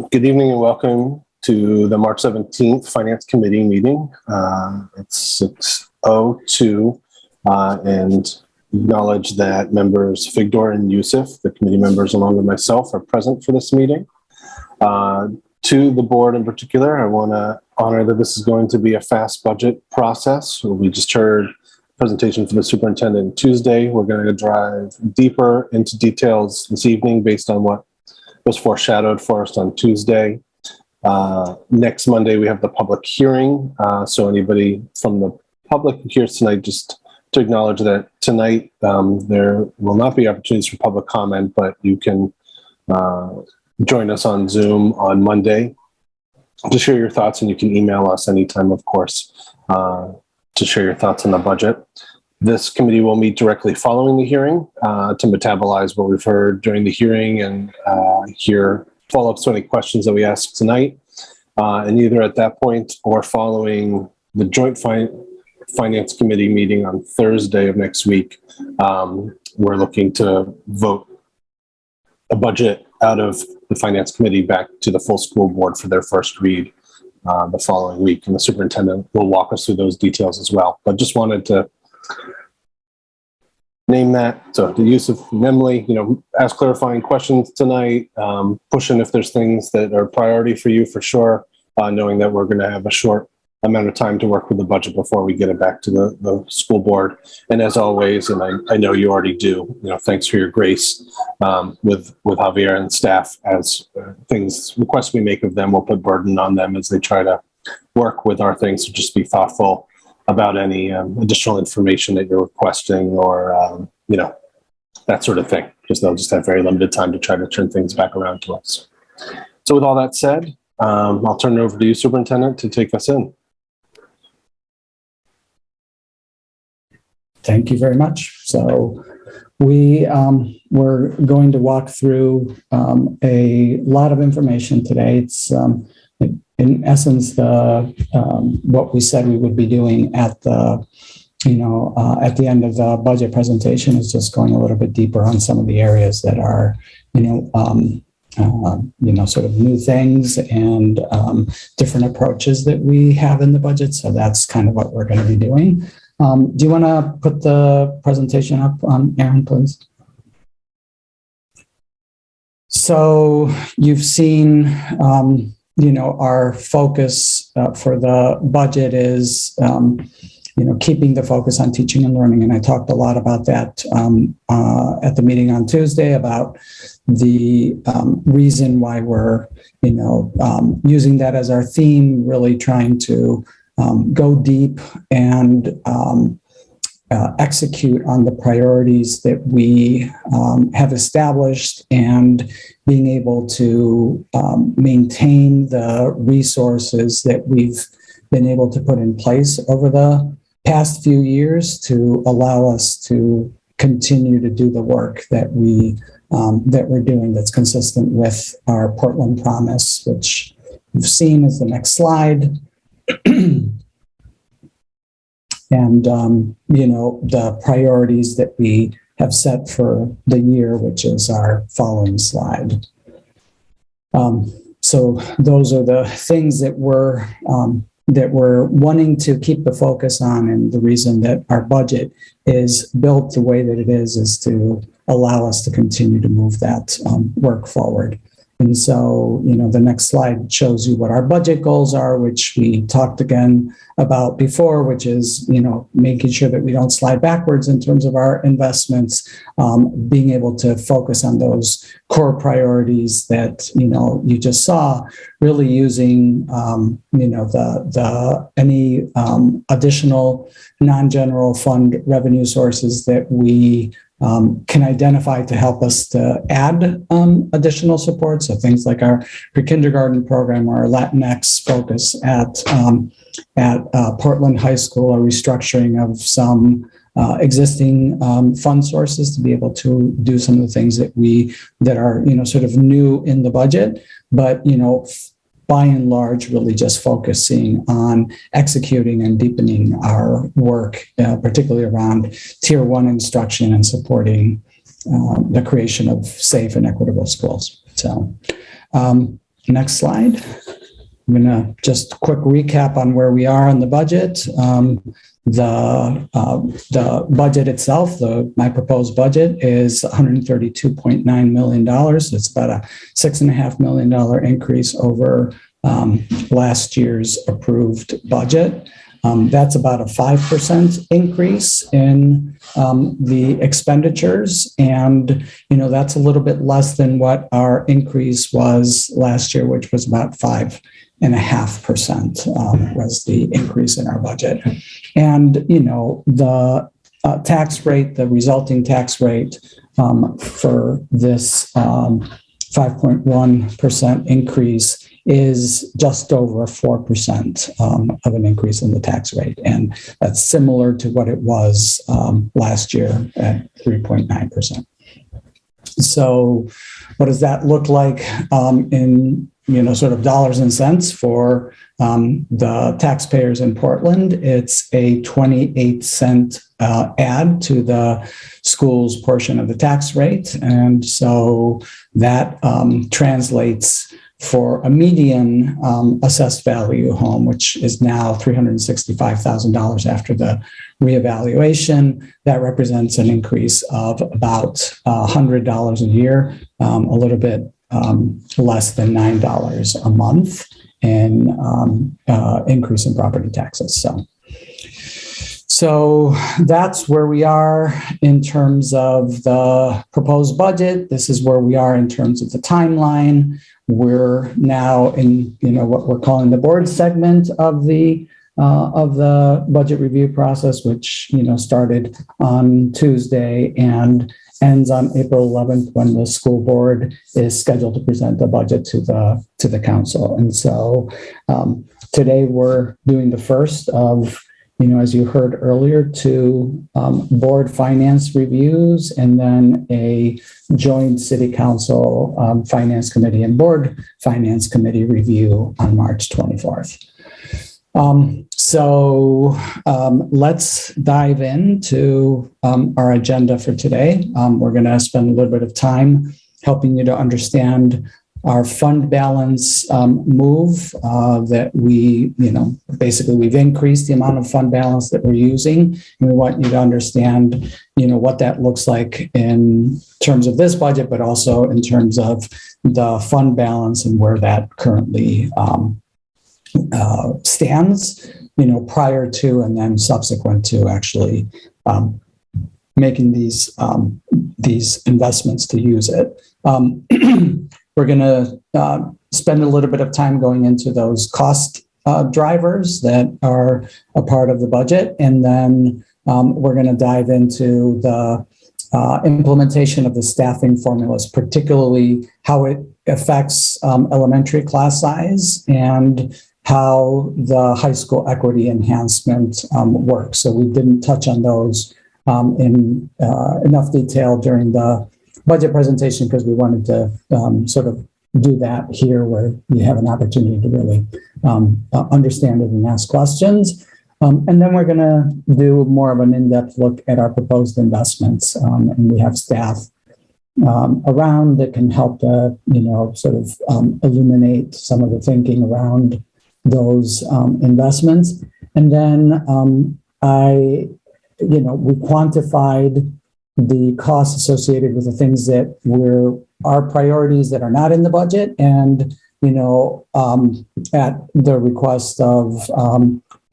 Good evening and welcome to the March 17th Finance Committee meeting. It's 6:02 and acknowledge that members Figdor and Yusuf, the committee members along with myself, are present for this meeting. To the board in particular, I want to honor that this is going to be a fast budget process. We just heard a presentation from the superintendent Tuesday. We're going to drive deeper into details this evening based on what was foreshadowed for us on Tuesday. Next Monday, we have the public hearing. So anybody from the public who hears tonight, just to acknowledge that tonight there will not be opportunities for public comment, but you can join us on Zoom on Monday to share your thoughts, and you can email us anytime, of course, to share your thoughts on the budget. This committee will meet directly following the hearing to metabolize what we've heard during the hearing and hear follow-ups to any questions that we ask tonight. And either at that point or following the joint finance committee meeting on Thursday of next week, we're looking to vote a budget out of the finance committee back to the full school board for their first read the following week. And the superintendent will walk us through those details as well. But just wanted to name that. So to Yusuf and Emily, ask clarifying questions tonight, push in if there's things that are priority for you for sure, knowing that we're going to have a short amount of time to work with the budget before we get it back to the school board. And as always, and I know you already do, thanks for your grace with Javier and staff as requests we make of them, we'll put burden on them as they try to work with our things. So just be thoughtful about any additional information that you're requesting or, that sort of thing, because they'll just have very limited time to try to turn things back around to us. So with all that said, I'll turn it over to you, Superintendent, to take us in. Thank you very much. So we're going to walk through a lot of information today. It's in essence what we said we would be doing at the end of the budget presentation is just going a little bit deeper on some of the areas that are sort of new things and different approaches that we have in the budget. So that's kind of what we're going to be doing. Do you want to put the presentation up, Aaron, please? So you've seen, our focus for the budget is, keeping the focus on teaching and learning. And I talked a lot about that at the meeting on Tuesday about the reason why we're, using that as our theme, really trying to go deep and execute on the priorities that we have established and being able to maintain the resources that we've been able to put in place over the past few years to allow us to continue to do the work that we're doing that's consistent with our Portland promise, which you've seen as the next slide. And, the priorities that we have set for the year, which is our following slide. So those are the things that we're wanting to keep the focus on. And the reason that our budget is built the way that it is to allow us to continue to move that work forward. And so, the next slide shows you what our budget goals are, which we talked again about before, which is, making sure that we don't slide backwards in terms of our investments, being able to focus on those core priorities that, you just saw, really using, any additional non-general fund revenue sources that we can identify to help us to add additional support. So things like our pre-kindergarten program or our Latinx focus at Portland High School, a restructuring of some existing fund sources to be able to do some of the things that are sort of new in the budget, but by and large, really just focusing on executing and deepening our work, particularly around Tier 1 instruction and supporting the creation of safe and equitable schools. So Next slide. I'm going to just quick recap on where we are on the budget. The budget itself, my proposed budget is $132.9 million. It's about a $6.5 million increase over last year's approved budget. That's about a 5% increase in the expenditures. And, that's a little bit less than what our increase was last year, which was about 5.5% was the increase in our budget. And, the tax rate, the resulting tax rate for this 5.1% increase is just over 4% of an increase in the tax rate. And that's similar to what it was last year at 3.9%. So what does that look like in, sort of dollars and cents for the taxpayers in Portland? It's a 28-cent add to the school's portion of the tax rate. And so that translates for a median assessed value home, which is now $365,000 after the reevaluation. That represents an increase of about $100 a year, a little bit less than $9 a month in increase in property taxes. So that's where we are in terms of the proposed budget. This is where we are in terms of the timeline. We're now in, what we're calling the board segment of the budget review process, which, started on Tuesday and ends on April 11th when the school board is scheduled to present the budget to the council. And so today we're doing the first of, as you heard earlier, two board finance reviews, and then a joint city council finance committee and board finance committee review on March 24th. So let's dive into our agenda for today. We're going to spend a little bit of time helping you to understand our fund balance move that we, basically we've increased the amount of fund balance that we're using. And we want you to understand, what that looks like in terms of this budget, but also in terms of the fund balance and where that currently stands, prior to and then subsequent to actually making these investments to use it. We're going to spend a little bit of time going into those cost drivers that are a part of the budget. And then we're going to dive into the implementation of the staffing formulas, particularly how it affects elementary class size and how the high school equity enhancement works. So we didn't touch on those in enough detail during the budget presentation because we wanted to sort of do that here where you have an opportunity to really understand it and ask questions. And then we're going to do more of an in-depth look at our proposed investments. And we have staff around that can help to, sort of illuminate some of the thinking around those investments. And then we quantified the costs associated with the things that were our priorities that are not in the budget. And, at the request of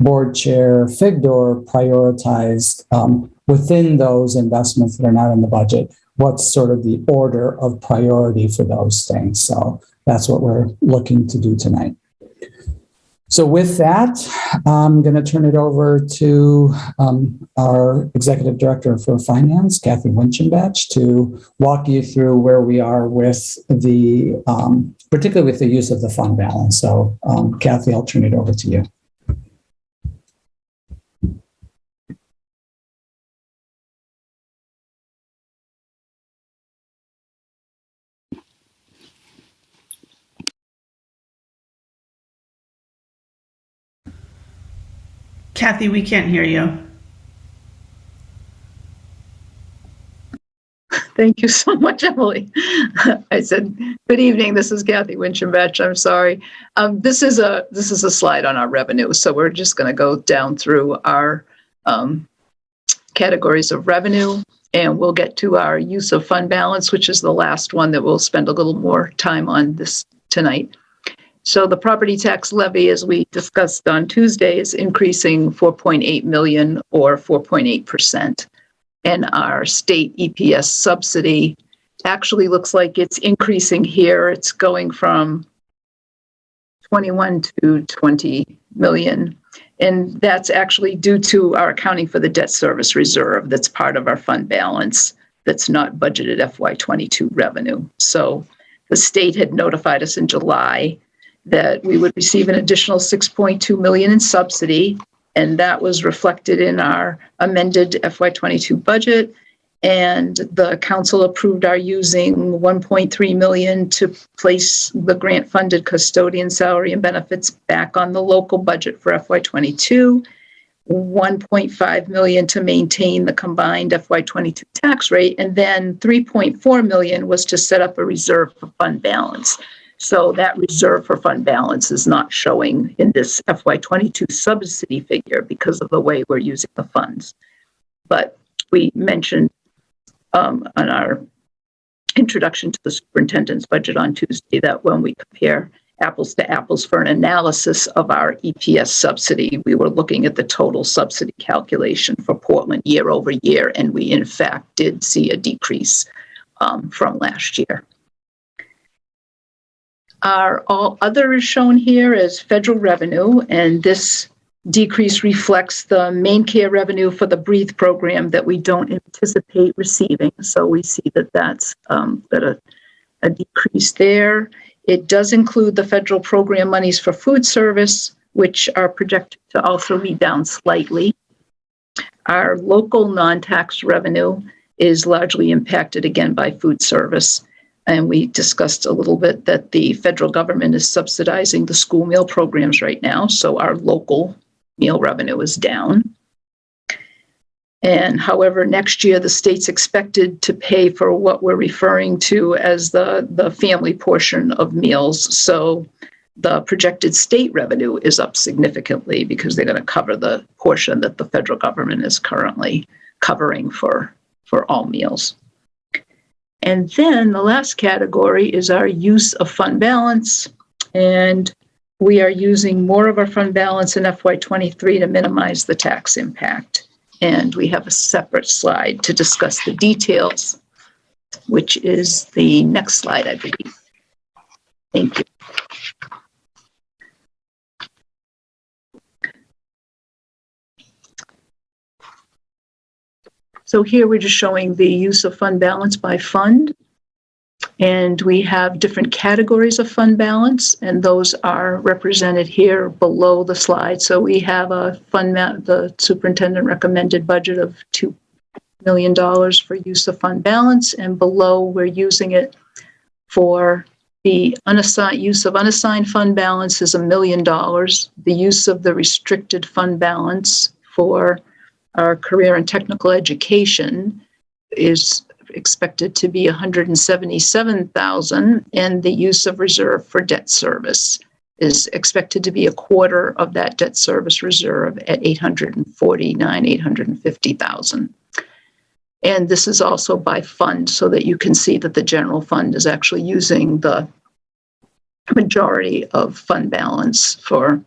board chair Figdor, prioritized within those investments that are not in the budget, what's sort of the order of priority for those things. So that's what we're looking to do tonight. So with that, I'm going to turn it over to our Executive Director for Finance, Kathy Winchenbach, to walk you through where we are with the, particularly with the use of the fund balance. So Kathy, I'll turn it over to you. Kathy, we can't hear you. Thank you so much, Emily. I said, good evening. This is Kathy Winchenbach. I'm sorry. This is a slide on our revenue. So we're just going to go down through our categories of revenue, and we'll get to our use of fund balance, which is the last one that we'll spend a little more time on this tonight. So the property tax levy, as we discussed on Tuesday, is increasing 4.8 million or 4.8%. And our state EPS subsidy actually looks like it's increasing here. It's going from 21 to 20 million. And that's actually due to our accounting for the debt service reserve that's part of our fund balance that's not budgeted FY22 revenue. So the state had notified us in July that we would receive an additional 6.2 million in subsidy, and that was reflected in our amended FY22 budget. And the council approved our using 1.3 million to place the grant-funded custodian salary and benefits back on the local budget for FY22, 1.5 million to maintain the combined FY22 tax rate, and then 3.4 million was to set up a reserve for fund balance. So that reserve for fund balance is not showing in this FY22 subsidy figure because of the way we're using the funds. But we mentioned on our introduction to the superintendent's budget on Tuesday that when we compare apples to apples for an analysis of our EPS subsidy, we were looking at the total subsidy calculation for Portland year over year, and we in fact did see a decrease from last year. Our all other is shown here as federal revenue, and this decrease reflects the Maine Care revenue for the BREATHE program that we don't anticipate receiving. So we see that that's got a decrease there. It does include the federal program monies for food service, which are projected to also be down slightly. Our local non-tax revenue is largely impacted again by food service. And we discussed a little bit that the federal government is subsidizing the school meal programs right now. So our local meal revenue is down. And however, next year, the state's expected to pay for what we're referring to as the family portion of meals. So the projected state revenue is up significantly because they're going to cover the portion that the federal government is currently covering for all meals. And then the last category is our use of fund balance. And we are using more of our fund balance in FY23 to minimize the tax impact. And we have a separate slide to discuss the details, which is the next slide, I believe. Thank you. So here we're just showing the use of fund balance by fund. And we have different categories of fund balance, and those are represented here below the slide. So we have a the superintendent recommended budget of $2 million for use of fund balance, and below we're using it for the use of unassigned fund balance is $1 million. The use of the restricted fund balance for our career and technical education is expected to be $177,000, and the use of reserve for debt service is expected to be a quarter of that debt service reserve at $850,000. And this is also by fund, so that you can see that the general fund is actually using the majority of fund balance for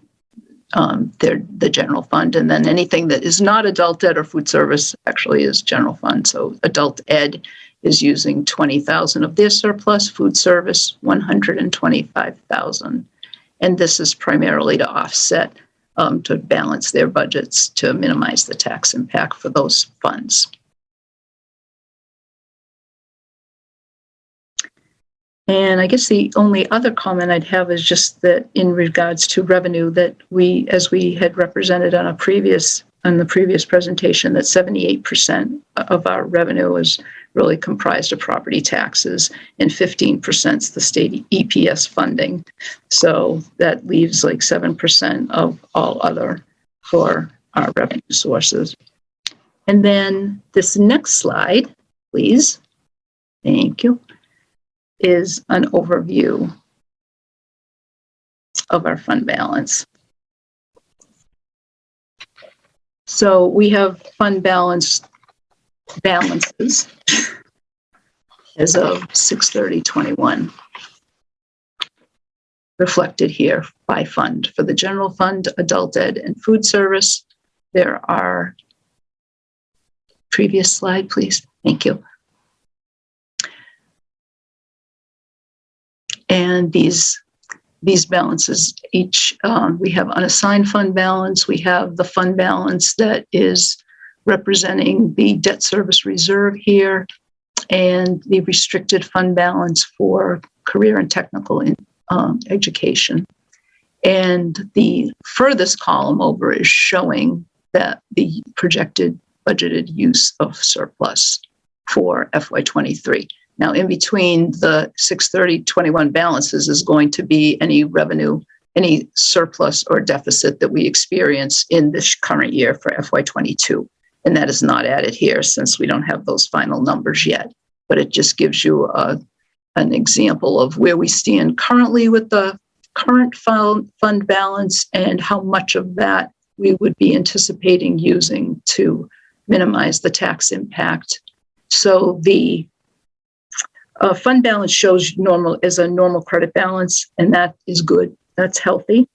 the general fund, and then anything that is not adult ed or food service actually is general fund. So adult ed is using $20,000 of their surplus, food service $125,000, and this is primarily to offset to balance their budgets to minimize the tax impact for those funds. And I guess the only other comment I'd have is just that in regards to revenue, that we, as we had represented on the previous presentation, that 78% of our revenue is really comprised of property taxes, and 15% is the state EPS funding. So that leaves like 7% of all other for our revenue sources. And then this next slide, please. thank you, is an overview of our fund balance. So we have fund balances as of 6/30/21 reflected here by fund. For the general fund, adult ed, and food service, there are, previous slide, please. Thank you. And these balances, each, we have unassigned fund balance. We have the fund balance that is representing the debt service reserve here, and the restricted fund balance for career and technical education. And the furthest column over is showing that the projected budgeted use of surplus for FY23. Now, in between the 6/30/21 balances is going to be any revenue, any surplus or deficit that we experience in this current year for FY22. And that is not added here since we don't have those final numbers yet. But it just gives you an example of where we stand currently with the current fund balance and how much of that we would be anticipating using to minimize the tax impact. So the fund balance shows normal as a normal credit balance, and that is good. That's healthy.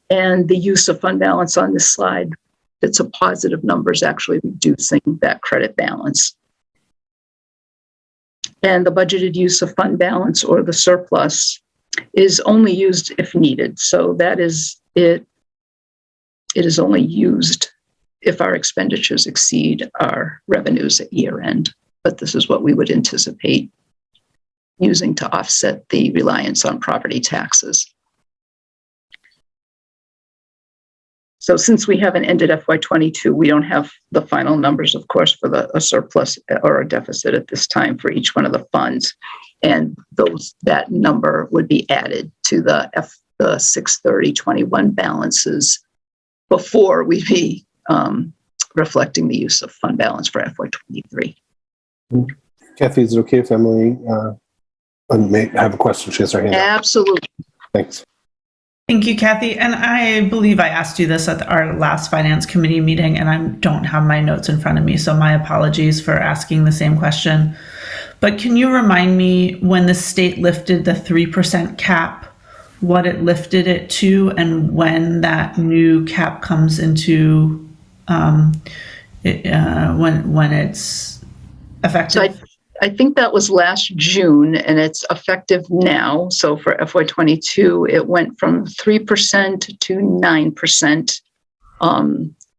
And the use of fund balance on this slide, that's a positive number, is actually reducing that credit balance. And the budgeted use of fund balance or the surplus is only used if needed. So that is it. It is only used if our expenditures exceed our revenues at year end. But this is what we would anticipate using to offset the reliance on property taxes. So since we haven't ended FY22, we don't have the final numbers, of course, for a surplus or a deficit at this time for each one of the funds. And that number would be added to the 6/30/21 balances before we be reflecting the use of fund balance for FY23. Kathy, is it okay if Emily may have a question? She has her hand up. Absolutely. Thanks. Thank you, Kathy. And I believe I asked you this at our last finance committee meeting, and I don't have my notes in front of me, so my apologies for asking the same question. But can you remind me when the state lifted the 3% cap, what it lifted it to, and when that new cap comes into when it's effective? So I think that was last June, and it's effective now. So for FY22, it went from 3% to 9%,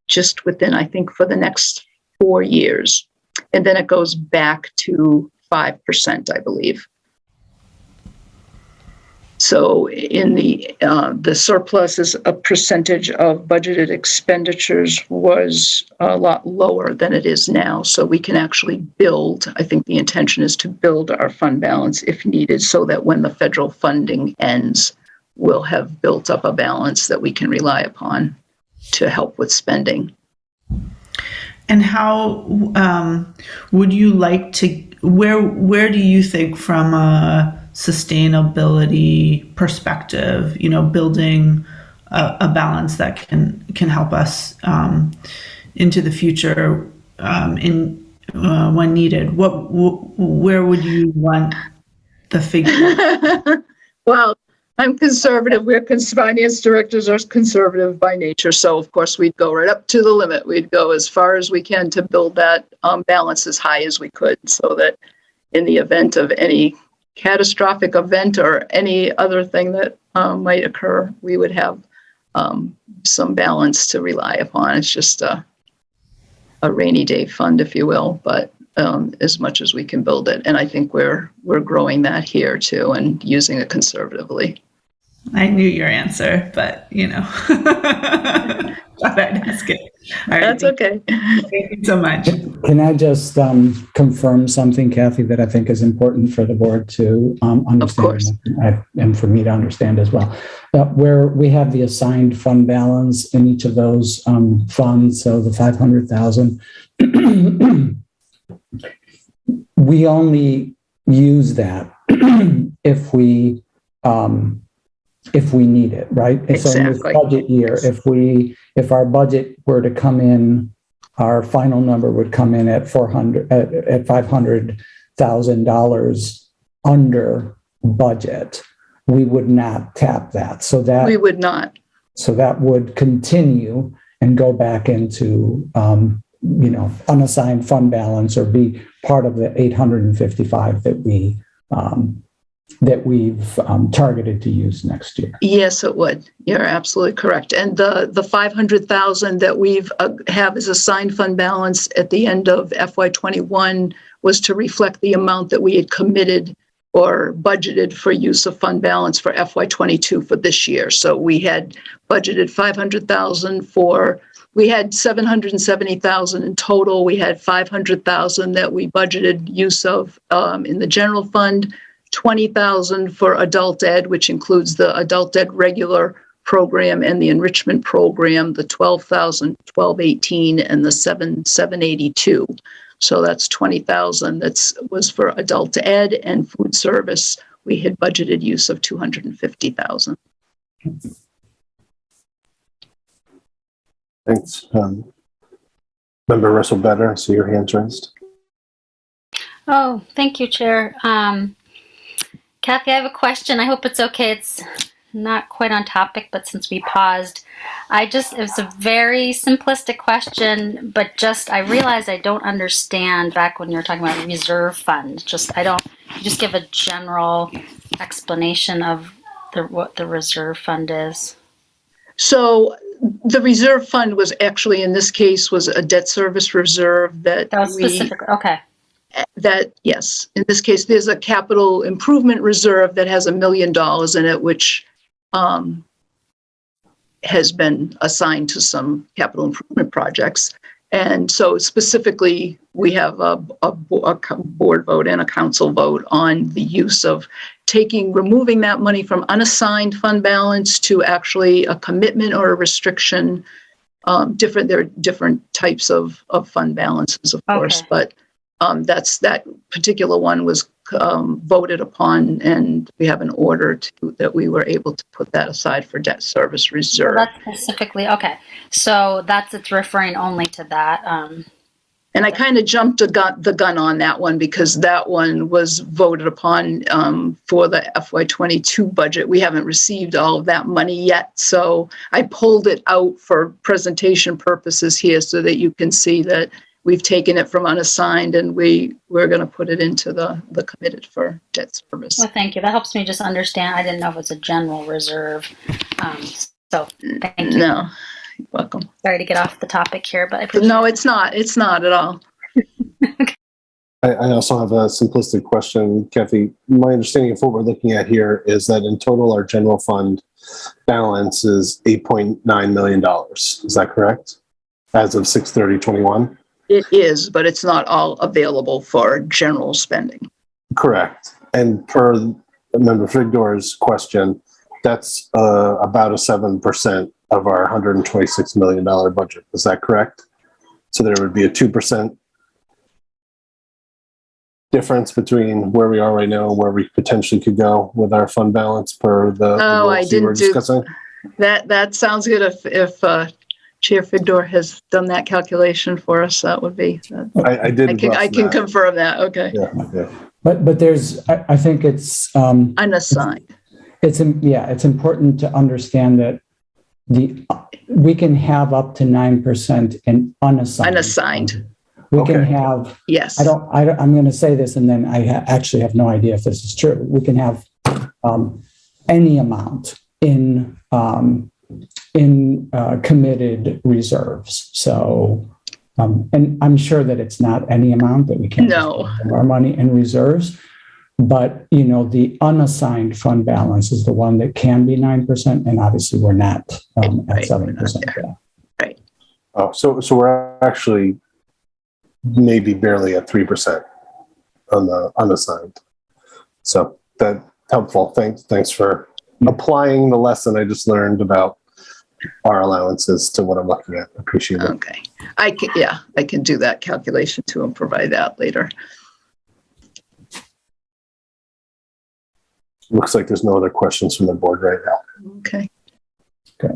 just within, I think, for the next 4 years. And then it goes back to 5%, I believe. So in the surplus as a percentage of budgeted expenditures was a lot lower than it is now. So we can actually build, I think the intention is to build our fund balance if needed, so that when the federal funding ends, we'll have built up a balance that we can rely upon to help with spending. And how would you like to, where do you think from a sustainability perspective, building a balance that can help us into the future when needed? Where would you want the figure? Well, I'm conservative. Finance directors are conservative by nature. So, of course, we'd go right up to the limit. We'd go as far as we can to build that balance as high as we could, so that in the event of any catastrophic event or any other thing that might occur, we would have some balance to rely upon. It's just a rainy day fund, if you will, but as much as we can build it. And I think we're growing that here too and using it conservatively. I knew your answer, but thought I'd ask it. All right, that's okay. Thank you so much. Can I just confirm something, Kathy, that I think is important for the board to understand? Of course. And for me to understand as well. Where we have the assigned fund balance in each of those funds, so the 500,000, we only use that if we need it, right? And so in this Exactly. budget year, if our budget were to come in, our final number would come in at $500,000 under budget. We would not tap that. So We would not. So that would continue and go back into, unassigned fund balance or be part of the 855 that we've targeted to use next year. Yes, it would. You're absolutely correct. And the 500,000 that we've have as assigned fund balance at the end of FY21 was to reflect the amount that we had committed or budgeted for use of fund balance for FY22 for this year. So we had budgeted 500,000 we had 770,000 in total. We had 500,000 that we budgeted use of in the general fund, 20,000 for adult ed, which includes the adult ed regular program and the enrichment program, the 12,000, 1218, and the 782. So that's 20,000 was for adult ed, and food service. We had budgeted use of 250,000. Thanks. Member Russell Better, so your hand's raised. Oh, thank you, Chair. Kathy, I have a question. I hope it's okay. It's not quite on topic, but since we paused, it's a very simplistic question, but I realized I don't understand back when you were talking about reserve fund. You just give a general explanation of what the reserve fund is. So the reserve fund was actually, in this case, was a debt service reserve that was specific. Okay. Yes, in this case, there's a capital improvement reserve that has $1 million in it, which has been assigned to some capital improvement projects. And so specifically, we have a board vote and a council vote on the use of removing that money from unassigned fund balance to actually a commitment or a restriction. There are different types of fund balances, of course, but that particular one was voted upon, and we have an order that we were able to put that aside for debt service reserve. So that's specifically, okay. So it's referring only to that. And I kind of jumped the gun on that one because that one was voted upon for the FY22 budget. We haven't received all of that money yet, so I pulled it out for presentation purposes here so that you can see that we've taken it from unassigned and we're going to put it into the committed for debt service. Well, thank you. That helps me just understand. I didn't know if it was a general reserve. So thank you. No, you're welcome. Sorry to get off the topic here, but no, it's not. It's not at all. Okay. I also have a simplistic question, Kathy. My understanding of what we're looking at here is that in total, our general fund balance is $8.9 million. Is that correct? As of 6/30/21? It is, but it's not all available for general spending. Correct. And per Member Figdor's question, that's about a 7% of our $126 million budget. Is that correct? So there would be a 2% difference between where we are right now and where we potentially could go with our fund balance per the goals you were discussing? That sounds good. If Chair Figdor has done that calculation for us, that would be. I did. I can confirm that. Okay. Yeah. But there's, I think it's unassigned. It's important to understand that we can have up to 9% in unassigned. Unassigned. We can have. Yes. I'm going to say this, and then I actually have no idea if this is true. We can have any amount in committed reserves. So, and I'm sure that it's not any amount that we can't spend our money in reserves, but the unassigned fund balance is the one that can be 9%, and obviously we're not at 7%. Right. Oh, so we're actually maybe barely at 3% on the unassigned. So that's helpful. Thanks for applying the lesson I just learned about our allowances to what I'm looking at. Appreciate it. Okay. I can do that calculation too and provide that later. Looks like there's no other questions from the board right now. Okay. Okay.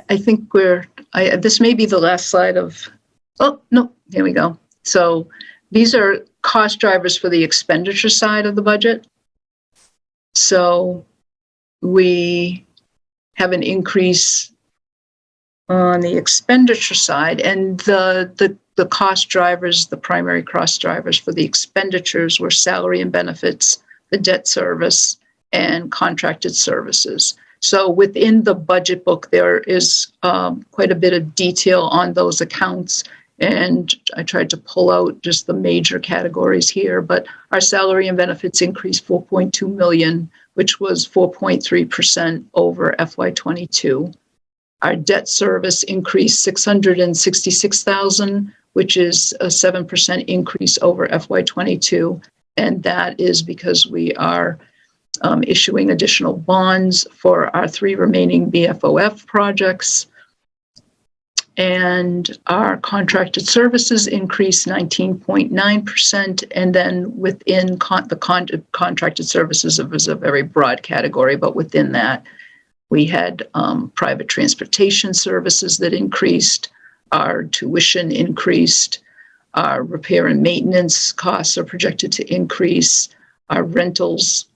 I think this may be the last slide of, oh, no, here we go. So these are cost drivers for the expenditure side of the budget. So we have an increase on the expenditure side, and the cost drivers, the primary cost drivers for the expenditures were salary and benefits, the debt service, and contracted services. So within the budget book, there is quite a bit of detail on those accounts. And I tried to pull out just the major categories here, but our salary and benefits increased 4.2 million, which was 4.3% over FY22. Our debt service increased 666,000, which is a 7% increase over FY22. And that is because we are issuing additional bonds for our 3 remaining BFOF projects. And our contracted services increased 19.9%. And then within the contracted services, it was a very broad category, but within that, we had private transportation services that increased, our tuition increased, our repair and maintenance costs are projected to increase, our rentals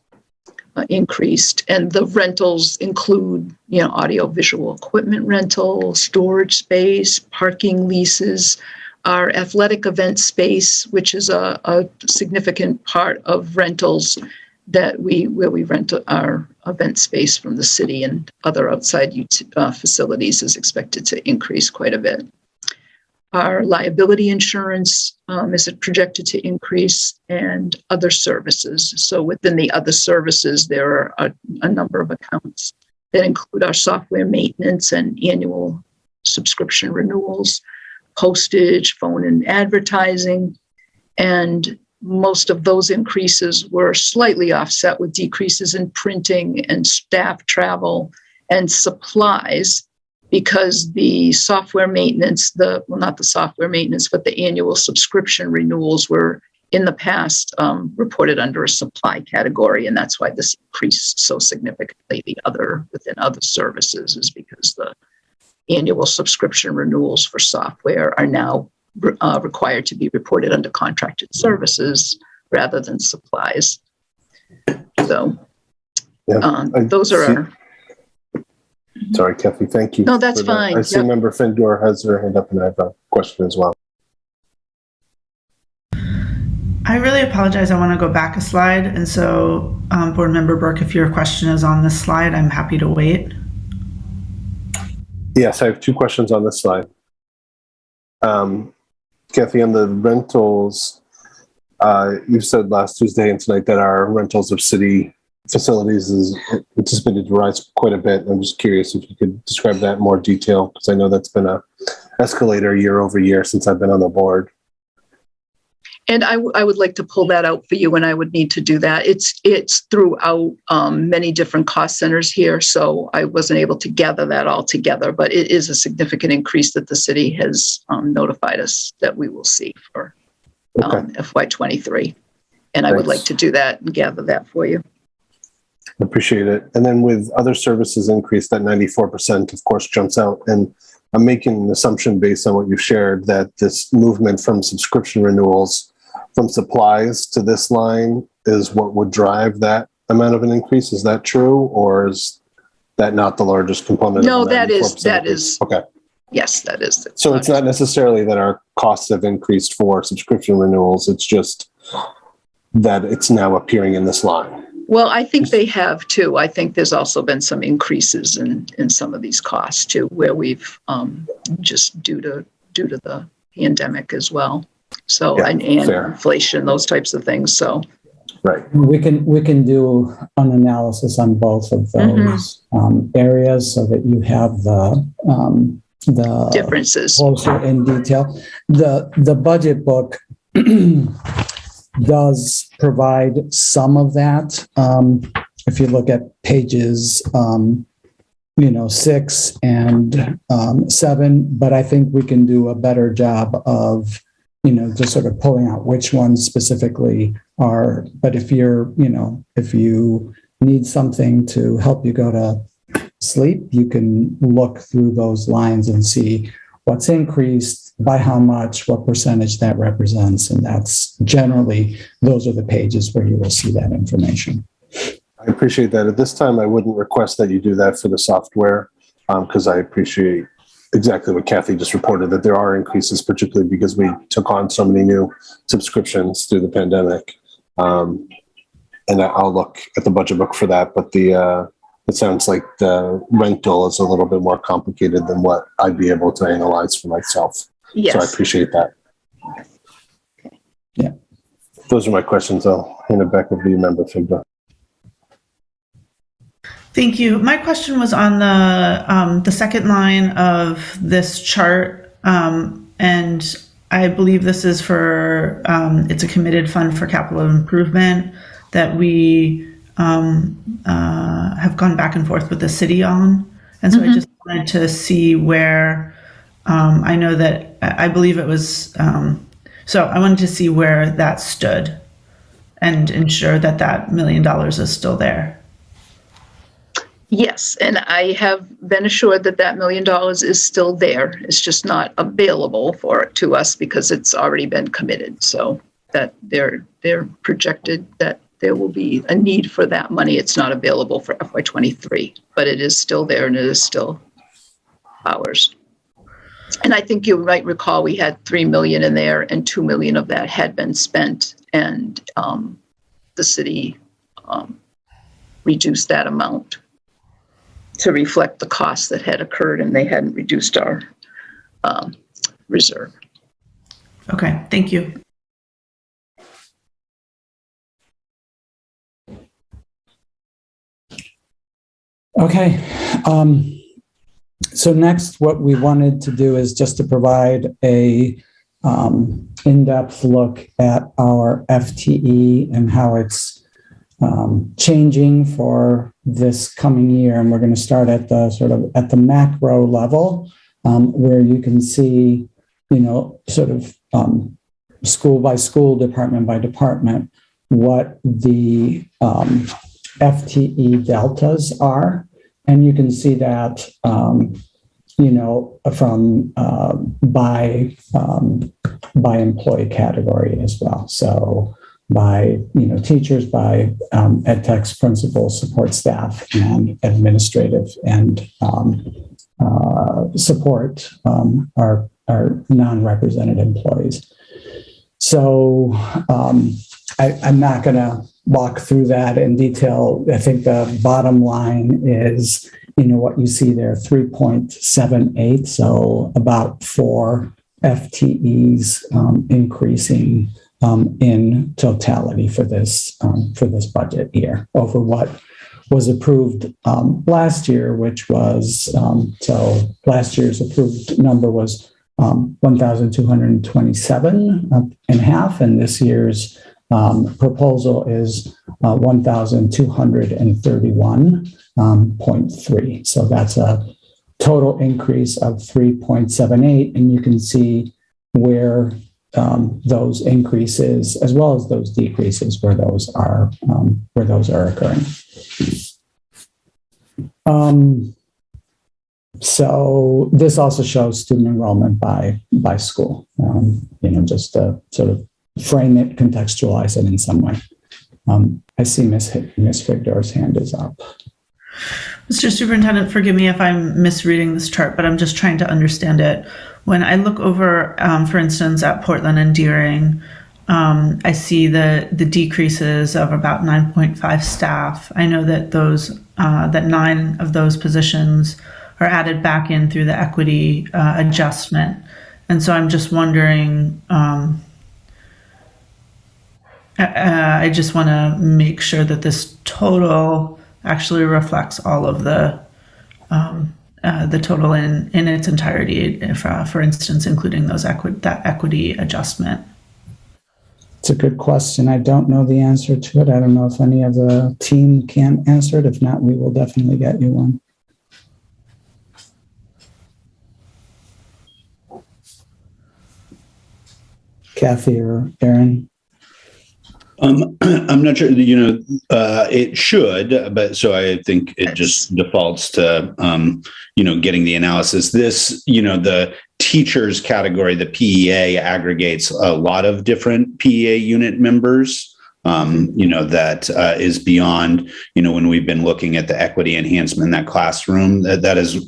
increased, and the rentals include, audio-visual equipment rental, storage space, parking leases, our athletic event space, which is a significant part of rentals where we rent our event space from the city, and other outside facilities is expected to increase quite a bit. Our liability insurance is projected to increase, and other services. So within the other services, there are a number of accounts that include our software maintenance and annual subscription renewals, postage, phone and advertising, and most of those increases were slightly offset with decreases in printing and staff travel and supplies, because the software maintenance, not the software maintenance, but the annual subscription renewals were in the past reported under a supply category. And that's why this increased so significantly. Within other services is because the annual subscription renewals for software are now required to be reported under contracted services rather than supplies. So those are our... Sorry, Kathy, thank you. No, that's fine. I see Member Findor has her hand up, and I have a question as well. I really apologize. I want to go back a slide. And so, Board Member Burke, if your question is on this slide, I'm happy to wait. Yes, I have 2 questions on this slide. Kathy, on the rentals, you said last Tuesday and tonight that our rentals of city facilities is anticipated to rise quite a bit. I'm just curious if you could describe that in more detail, because I know that's been a escalator year over year since I've been on the board. And I would like to pull that out for you, and I would need to do that. It's throughout many different cost centers here, so I wasn't able to gather that all together, but it is a significant increase that the city has notified us that we will see for FY23. And I would like to do that and gather that for you. I appreciate it. And then with other services increase, that 94%, of course, jumps out. And I'm making an assumption based on what you've shared that this movement from subscription renewals from supplies to this line is what would drive that amount of an increase. Is that true? Or is that not the largest component? No, that is. Okay. Yes, that is. So it's not necessarily that our costs have increased for subscription renewals. It's just that it's now appearing in this line. Well, I think they have too. I think there's also been some increases in some of these costs too, where we've just due to the pandemic as well. So and inflation, those types of things. So right, we can do an analysis on both of those areas so that you have the differences closer in detail. The budget book does provide some of that. If you look at pages 6 and 7, but I think we can do a better job of just sort of pulling out which ones specifically are. But if you need something to help you go to sleep, you can look through those lines and see what's increased, by how much, what percentage that represents. And that's generally, those are the pages where you will see that information. I appreciate that. At this time, I wouldn't request that you do that for the software because I appreciate exactly what Kathy just reported, that there are increases, particularly because we took on so many new subscriptions through the pandemic. And I'll look at the budget book for that. But it sounds like the rental is a little bit more complicated than what I'd be able to analyze for myself. Yes. So I appreciate that. Okay. Yeah. Those are my questions. I'll hand it back over to you, Member Figdor. Thank you. My question was on the second line of this chart, and I believe this is for it's a committed fund for capital improvement that we have gone back and forth with the city on, and so I just wanted to see where I know that I believe it was. So I wanted to see where that stood and ensure that that $1 million is still there. Yes, and I have been assured that that $1 million is still there. It's just not available to us because it's already been committed. So that they're projected that there will be a need for that money. It's not available for FY23, but it is still there and it is still ours. And I think you might recall we had $3 million in there and $2 million of that had been spent, and the city reduced that amount to reflect the costs that had occurred, and they hadn't reduced our reserve. Okay, thank you. Okay. So next, what we wanted to do is just to provide a in-depth look at our FTE and how it's changing for this coming year. And we're going to start at the sort of at the macro level, where you can see, sort of school by school, department by department, what the FTE deltas are. And you can see that, from by employee category as well. So by, teachers, by ed techs, principals, support staff, and administrative and support are non-represented employees. So I'm not going to walk through that in detail. I think the bottom line is, what you see there, 3.78. So about 4 FTEs increasing in totality for this budget year over what was approved last year, which was so last year's approved number was 1,227 and a half, and this year's proposal is 1,231.3. So that's a total increase of 3.78, and you can see where those increases, as well as those decreases, where those are occurring. So this also shows student enrollment by school. Just to sort of frame it, contextualize it in some way. I see Ms. Figdor's hand is up. Mr. Superintendent, forgive me if I'm misreading this chart, but I'm just trying to understand it. When I look over, for instance, at Portland and Deering, I see the decreases of about 9.5 staff. I know that that 9 of those positions are added back in through the equity adjustment. And so I'm just wondering, I just want to make sure that this total actually reflects all of the total in its entirety, for instance, including that equity adjustment. It's a good question. I don't know the answer to it. I don't know if any of the team can answer it. If not, we will definitely get you one. Kathy or Aaron? I'm not sure, it should, but so I think it just defaults to, getting the analysis. This, the teachers category, the PEA aggregates a lot of different PEA unit members. That is beyond, when we've been looking at the equity enhancement in that classroom, that is,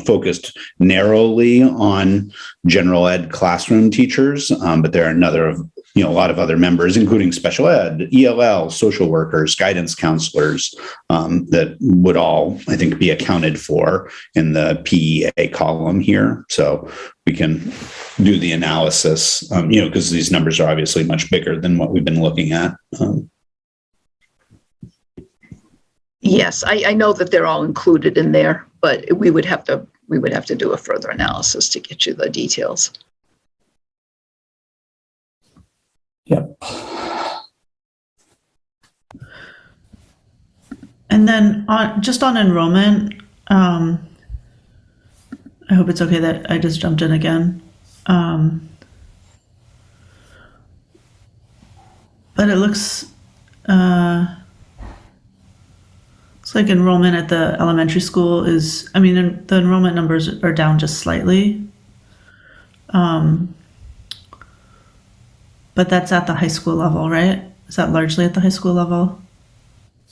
focused narrowly on general ed classroom teachers. But there are a lot of other members, including special ed, ELL, social workers, guidance counselors, that would all, I think, be accounted for in the PEA column here. So we can do the analysis, because these numbers are obviously much bigger than what we've been looking at. Yes, I know that they're all included in there, but we would have to do a further analysis to get you the details. Yep. And then on enrollment, I hope it's okay that I just jumped in again. But it looks like enrollment at the elementary school the enrollment numbers are down just slightly. But that's at the high school level, right? Is that largely at the high school level?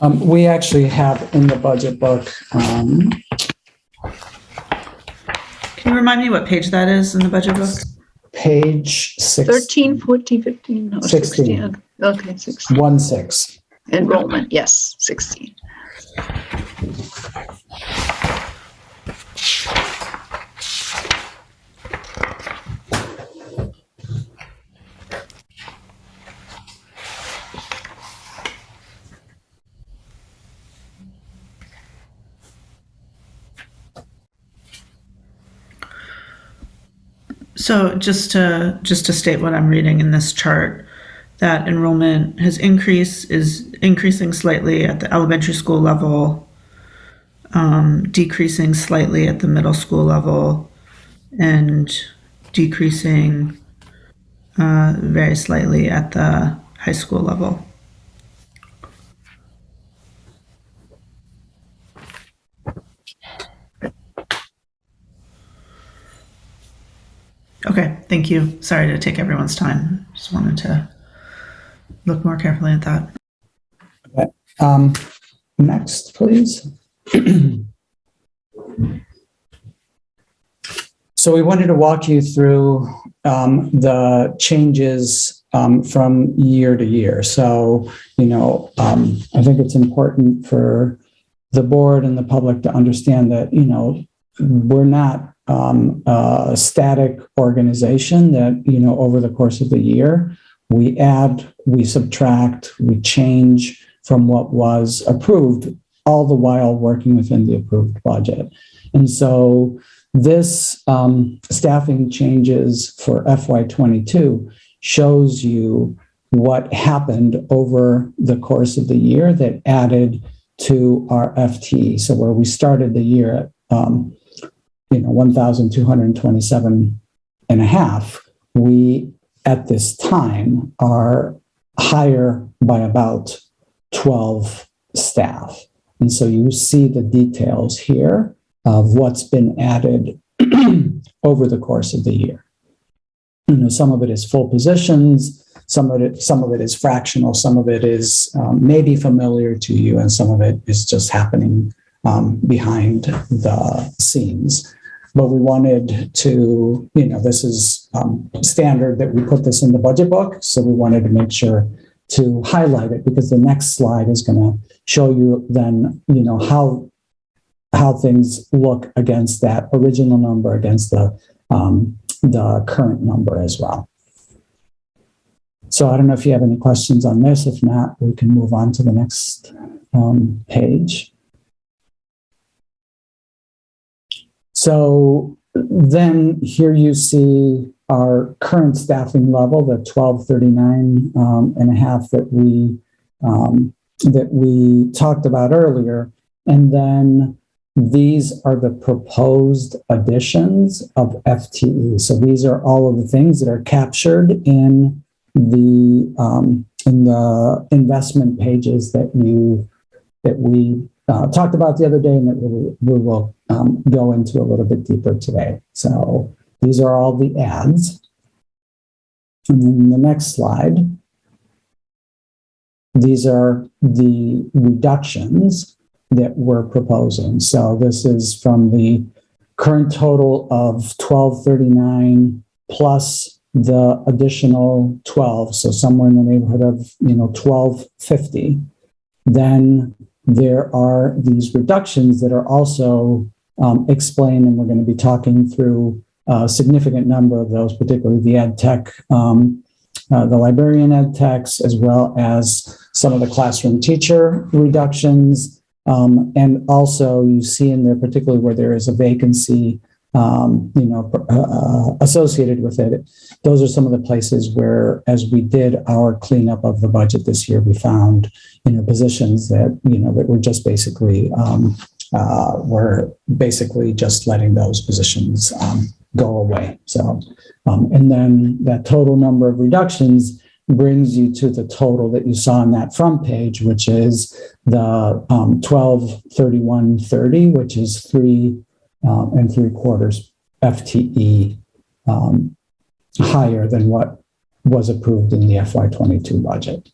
We actually have in the budget book. Can you remind me what page that is in the budget book? Page 13, 14, 15, no, 16. Okay, 16. 1-6. Enrollment, yes, 16. So just to state what I'm reading in this chart, that enrollment is increasing slightly at the elementary school level, decreasing slightly at the middle school level, and decreasing very slightly at the high school level. Okay, thank you. Sorry to take everyone's time. Just wanted to look more carefully at that. Okay. Next, please. So we wanted to walk you through the changes from year to year. So, I think it's important for the board and the public to understand that, we're not a static organization that, over the course of the year, we add, we subtract, we change from what was approved, all the while working within the approved budget. And so this staffing changes for FY22 shows you what happened over the course of the year that added to our FTE. So where we started the year at 1,227 and a half, we at this time are higher by about 12 staff. And so you see the details here of what's been added over the course of the year. Some of it is full positions, some of it is fractional, some of it is maybe familiar to you, and some of it is just happening behind the scenes. But we wanted to, this is standard that we put this in the budget book. So we wanted to make sure to highlight it, because the next slide is going to show you then, how things look against that original number, against the current number as well. So I don't know if you have any questions on this. If not, we can move on to the next page. So then here you see our current staffing level, the 1239 and a half that we talked about earlier. And then these are the proposed additions of FTE. So these are all of the things that are captured in the in the investment pages that we talked about the other day, and that we will go into a little bit deeper today. So these are all the adds. And then the next slide, these are the reductions that we're proposing. So this is from the current total of 1239 plus the additional 12, so somewhere in the neighborhood of 1250. Then there are these reductions that are also explained, and we're going to be talking through a significant number of those, particularly the ed tech, the librarian ed techs, as well as some of the classroom teacher reductions. And also you see in there, particularly where there is a vacancy, associated with it. Those are some of the places where, as we did our cleanup of the budget this year, we found, positions that, that were just basically, we're basically just letting those positions go away. So, and then that total number of reductions brings you to the total that you saw on that front page, which is the 1231.30, which is 3 3/4 FTE higher than what was approved in the FY22 budget.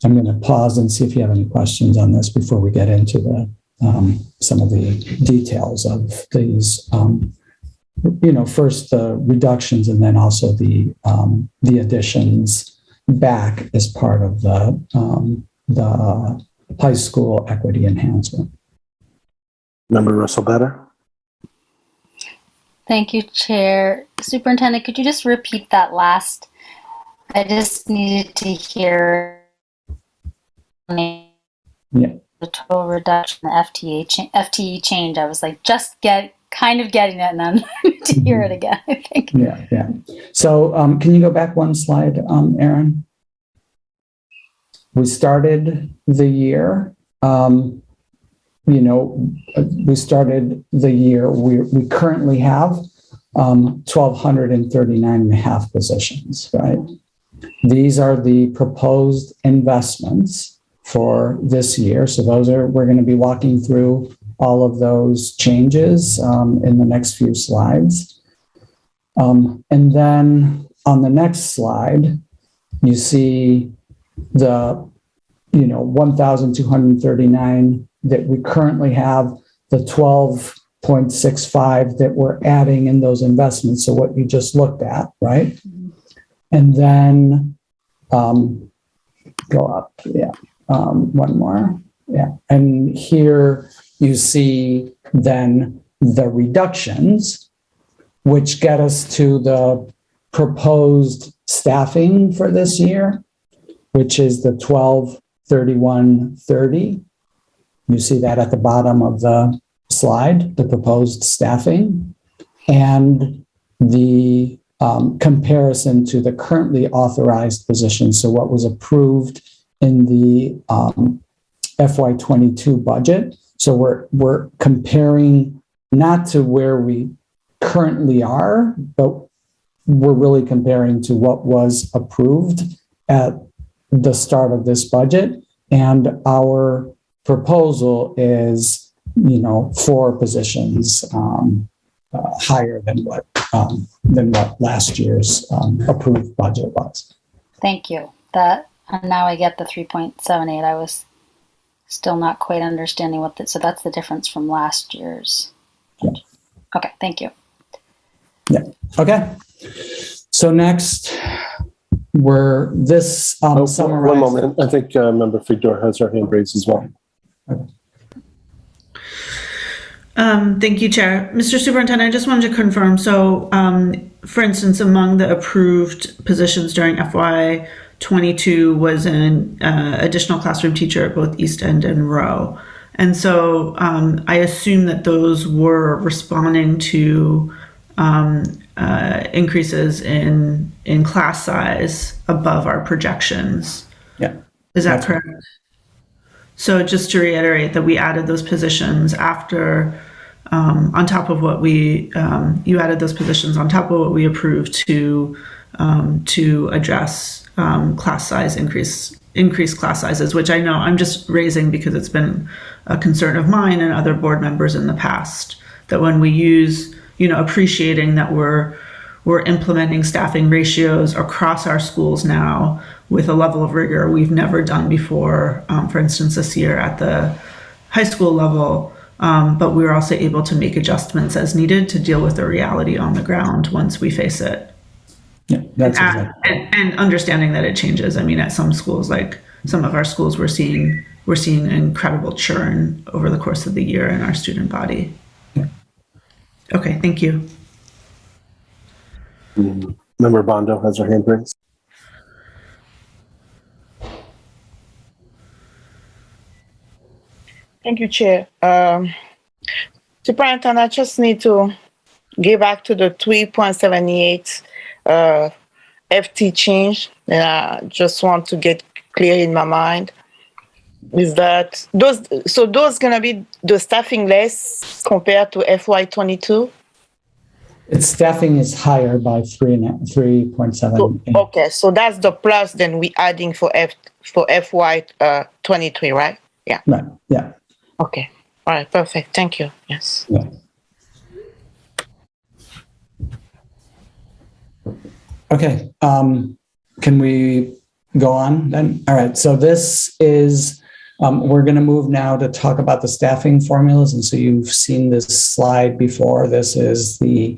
I'm going to pause and see if you have any questions on this before we get into the some of the details of these. First the reductions, and then also the additions back as part of the high school equity enhancement. Member Russell Better. Thank you, Chair. Superintendent, could you just repeat that last? I just needed to hear the total reduction, the FTE change. I was like, just kind of getting it, and then to hear it again, I think. Yeah. So can you go back one slide, Aaron? We started the year, we currently have 1,239.5 positions, right? These are the proposed investments for this year. So we're going to be walking through all of those changes in the next few slides. And then on the next slide, you see the 1,239 that we currently have, the 12.65 that we're adding in those investments. So what you just looked at, right? And then go up, one more, and here you see then the reductions, which get us to the proposed staffing for this year, which is the 1231.30. You see that at the bottom of the slide, the proposed staffing, and the comparison to the currently authorized positions. So what was approved in the FY22 budget. So we're comparing not to where we currently are, but we're really comparing to what was approved at the start of this budget. And our proposal is, 4 positions higher than what last year's approved budget was. Thank you. And now I get the 3.78. I was still not quite understanding so that's the difference from last year's. Yeah. Okay, thank you. Yeah. Okay. So next, summarized. One moment. I think Member Figdor has her hand raised as well. Okay. Thank you, Chair. Mr. Superintendent, I just wanted to confirm. So, for instance, among the approved positions during FY22 was an additional classroom teacher at both East End and Rowe. And so I assume that those were responding to increases in class size above our projections. Yeah. Is that correct? So just to reiterate that we added those positions after on top of what we, you added those positions on top of what we approved to address class size increased class sizes, which I know I'm just raising because it's been a concern of mine and other board members in the past, that when we use, appreciating that we're implementing staffing ratios across our schools now with a level of rigor we've never done before, for instance, this year at the high school level, but we were also able to make adjustments as needed to deal with the reality on the ground once we face it. Yeah, that's exactly. And understanding that it changes. I mean, at some schools, like some of our schools, we're seeing incredible churn over the course of the year in our student body. Yeah. Okay, thank you. Member Bondo has her hand raised. Thank you, Chair. Superintendent, I just need to get back to the 3.78 FT change, and I just want to get clear in my mind. Is that those gonna be the staffing less compared to FY22? Its staffing is higher by 3.7. Okay, so that's the plus then we adding for FY23, right? Yeah. Right. Yeah. Okay. All right. Perfect. Thank you. Yes. Yeah. Okay. Can we go on then? All right. So this is, we're going to move now to talk about the staffing formulas. And so you've seen this slide before. This is the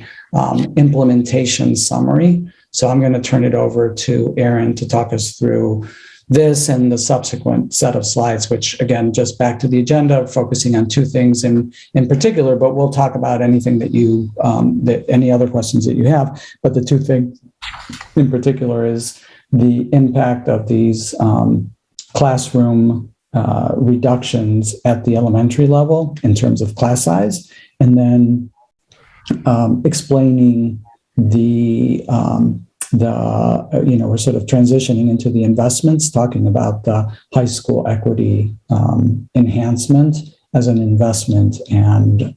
implementation summary. So I'm going to turn it over to Erin to talk us through this and the subsequent set of slides, which again, just back to the agenda, focusing on two things in particular, but we'll talk about anything that you, any other questions that you have. But the two things in particular is the impact of these classroom reductions at the elementary level in terms of class size, and then explaining we're sort of transitioning into the investments, talking about the high school equity enhancement as an investment and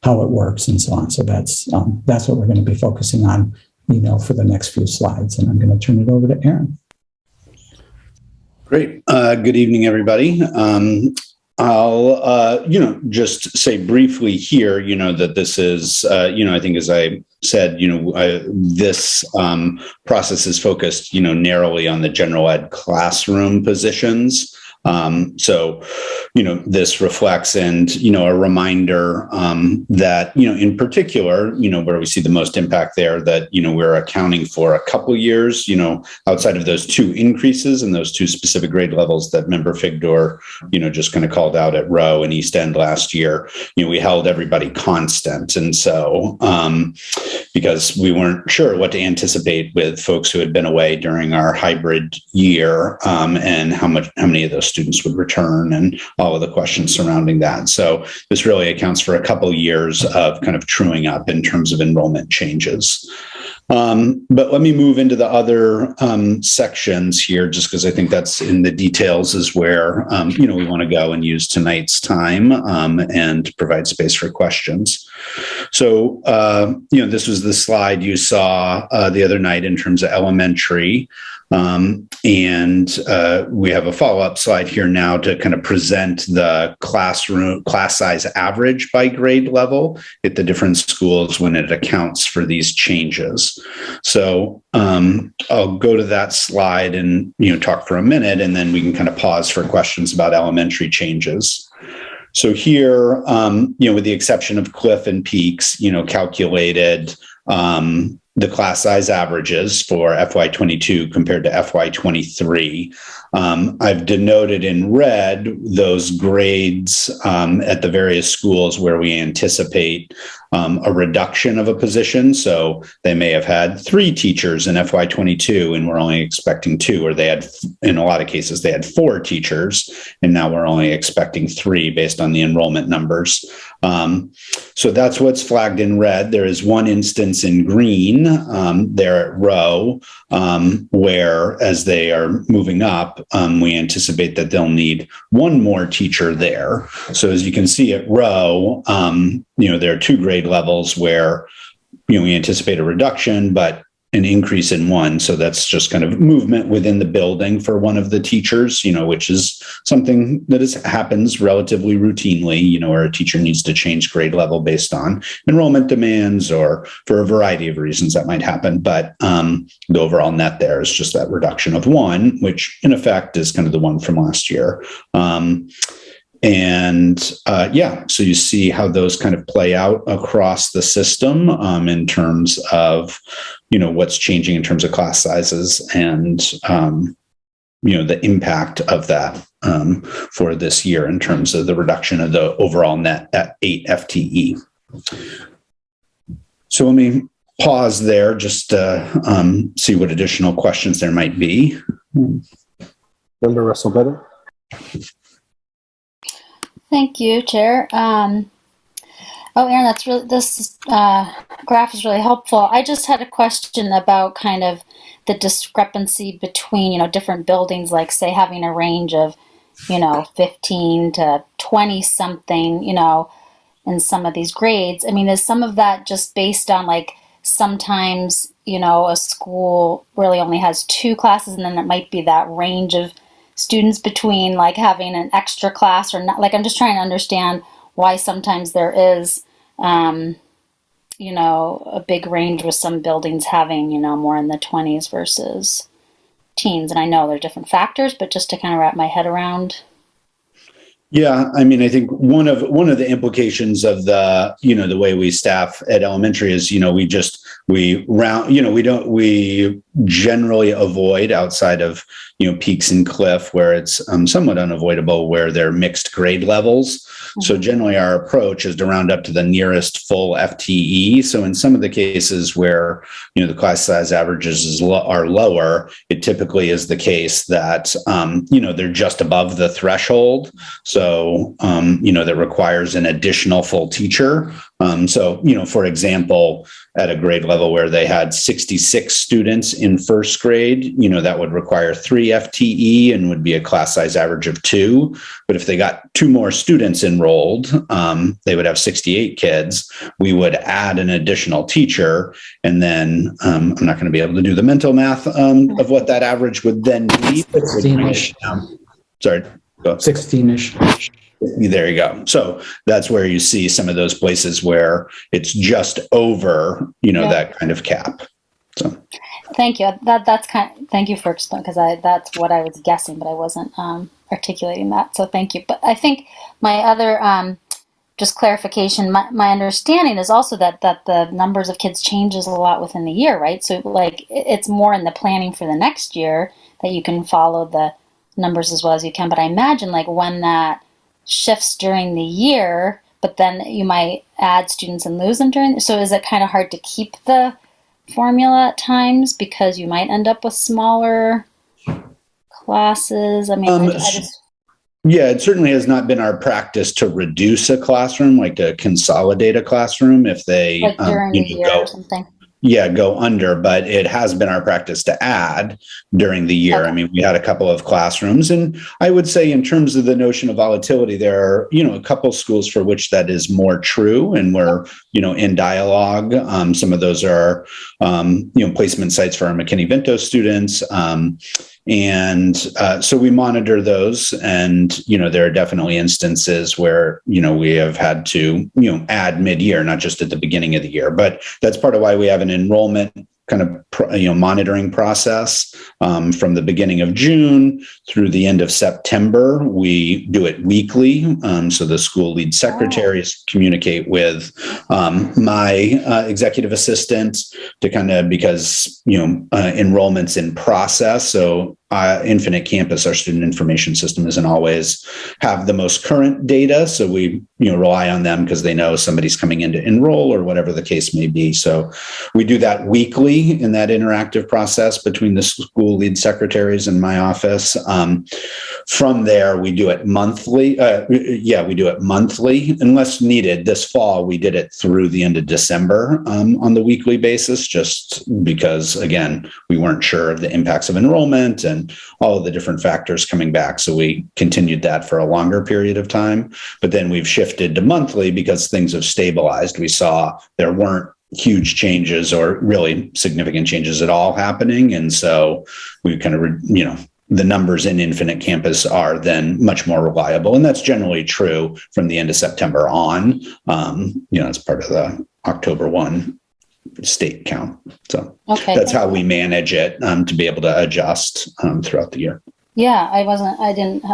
how it works and so on. So that's what we're going to be focusing on, for the next few slides. And I'm going to turn it over to Erin. Great. Good evening, everybody. I'll, just say briefly here, that this is, I think as I said, this process is focused, narrowly on the general ed classroom positions. So, this reflects and, a reminder that, in particular, where we see the most impact there, that, we're accounting for a couple years, outside of those two increases and those two specific grade levels that Member Figdor, just kind of called out at Rowe and East End last year, we held everybody constant. And so, because we weren't sure what to anticipate with folks who had been away during our hybrid year, and how many of those students would return and all of the questions surrounding that. So this really accounts for a couple years of kind of truing up in terms of enrollment changes. But let me move into the other sections here, just because I think that's in the details is where, we want to go and use tonight's time and provide space for questions. So, this was the slide you saw the other night in terms of elementary. And we have a follow-up slide here now to kind of present the class size average by grade level at the different schools when it accounts for these changes. So I'll go to that slide and talk for a minute, and then we can kind of pause for questions about elementary changes. So here, with the exception of Cliff and Peaks, calculated the class size averages for FY22 compared to FY23. I've denoted in red those grades at the various schools where we anticipate a reduction of a position. So they may have had 3 teachers in FY22 and we're only expecting 2, or they had, in a lot of cases, they had 4 teachers and now we're only expecting 3 based on the enrollment numbers. So that's what's flagged in red. There is one instance in green 1, there at Row, where as they are moving up, we anticipate that they'll need one more teacher there. So as you can see at Row, there are 2 grade levels where we anticipate a reduction, but an increase in one. So that's just kind of movement within the building for one of the teachers, which is something that happens relatively routinely, where a teacher needs to change grade level based on enrollment demands or for a variety of reasons that might happen. But the overall net there is just that reduction of 1, which in effect is kind of the one from last year. So you see how those kind of play out across the system in terms of, what's changing in terms of class sizes and, the impact of that for this year in terms of the reduction of the overall net at 8 FTE. So let me pause there just to see what additional questions there might be. Member Russell Better. Thank you, Chair. Aaron, this graph is really helpful. I just had a question about kind of the discrepancy between, different buildings, like say having a range of, 15 to 20 something, in some of these grades. I mean, is some of that just based on like sometimes, a school really only has 2 classes and then it might be that range of students between like having an extra class or not? Like, I'm just trying to understand why sometimes there is, a big range with some buildings having, more in the 20s versus teens. And I know there are different factors, but just to kind of wrap my head around. Yeah, I mean, I think one of the implications of the the way we staff at elementary is we generally avoid outside of Peaks and Cliff where it's somewhat unavoidable where they're mixed grade levels. Mm-hmm. So generally our approach is to round up to the nearest full FTE. So in some of the cases where the class size averages are lower, it typically is the case that they're just above the threshold. So that requires an additional full teacher. For example, at a grade level where they had 66 students in first grade, that would require 3 FTE and would be a class size average of 2. But if they got 2 more students enrolled, they would have 68 kids. We would add an additional teacher. And then I'm not going to be able to do the mental math of what that average would then be. 16-ish. Sorry. 16-ish. There you go. So that's where you see some of those places where it's just over, that kind of cap. So, thank you. Thank you for explaining, because that's what I was guessing, but I wasn't articulating that. So thank you. But I think my other just clarification, my understanding is also that the numbers of kids changes a lot within the year, right? So like it's more in the planning for the next year that you can follow the numbers as well as you can. But I imagine like when that shifts during the year, but then you might add students and lose them during. So is it kind of hard to keep the formula at times because you might end up with smaller classes? I mean, yeah, it certainly has not been our practice to reduce a classroom, like to consolidate a classroom if they like during the year or something. Yeah, go under, but it has been our practice to add during the year. Okay. I mean, we had a couple of classrooms, and I would say in terms of the notion of volatility, there are, a couple schools for which that is more true, and we're, in dialogue. Some of those are, placement sites for our McKinney-Vento students. So we monitor those, and, there are definitely instances where, we have had to, add mid-year, not just at the beginning of the year, but that's part of why we have an enrollment kind of, monitoring process from the beginning of June through the end of September. We do it weekly. So the school lead secretaries communicate with my executive assistant to kind of, because, enrollment's in process. So Infinite Campus, our student information system, doesn't always have the most current data. So we, rely on them because they know somebody's coming in to enroll or whatever the case may be. So we do that weekly in that interactive process between the school lead secretaries and my office. From there, we do it monthly. We do it monthly unless needed. This fall, we did it through the end of December on the weekly basis, just because, again, we weren't sure of the impacts of enrollment and all of the different factors coming back. So we continued that for a longer period of time. But then we've shifted to monthly because things have stabilized. We saw there weren't huge changes or really significant changes at all happening. And so we kind of, the numbers in Infinite Campus are then much more reliable. And that's generally true from the end of September on. It's part of the October 1 state count. So that's how we manage it to be able to adjust throughout the year. Yeah, I didn't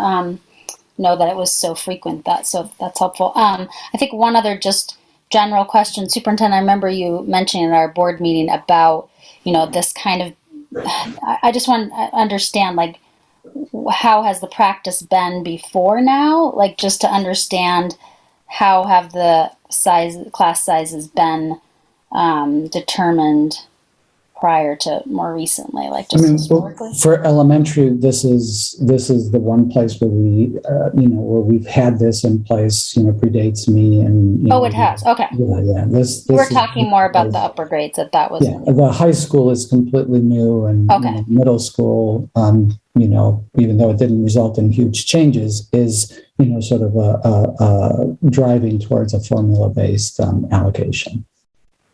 know that it was so frequent. So that's helpful. I think one other just general question, Superintendent, I remember you mentioning in our board meeting about, this kind of, I just want to understand, like, how has the practice been before now? Like, just to understand how have the class sizes been determined prior to more recently, like just historically? For elementary, this is the one place where we, where we've had this in place, predates me. And it has. Okay. Yeah. We're talking more about the upper grades that was. Yeah, the high school is completely new, and middle school, even though it didn't result in huge changes, is sort of a driving towards a formula-based allocation.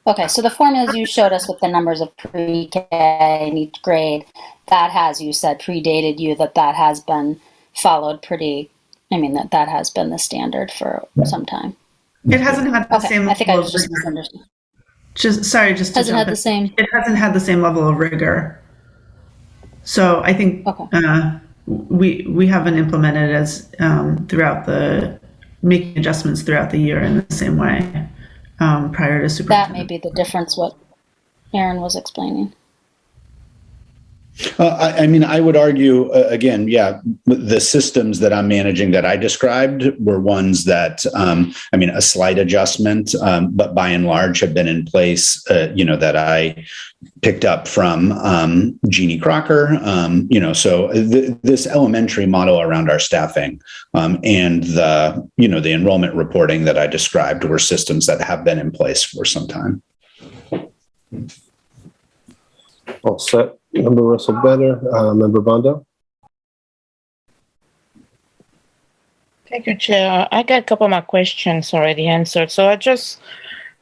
Okay, so the formulas you showed us with the numbers of pre-K in each grade, that has, you said, predated you, that has been followed that has been the standard for some time. It hasn't had the same level I think I of was just rigor. misunderstood. It hasn't had the same level of rigor. So I think we haven't implemented as making adjustments throughout the year in the same way. Prior to Superintendent. That may be the difference, what Aaron was explaining. I would argue, again, the systems that I'm managing that I described were ones that, a slight adjustment, but by and large have been in place, that I picked up from Jeannie Crocker, so this elementary model around our staffing and the enrollment reporting that I described were systems that have been in place for some time. All set. Member Russell Better, Member Bondo. Thank you, Chair. I got a couple of my questions already answered. So I just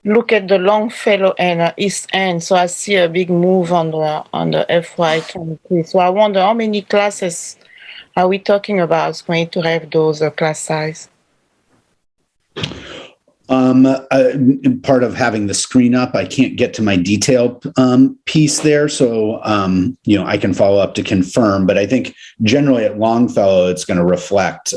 look at the Longfellow and East End. So I see a big move on the FY23. So I wonder how many classes are we talking about going to have those class size? Part of having the screen up, I can't get to my detailed piece there. So, I can follow up to confirm, but I think generally at Longfellow, it's going to reflect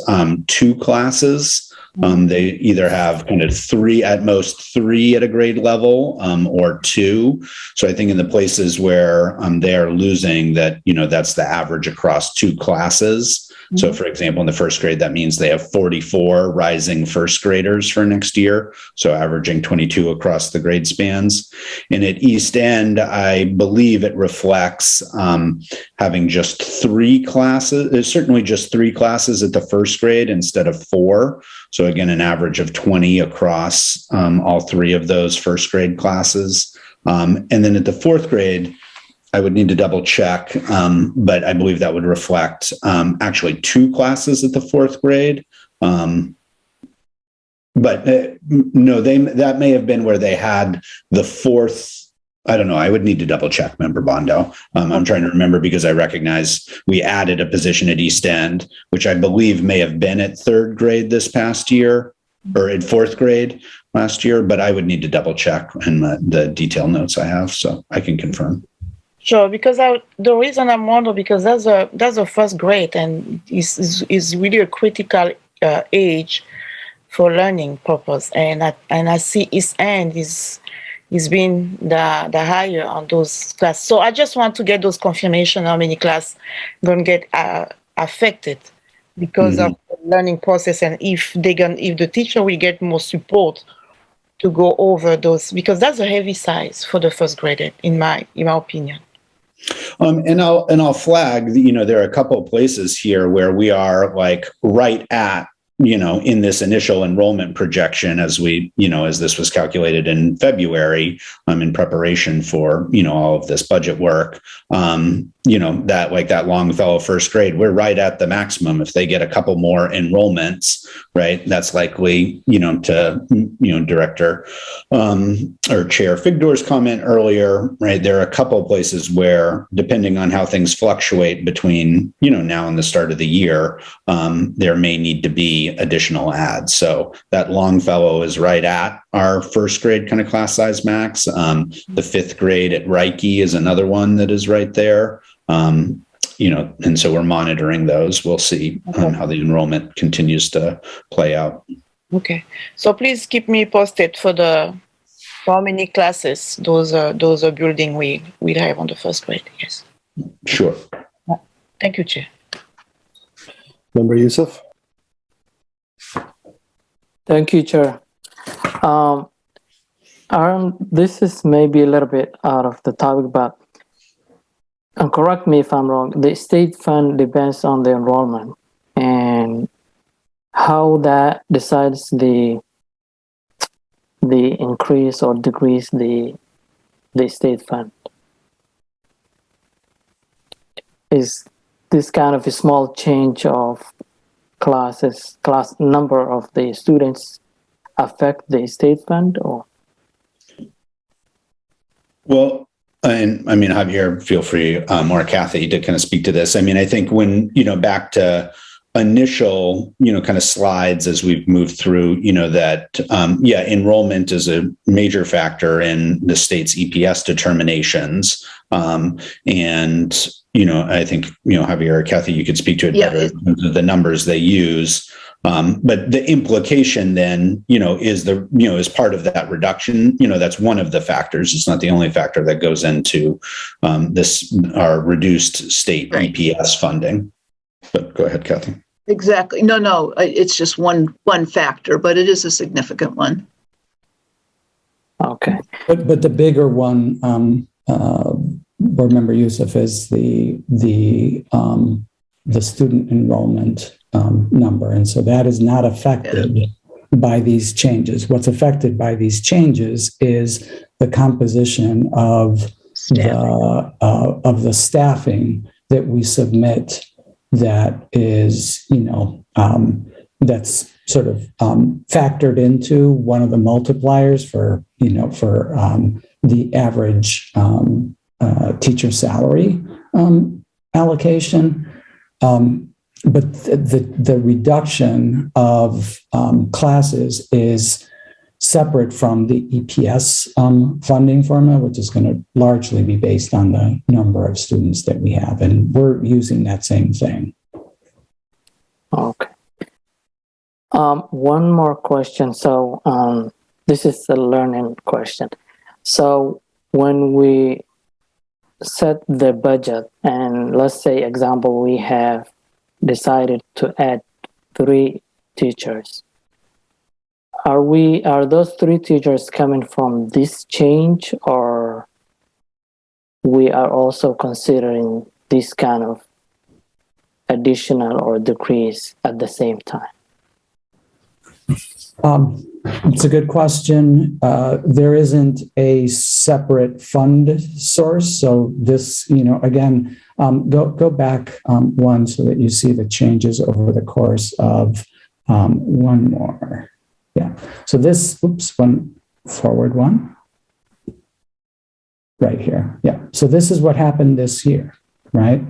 2 classes. They either have kind of 3 at a grade level or 2. So I think in the places where they are losing that, that's the average across 2 classes. So, for example, in the first grade, that means they have 44 rising first graders for next year, so averaging 22 across the grade spans. And at East End, I believe it reflects having just 3 classes, certainly just 3 classes at the first grade instead of 4. So again, an average of 20 across all 3 of those first grade classes. And then at the 4th grade, I would need to double check, but I believe that would reflect actually 2 classes at the 4th grade. But no, that may have been where they had the 4th. I don't know. I would need to double check, Member Bondo. I'm trying to remember because I recognize we added a position at East End, which I believe may have been at 3rd grade this past year or at 4th grade last year, but I would need to double check in the detailed notes I have, so I can confirm. Sure, because the reason I'm wondering, because that's a first grade and is really a critical age for learning purpose, and I see East End is being the higher on those classes. So I just want to get those confirmation how many classes gonna get affected because of the learning process, and if the teacher will get more support to go over those, because that's a heavy size for the first grade, in my opinion. And I'll flag, there are a couple of places here where we are like right at, in this initial enrollment projection as as this was calculated in February, in preparation for, all of this budget work, that like that Longfellow first grade, we're right at the maximum. If they get a couple more enrollments, right, that's likely, to Director or Chair Figdor's comment earlier, right, there are a couple of places where, depending on how things fluctuate between, now and the start of the year, there may need to be additional adds. So that Longfellow is right at our first grade kind of class size max. The fifth grade at Reiki is another one that is right there. And so we're monitoring those. We'll see how the enrollment continues to play out. Okay. So please keep me posted for how many classes those are building we have on the first grade. Yes. Sure. Thank you, Chair. Member Youssef? Thank you, Chair. This is maybe a little bit out of the topic, but correct me if I'm wrong. The state fund depends on the enrollment and how that decides the increase or decrease the state fund. Is this kind of a small change of class number of the students affect the state fund or? Well, and I mean, Javier, feel free, or Kathy, to kind of speak to this. I mean, I think when, back to initial, kind of slides as we've moved through, that, enrollment is a major factor in the state's EPS determinations. And, I think, Javier or Kathy, you could speak to it better in terms of the numbers they use. But the implication then, is is part of that reduction. That's one of the factors. It's not the only factor that goes into our reduced state EPS funding. But go ahead, Kathy. Exactly. No, it's just one factor, but it is a significant one. Okay. But the bigger one, Board Member Youssef, is the student enrollment number, and so that is not affected by these changes. What's affected by these changes is the composition of the staffing that we submit. That is, that's sort of factored into one of the multipliers for the average teacher salary allocation. But the reduction of classes is separate from the EPS funding formula, which is going to largely be based on the number of students that we have. And we're using that same thing. Okay. One more question. So this is a learning question. So when we set the budget, and let's say, example, we have decided to add 3 teachers. Are those 3 teachers coming from this change, or we are also considering this kind of additional or decrease at the same time? It's a good question. There isn't a separate fund source. So this, again, go back one so that you see the changes over the course of one more. Yeah. So this, forward one. Right here. Yeah. So this is what happened this year, right?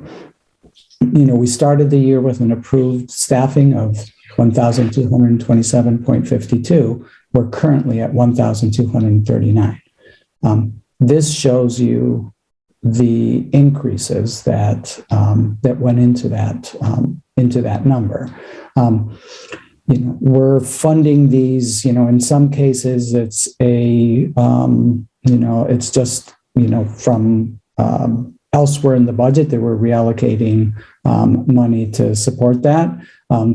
We started the year with an approved staffing of 1,227.52. We're currently at 1,239. This shows you the increases that went into that number. We're funding these. In some cases, it's it's just from elsewhere in the budget that we're reallocating money to support that.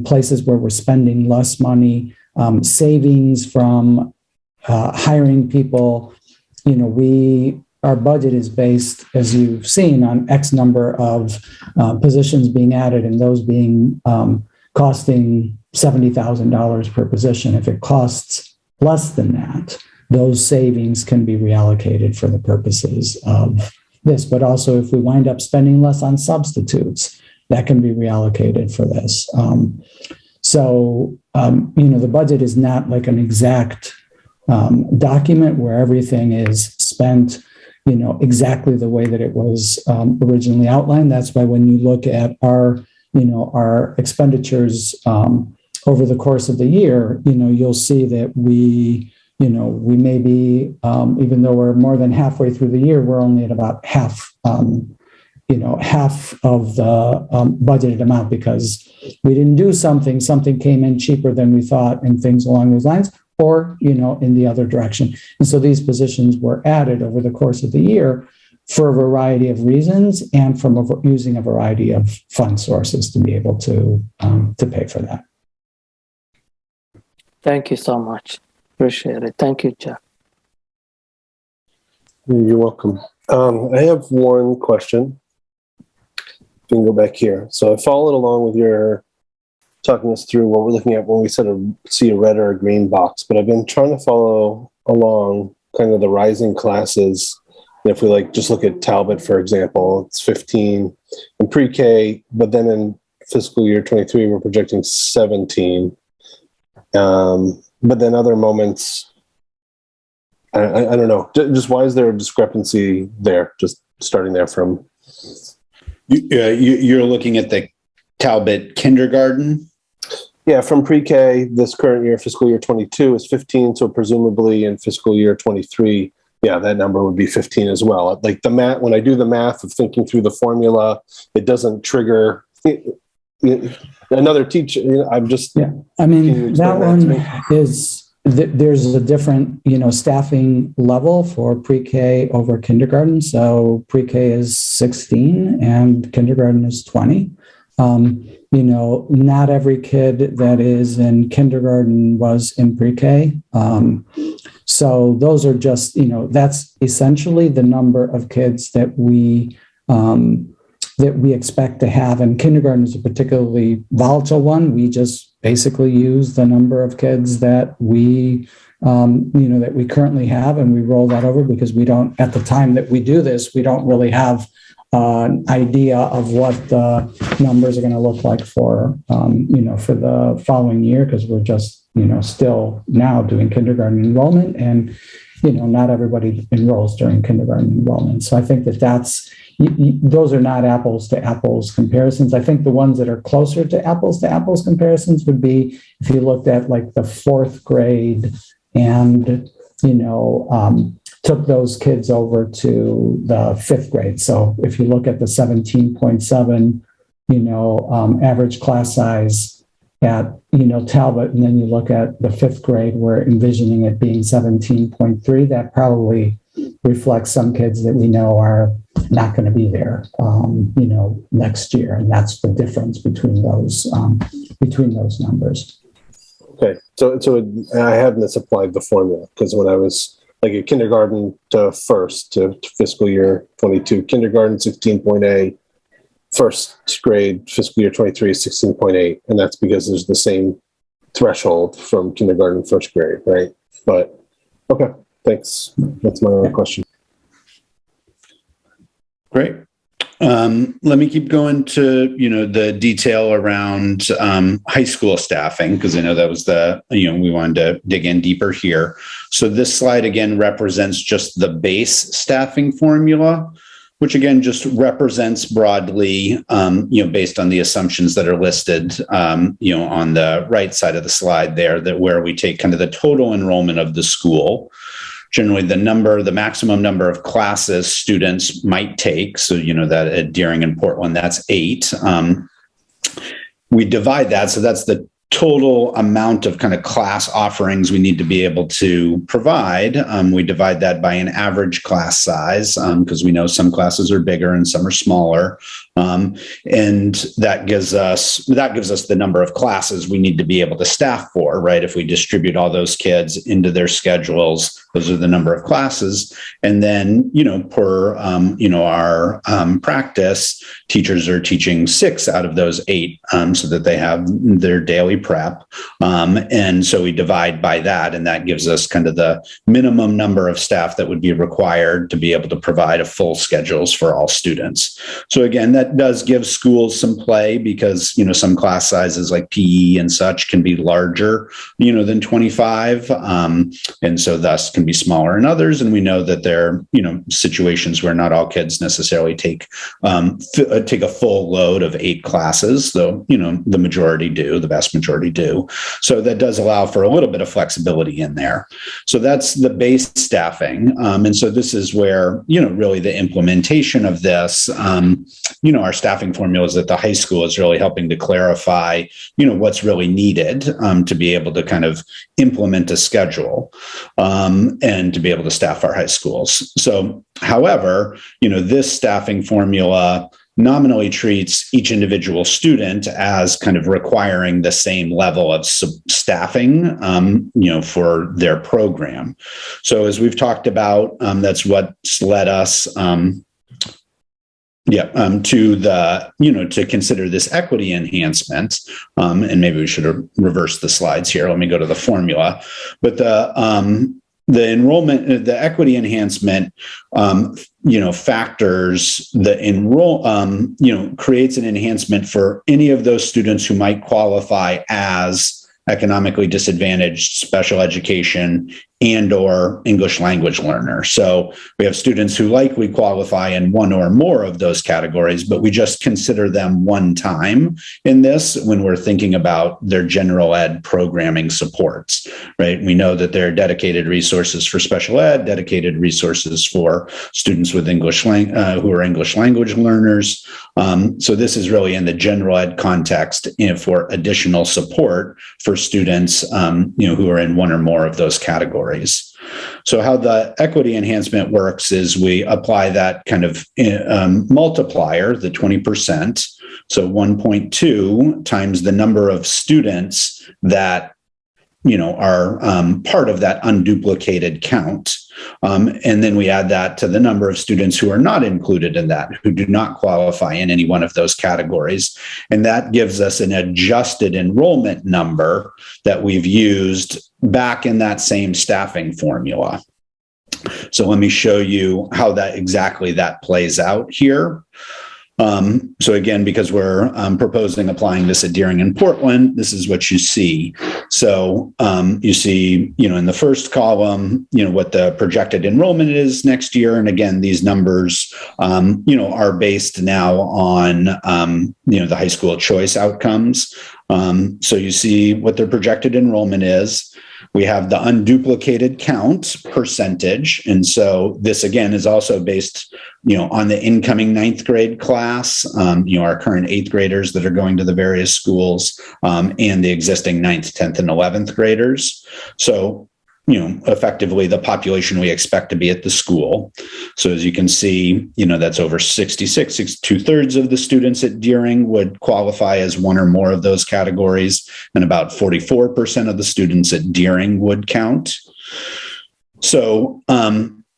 Places where we're spending less money, savings from hiring people. We our budget is based, as you've seen, on X number of positions being added and those being costing $70,000 per position. If it costs less than that, those savings can be reallocated for the purposes of this. But also, if we wind up spending less on substitutes, that can be reallocated for this. The budget is not like an exact document where everything is spent, exactly the way that it was originally outlined. That's why when you look at our expenditures over the course of the year, you'll see that we may be, even though we're more than halfway through the year, we're only at about half of the budgeted amount because we didn't do something came in cheaper than we thought and things along those lines, or, in the other direction. And so these positions were added over the course of the year for a variety of reasons and from using a variety of fund sources to be able to pay for that. Thank you so much. Appreciate it. Thank you, Jeff. You're welcome. I have one question. You can go back here. So I followed along with your talking us through what we're looking at when we see a red or a green box, but I've been trying to follow along kind of the rising classes. If we just look at Talbot, for example, it's 15 in pre-K, but then in fiscal year 23, we're projecting 17. But then other moments, I don't know, just why is there a discrepancy there? Just starting there from. You're looking at the Talbot kindergarten? Yeah, from pre-K, this current year, fiscal year 22 is 15. So presumably in fiscal year 23, yeah, that number would be 15 as well. Like the math, when I do the math of thinking through the formula, it doesn't trigger another teacher. I'm just. Yeah, I mean, that one is, there's a different, staffing level for pre-K over kindergarten. So pre-K is 16 and kindergarten is 20. Not every kid that is in kindergarten was in pre-K. So those are just, that's essentially the number of kids that we expect to have. And kindergarten is a particularly volatile one. We just basically use the number of kids that we currently have, and we roll that over because we don't, at the time that we do this, we don't really have an idea of what the numbers are going to look like for the following year, because we're just, still now doing kindergarten enrollment, and, not everybody enrolls during kindergarten enrollment. So I think those are not apples to apples comparisons. I think the ones that are closer to apples comparisons would be if you looked at the fourth grade and, took those kids over to the fifth grade. So if you look at the 17.7, average class size at, Talbot, and then you look at the fifth grade, we're envisioning it being 17.3, that probably reflects some kids that we know are not going to be there, next year. And that's the difference between those numbers. Okay. So I have misapplied the formula, because when I was a kindergarten to first to fiscal year 22, kindergarten 16.8, first grade fiscal year 23 is 16.8. And that's because there's the same threshold from kindergarten first grade, right? But okay, thanks. That's my only question. Great. Let me keep going to, the detail around high school staffing, because I know that was we wanted to dig in deeper here. So this slide again represents just the base staffing formula, which again just represents broadly, based on the assumptions that are listed, on the right side of the slide there, that where we take kind of the total enrollment of the school. Generally, the maximum number of classes students might take. So, that at Deering and Portland, that's 8. We divide that. So that's the total amount of kind of class offerings we need to be able to provide, we divide that by an average class size, because we know some classes are bigger and some are smaller. And that gives us the number of classes we need to be able to staff for, right? If we distribute all those kids into their schedules, those are the number of classes. And then, per, our practice, teachers are teaching 6 out of those 8, so that they have their daily prep. And so we divide by that, and that gives us kind of the minimum number of staff that would be required to be able to provide a full schedules for all students. So again, that does give schools some play, because, some class sizes like PE and such can be larger, than 25. And so thus can be smaller in others. And we know that there are, situations where not all kids necessarily take a full load of 8 classes, though, the majority do, the vast majority do. So that does allow for a little bit of flexibility in there. So that's the base staffing. And so this is where, really the implementation of this, our staffing formulas at the high school is really helping to clarify, what's really needed to be able to kind of implement a schedule and to be able to staff our high schools. So, however, this staffing formula nominally treats each individual student as kind of requiring the same level of staffing, for their program. So as we've talked about, that's what's led us to consider this equity enhancement. And maybe we should reverse the slides here. Let me go to the formula. But the enrollment, the equity enhancement, factors the creates an enhancement for any of those students who might qualify as economically disadvantaged, special education, and or English language learner. So we have students who likely qualify in one or more of those categories, but we just consider them one time in this when we're thinking about their general ed programming supports, right? We know that there are dedicated resources for special ed, dedicated resources for students with who are English language learners. So this is really in the general ed context for additional support for students, who are in one or more of those categories. So how the equity enhancement works is we apply that kind of multiplier, the 20%. So 1.2 times the number of students that are part of that unduplicated count. And then we add that to the number of students who are not included in that, who do not qualify in any one of those categories. And that gives us an adjusted enrollment number that we've used back in that same staffing formula. So let me show you how that plays out here. So again, because we're proposing applying this at Deering and Portland, this is what you see. So you see, in the first column, what the projected enrollment is next year. And again, these numbers, are based now on, the high school choice outcomes. So you see what their projected enrollment is. We have the unduplicated count percentage. And so this, again, is also based, on the incoming 9th grade class, our current 8th graders that are going to the various schools, and the existing 9th, 10th, and 11th graders. So, effectively the population we expect to be at the school. So as you can see, that's over 66, 2/3 of the students at Deering would qualify as one or more of those categories, and about 44% of the students at Deering would count. So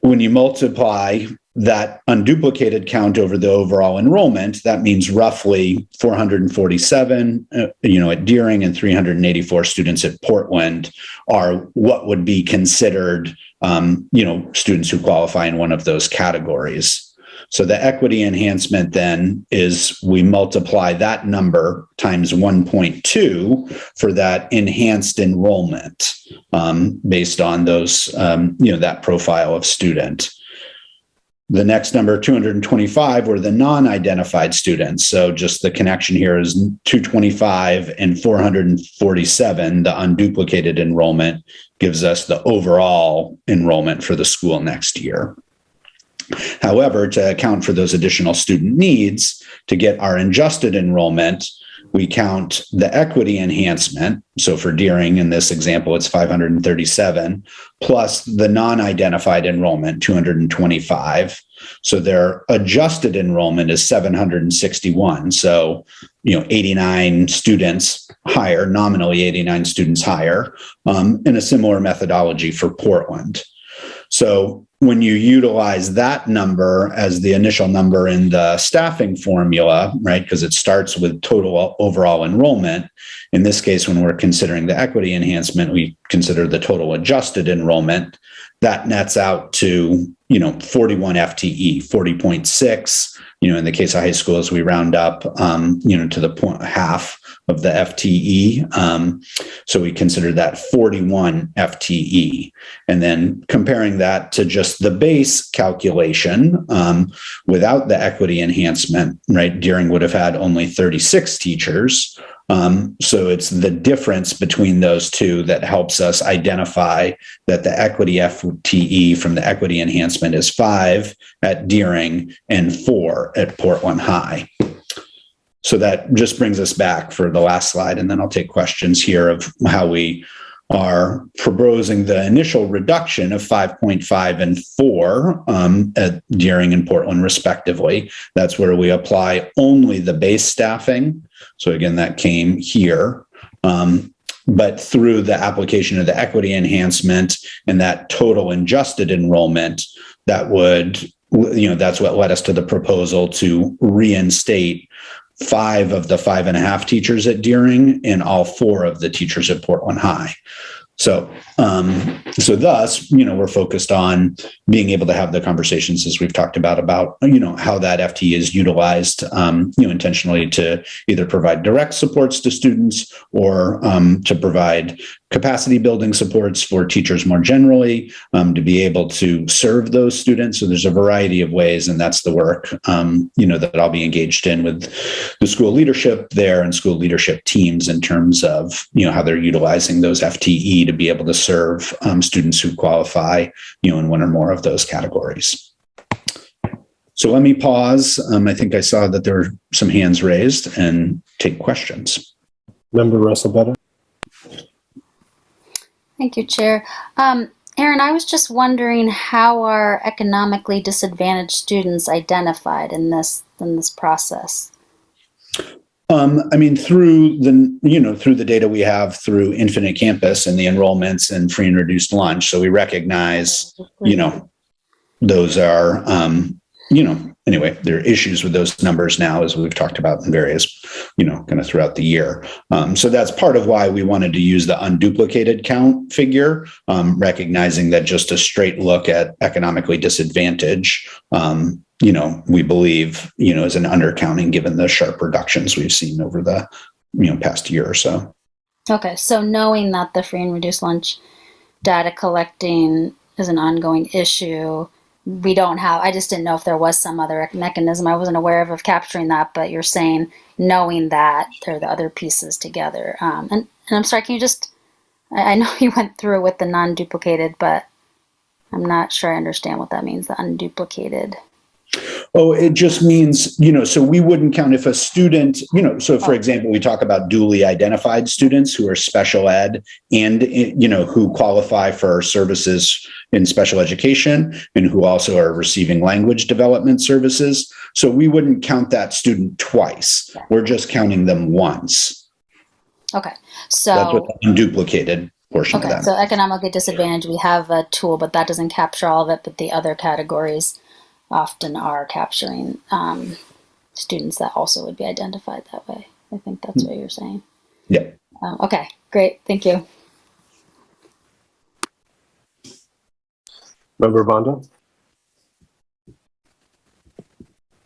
when you multiply that unduplicated count over the overall enrollment, that means roughly 447, at Deering, and 384 students at Portland are what would be considered, students who qualify in one of those categories. So the equity enhancement then is we multiply that number times 1.2 for that enhanced enrollment based on those, that profile of student. The next number, 225, were the non-identified students. So just the connection here is 225 and 447. The unduplicated enrollment gives us the overall enrollment for the school next year. However, to account for those additional student needs, to get our adjusted enrollment, we count the equity enhancement. So for Deering, in this example, it's 537, plus the non-identified enrollment, 225. So their adjusted enrollment is 761. So, 89 students higher, nominally 89 students higher, in a similar methodology for Portland. So when you utilize that number as the initial number in the staffing formula, right, because it starts with total overall enrollment. In this case, when we're considering the equity enhancement, we consider the total adjusted enrollment. That nets out to, 41 FTE, 40.6. In the case of high schools, we round up, to the half of the FTE. So we consider that 41 FTE. And then comparing that to just the base calculation, without the equity enhancement, right, Deering would have had only 36 teachers. So it's the difference between those two that helps us identify that the equity FTE from the equity enhancement is 5 at Deering and 4 at Portland High. So that just brings us back for the last slide, and then I'll take questions here of how we are proposing the initial reduction of 5.5 and 4 at Deering and Portland, respectively. That's where we apply only the base staffing. So again, that came here. But through the application of the equity enhancement and that total adjusted enrollment, that would, that's what led us to the proposal to reinstate 5 of the 5.5 teachers at Deering and all 4 of the teachers at Portland High. So thus, we're focused on being able to have the conversations, as we've talked about, how that FTE is utilized, intentionally to either provide direct supports to students or to provide capacity building supports for teachers more generally, to be able to serve those students. So there's a variety of ways, and that's the work, that I'll be engaged in with the school leadership there and school leadership teams in terms of, how they're utilizing those FTE to be able to serve students who qualify, in one or more of those categories. So let me pause. I think I saw that there were some hands raised, and take questions. Member Russell Better. Thank you, Chair. Aaron, I was just wondering, how are economically disadvantaged students identified in this process? Through the data we have through Infinite Campus and the enrollments and free and reduced lunch. So we recognize, those are, anyway, there are issues with those numbers now, as we've talked about in various, kind of throughout the year. So that's part of why we wanted to use the unduplicated count figure, recognizing that just a straight look at economically disadvantaged, we believe, is an undercounting given the sharp reductions we've seen over the, past year or so. Okay, so knowing that the free and reduced lunch data collecting is an ongoing issue, I just didn't know if there was some other mechanism. I wasn't aware of capturing that, but you're saying knowing that there are the other pieces together. And I'm sorry, can you I know you went through with the non-duplicated, but I'm not sure I understand what that means, the unduplicated. Oh, it just means, so we wouldn't count if a student, so for example, we talk about duly identified students who are special ed and, who qualify for services in special education and who also are receiving language development services. So we wouldn't count that student twice. Yeah. We're just counting them once. Okay. So that's what the unduplicated portion of that. So economically disadvantaged, we have a tool, but that doesn't capture all of it, but the other categories often are capturing students that also would be identified that way. I think that's what you're saying. Yeah. Okay, great. Thank you. Member Bondo.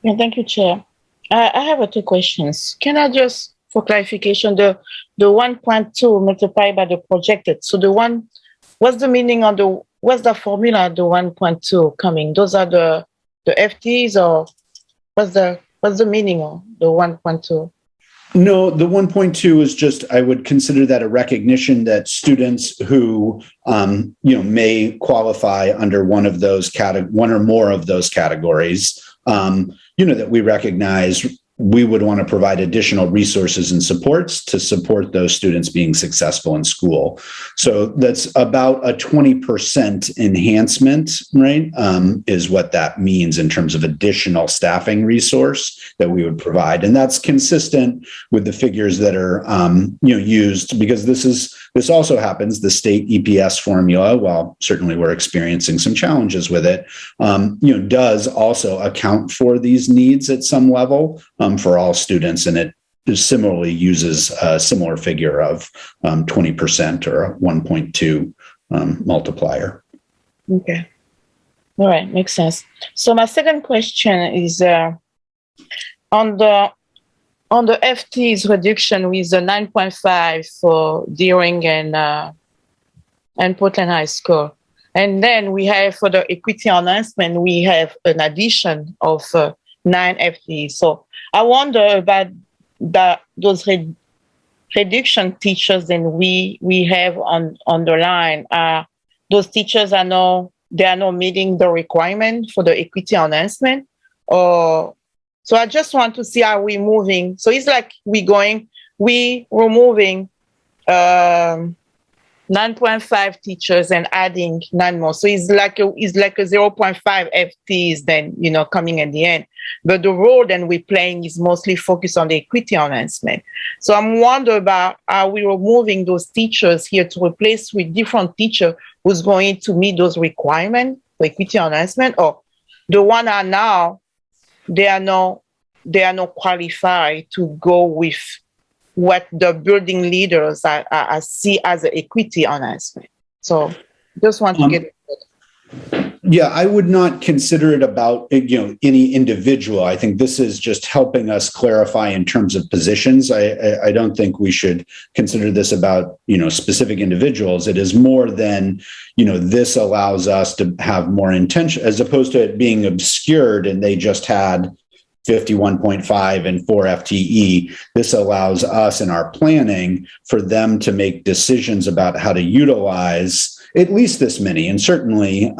Yeah, thank you, Chair. I have 2 questions. Can I just, for clarification, the 1.2 multiplied by the projected. So what's the meaning of what's the formula of the 1.2 coming? Those are the FTs, or what's the meaning of the 1.2? No, the 1.2 is just, I would consider that a recognition that students who, may qualify under one or more of those categories, that we recognize, we would want to provide additional resources and supports to support those students being successful in school. So that's about a 20% enhancement, right? Is what that means in terms of additional staffing resource that we would provide. And that's consistent with the figures that are, used, because this also happens, the state EPS formula, while certainly we're experiencing some challenges with it, does also account for these needs at some level for all students, and it similarly uses a similar figure of 20% or a 1.2 multiplier. Okay. All right, makes sense. So my second question is on the FTEs reduction with the 9.5 for Deering and Portland High School. And then we have, for the equity enhancement, we have an addition of 9 FTEs. So I wonder about those reduction teachers and we have on the line. Those teachers they are not meeting the requirement for the equity enhancement. So I just want to see how we're moving. So it's like we're removing 9.5 teachers and adding 9 more. So it's like a 0.5 FTs then, coming at the end. But the role then we're playing is mostly focused on the equity enhancement. So I'm wondering about how we are moving those teachers here to replace with different teacher who's going to meet those requirements for equity enhancement, or the one are now, they are not qualified to go with what the building leaders see as an equity enhancement. So just want to get Yeah, I would not consider it about, any individual. I think this is just helping us clarify in terms of positions. I don't think we should consider this about, specific individuals. It is more than, this allows us to have more intention, as opposed to it being obscured and they just had 51.5 and 4 FTE. This allows us in our planning for them to make decisions about how to utilize at least this many. And certainly,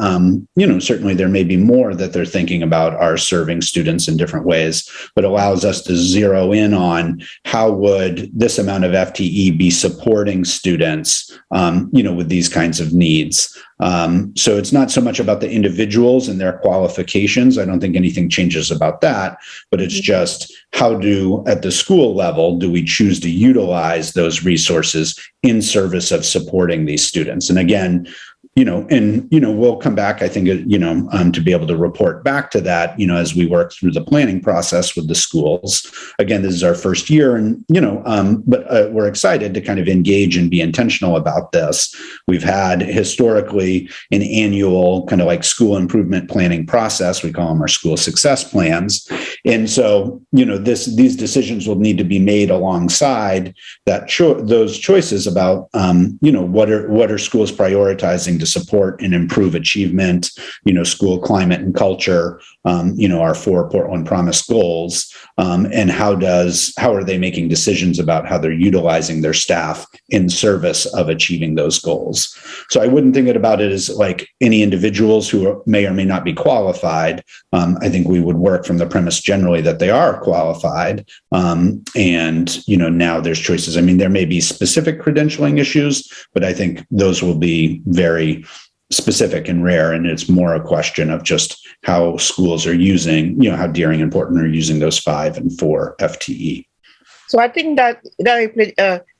certainly there may be more that they're thinking about are serving students in different ways, but allows us to zero in on how would this amount of FTE be supporting students, with these kinds of needs. So it's not so much about the individuals and their qualifications. I don't think anything changes about that, but it's just at the school level, do we choose to utilize those resources in service of supporting these students? And again, we'll come back, I think, to be able to report back to that, as we work through the planning process with the schools. Again, this is our first year and, but we're excited to kind of engage and be intentional about this. We've had historically an annual kind of like school improvement planning process. We call them our school success plans. And so, these decisions will need to be made alongside that those choices about, what are schools prioritizing to support and improve achievement, school climate and culture, our 4 Portland Promise goals, and how are they making decisions about how they're utilizing their staff in service of achieving those goals. So I wouldn't think about it as like any individuals who may or may not be qualified. I think we would work from the premise generally that they are qualified. And, now there's choices. I mean, there may be specific credentialing issues, but I think those will be very specific and rare. And it's more a question of just how schools are using, how Deering and Portland are using those 5 and 4 FTE. So I think that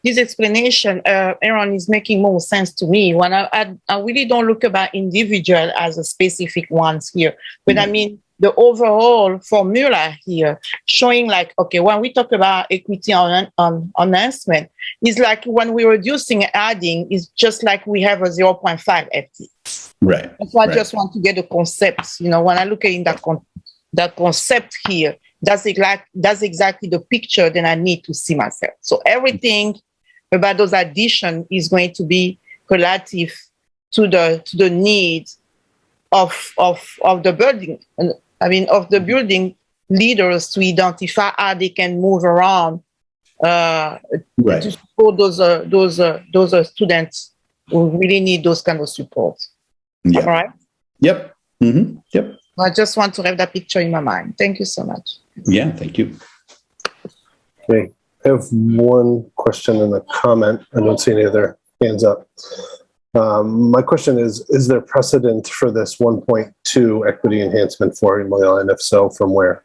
this explanation, Aaron, is making more sense to me. When I really don't look about individual as a specific ones here, but I mean the overall formula here showing like, okay, when we talk about equity on enhancement, it's like when we're reducing and adding, it's just like we have a 0.5 FT. Right. So I just want to get the concepts, when I look at that concept here, that's exactly the picture that I need to see myself. So everything about those additions is going to be relative to the needs of the building. Of the building leaders to identify how they can move around to support those students who really need those kind of support. Yep. All right. Yep. Mm-hmm. Yep. I just want to have that picture in my mind. Thank you so much. Yeah. Thank you. Okay, I have one question and a comment. I don't see any other hands up. My question is there precedent for this 1.2 equity enhancement formula? And if so, from where?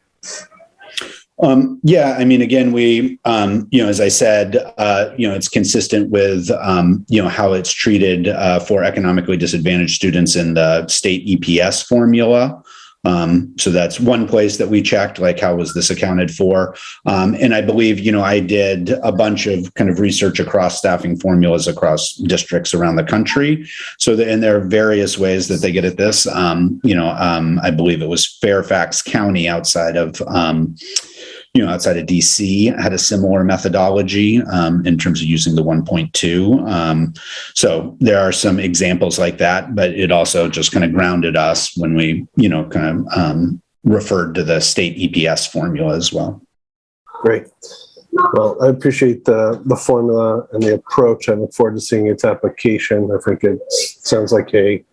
Yeah, I mean, again, we, as I said, it's consistent with, how it's treated for economically disadvantaged students in the state EPS formula. So that's one place that we checked, like, how was this accounted for? And I believe, I did a bunch of kind of research across staffing formulas across districts around the country. So and there are various ways that they get at this. I believe it was Fairfax County outside of DC had a similar methodology in terms of using the 1.2. So there are some examples like that, but it also just kind of grounded us when we, referred to the state EPS formula as well. Great. Well, I appreciate the formula and the approach. I look forward to seeing its application. I think it sounds like a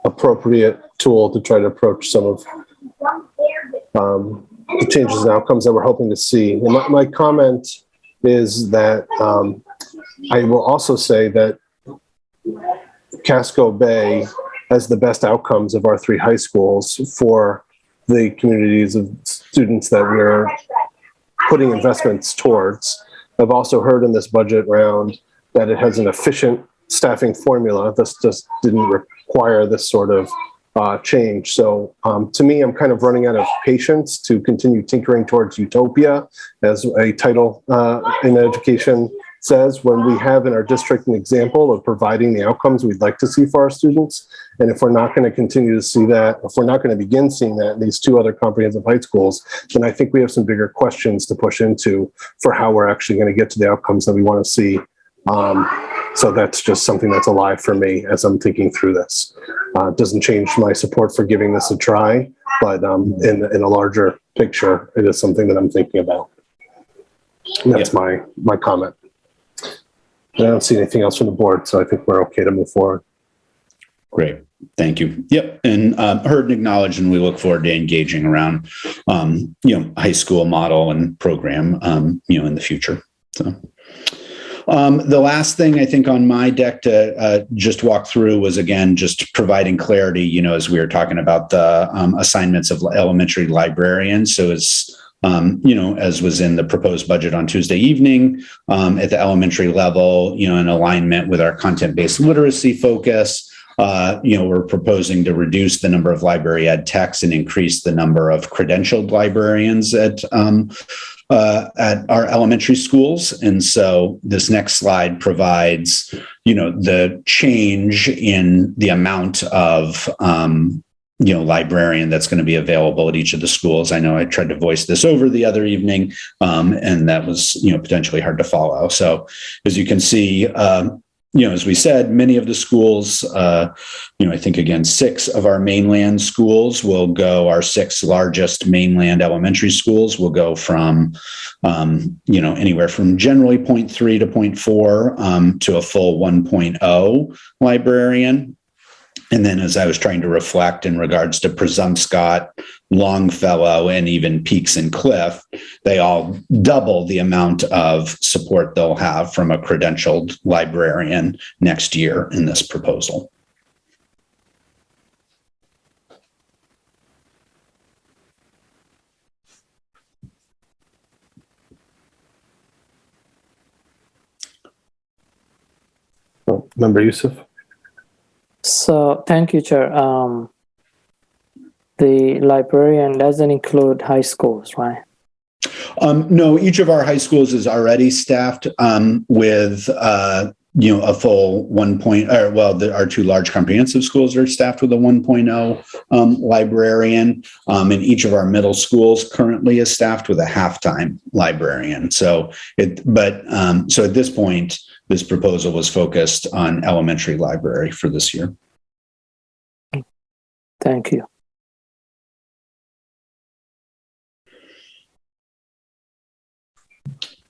appropriate tool to try to approach some of the changes and outcomes that we're hoping to see. And my comment is that I will also say that Casco Bay has the best outcomes of our 3 high schools for the communities of students that we're putting investments towards. I've also heard in this budget round that it has an efficient staffing formula. This just didn't require this sort of change. So to me, I'm kind of running out of patience to continue tinkering towards utopia, as a title in education says, when we have in our district an example of providing the outcomes we'd like to see for our students. And if we're not going to continue to see that, if we're not going to begin seeing that in these 2 other comprehensive high schools, then I think we have some bigger questions to push into for how we're actually going to get to the outcomes that we want to see. So that's just something that's alive for me as I'm thinking through this. It doesn't change my support for giving this a try, but in a larger picture, it is something that I'm thinking about. And that's my comment. I don't see anything else from the board, so I think we're okay to move forward. Great. Thank you. Yep. And heard and acknowledged, and we look forward to engaging around, high school model and program, in the future. So. The last thing I think on my deck to just walk through was, again, just providing clarity, as we were talking about the assignments of elementary librarians. So it's, as was in the proposed budget on Tuesday evening, at the elementary level, in alignment with our content-based literacy focus, we're proposing to reduce the number of library ed techs and increase the number of credentialed librarians at our elementary schools. And so this next slide provides, the change in the amount of, librarian that's going to be available at each of the schools. I know I tried to voice this over the other evening, and that was, potentially hard to follow. So as you can see, as we said, many of the schools, I think, again, 6 of our mainland schools will go, our 6 largest mainland elementary schools will go from, anywhere from generally 0.3 to 0.4 to a full 1.0 librarian. And then, as I was trying to reflect in regards to Presumpscot, Longfellow, and even Peaks and Cliff, they all double the amount of support they'll have from a credentialed librarian next year in this proposal. Member Youssef? So thank you, Chair. The librarian doesn't include high schools, right? No, each of our high schools is already staffed with a full 1.0. Our 2 large comprehensive schools are staffed with a 1.0 librarian, and each of our middle schools currently is staffed with a half-time librarian. So at this point, this proposal was focused on elementary library for this year. Thank you.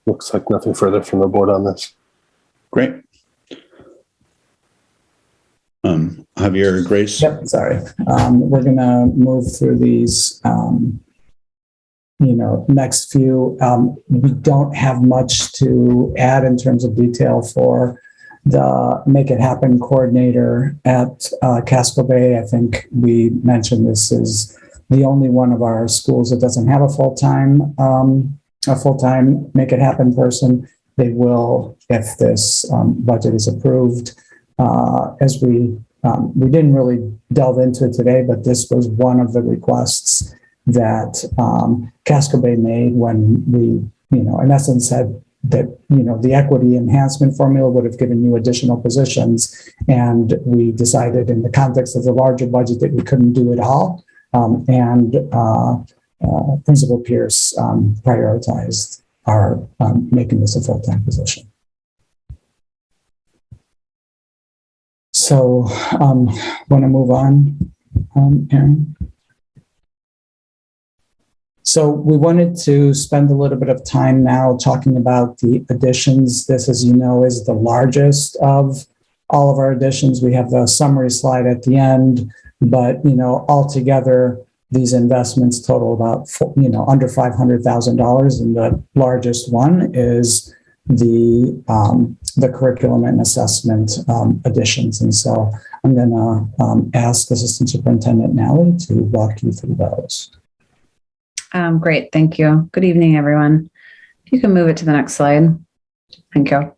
Looks like nothing further from the board on this. Great. Javier, Grace? Yep, sorry. We're going to move through these next few. We don't have much to add in terms of detail for the Make It Happen coordinator at Casco Bay. I think we mentioned this is the only one of our schools that doesn't have a full-time Make It Happen person. They will, if this budget is approved, as we didn't really delve into it today, but this was one of the requests that Casco Bay made when we, in essence said that, the equity enhancement formula would have given you additional positions. And we decided in the context of the larger budget that we couldn't do it all. Principal Pierce prioritized our making this a full-time position. So want to move on, Aaron? So we wanted to spend a little bit of time now talking about the additions. This, as you know, is the largest of all of our additions. We have the summary slide at the end, but, altogether, these investments total about, under $500,000. And the largest one is the curriculum and assessment additions. And so I'm going to ask Assistant Superintendent Nally to walk you through those. Great. Thank you. Good evening, everyone. If you can move it to the next slide. Thank you.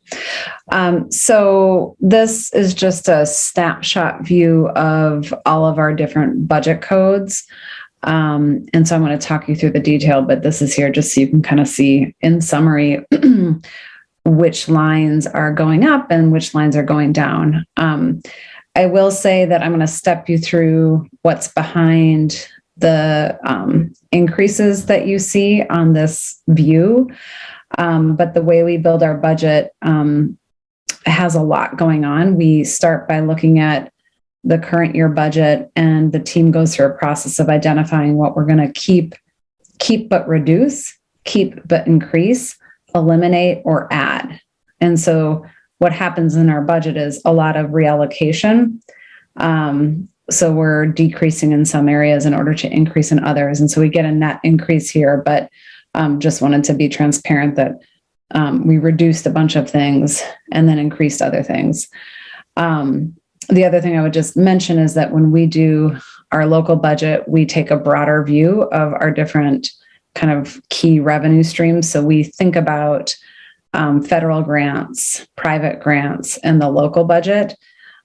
So this is just a snapshot view of all of our different budget codes. And so I'm going to talk you through the detail, but this is here just so you can kind of see in summary which lines are going up and which lines are going down. I will say that I'm going to step you through what's behind the increases that you see on this view. But the way we build our budget has a lot going on. We start by looking at the current year budget, and the team goes through a process of identifying what we're going to keep but reduce, keep but increase, eliminate or add. And so what happens in our budget is a lot of reallocation. So we're decreasing in some areas in order to increase in others. And so we get a net increase here, but just wanted to be transparent that we reduced a bunch of things and then increased other things. The other thing I would just mention is that when we do our local budget, we take a broader view of our different kind of key revenue streams. So we think about federal grants, private grants, and the local budget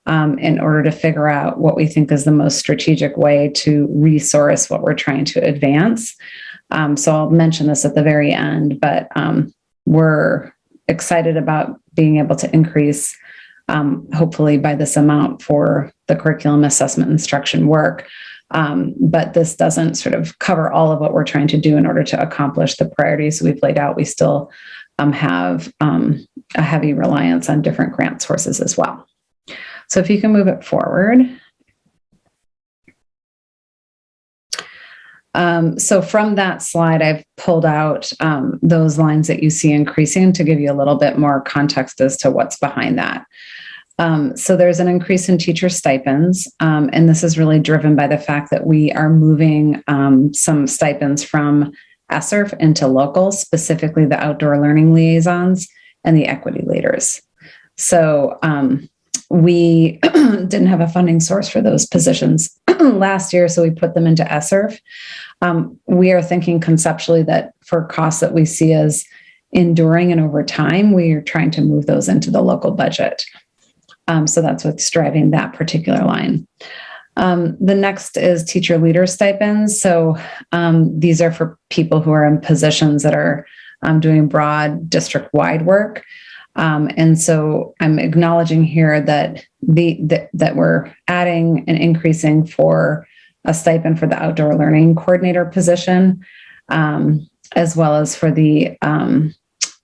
in order to figure out what we think is the most strategic way to resource what we're trying to advance. So I'll mention this at the very end, but we're excited about being able to increase, hopefully by this amount for the curriculum assessment instruction work. But this doesn't sort of cover all of what we're trying to do in order to accomplish the priorities we've laid out. We still have a heavy reliance on different grant sources as well. So if you can move it forward. So from that slide, I've pulled out those lines that you see increasing to give you a little bit more context as to what's behind that. So there's an increase in teacher stipends, and this is really driven by the fact that we are moving some stipends from ESSERF into local, specifically the outdoor learning liaisons and the equity leaders. So we didn't have a funding source for those positions last year, so we put them into ESSERF. We are thinking conceptually that for costs that we see as enduring and over time, we are trying to move those into the local budget. So that's what's driving that particular line. The next is teacher leader stipends. So these are for people who are in positions that are doing broad district-wide work. And so I'm acknowledging here that that we're adding and increasing for a stipend for the outdoor learning coordinator position, as well as for the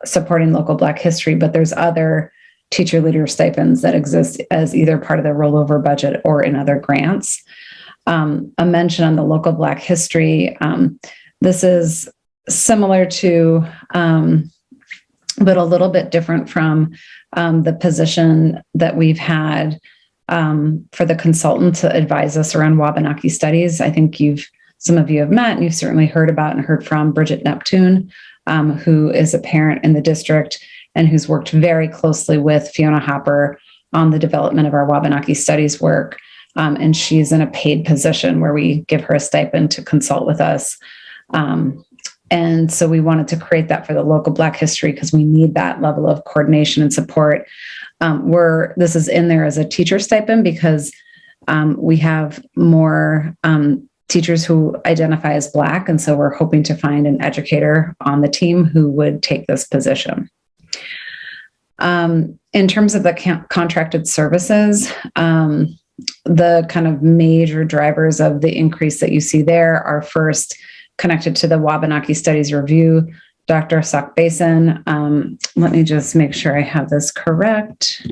supporting local Black history. But there's other teacher leader stipends that exist as either part of the rollover budget or in other grants. A mention on the local Black history. This is similar to, but a little bit different from the position that we've had for the consultant to advise us around Wabanaki studies. I think you've some of you have met and you've certainly heard about and heard from Bridget Neptune, who is a parent in the district and who's worked very closely with Fiona Hopper on the development of our Wabanaki Studies work. And she's in a paid position where we give her a stipend to consult with us. And so we wanted to create that for the local Black history because we need that level of coordination and support. This is in there as a teacher stipend because we have more teachers who identify as Black. And so we're hoping to find an educator on the team who would take this position. In terms of the contracted services, the kind of major drivers of the increase that you see there are first connected to the Wabanaki Studies Review. Dr. Sock-Basin, let me just make sure I have this correct,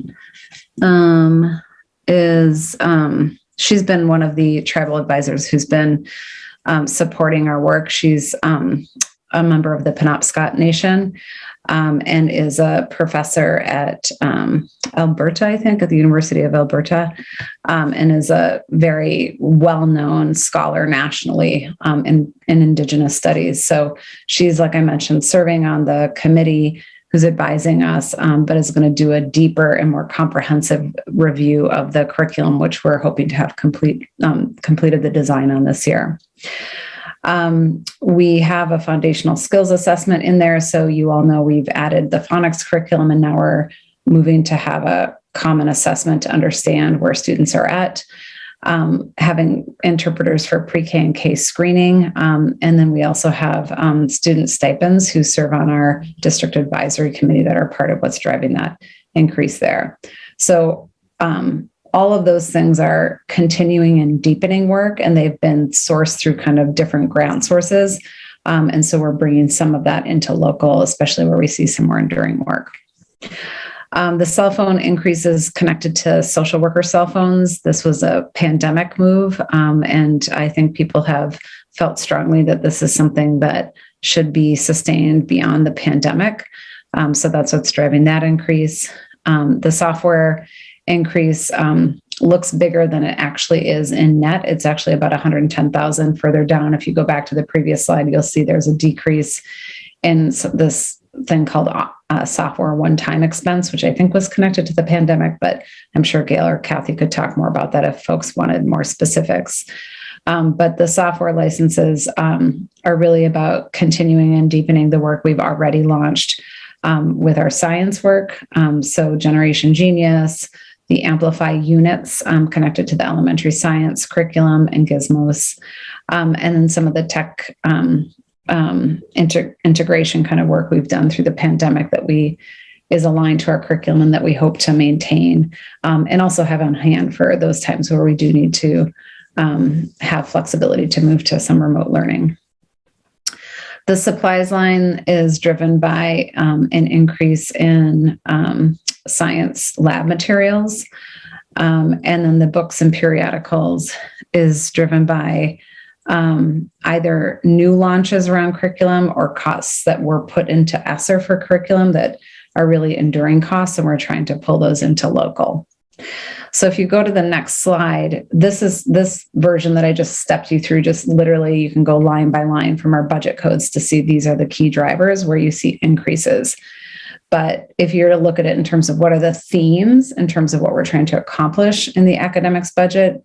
she's been one of the tribal advisors who's been supporting our work. She's a member of the Penobscot Nation and is a professor at Alberta, I think, at the University of Alberta, and is a very well-known scholar nationally in Indigenous studies. So she's, like I mentioned, serving on the committee who's advising us, but is going to do a deeper and more comprehensive review of the curriculum, which we're hoping to have completed the design on this year. We have a foundational skills assessment in there. So you all know we've added the phonics curriculum and now we're moving to have a common assessment to understand where students are at, having interpreters for pre-K and K screening. And then we also have student stipends who serve on our district advisory committee that are part of what's driving that increase there. So all of those things are continuing and deepening work, and they've been sourced through kind of different grant sources. And so we're bringing some of that into local, especially where we see some more enduring work. The cell phone increases connected to social worker cell phones. This was a pandemic move, and I think people have felt strongly that this is something that should be sustained beyond the pandemic. So that's what's driving that increase. The software increase looks bigger than it actually is in net. It's actually about 110,000 further down. If you go back to the previous slide, you'll see there's a decrease in this thing called software one-time expense, which I think was connected to the pandemic, but I'm sure Gail or Kathy could talk more about that if folks wanted more specifics. But the software licenses are really about continuing and deepening the work we've already launched with our science work. So Generation Genius, the Amplify units connected to the elementary science curriculum and Gizmos, and then some of the tech integration kind of work we've done through the pandemic that is aligned to our curriculum and that we hope to maintain and also have on hand for those times where we do need to have flexibility to move to some remote learning. The supplies line is driven by an increase in science lab materials. And then the books and periodicals is driven by either new launches around curriculum or costs that were put into ESSER for curriculum that are really enduring costs, and we're trying to pull those into local. So if you go to the next slide, this version that I just stepped you through, just literally you can go line by line from our budget codes to see these are the key drivers where you see increases. But if you're to look at it in terms of what are the themes in terms of what we're trying to accomplish in the academics budget,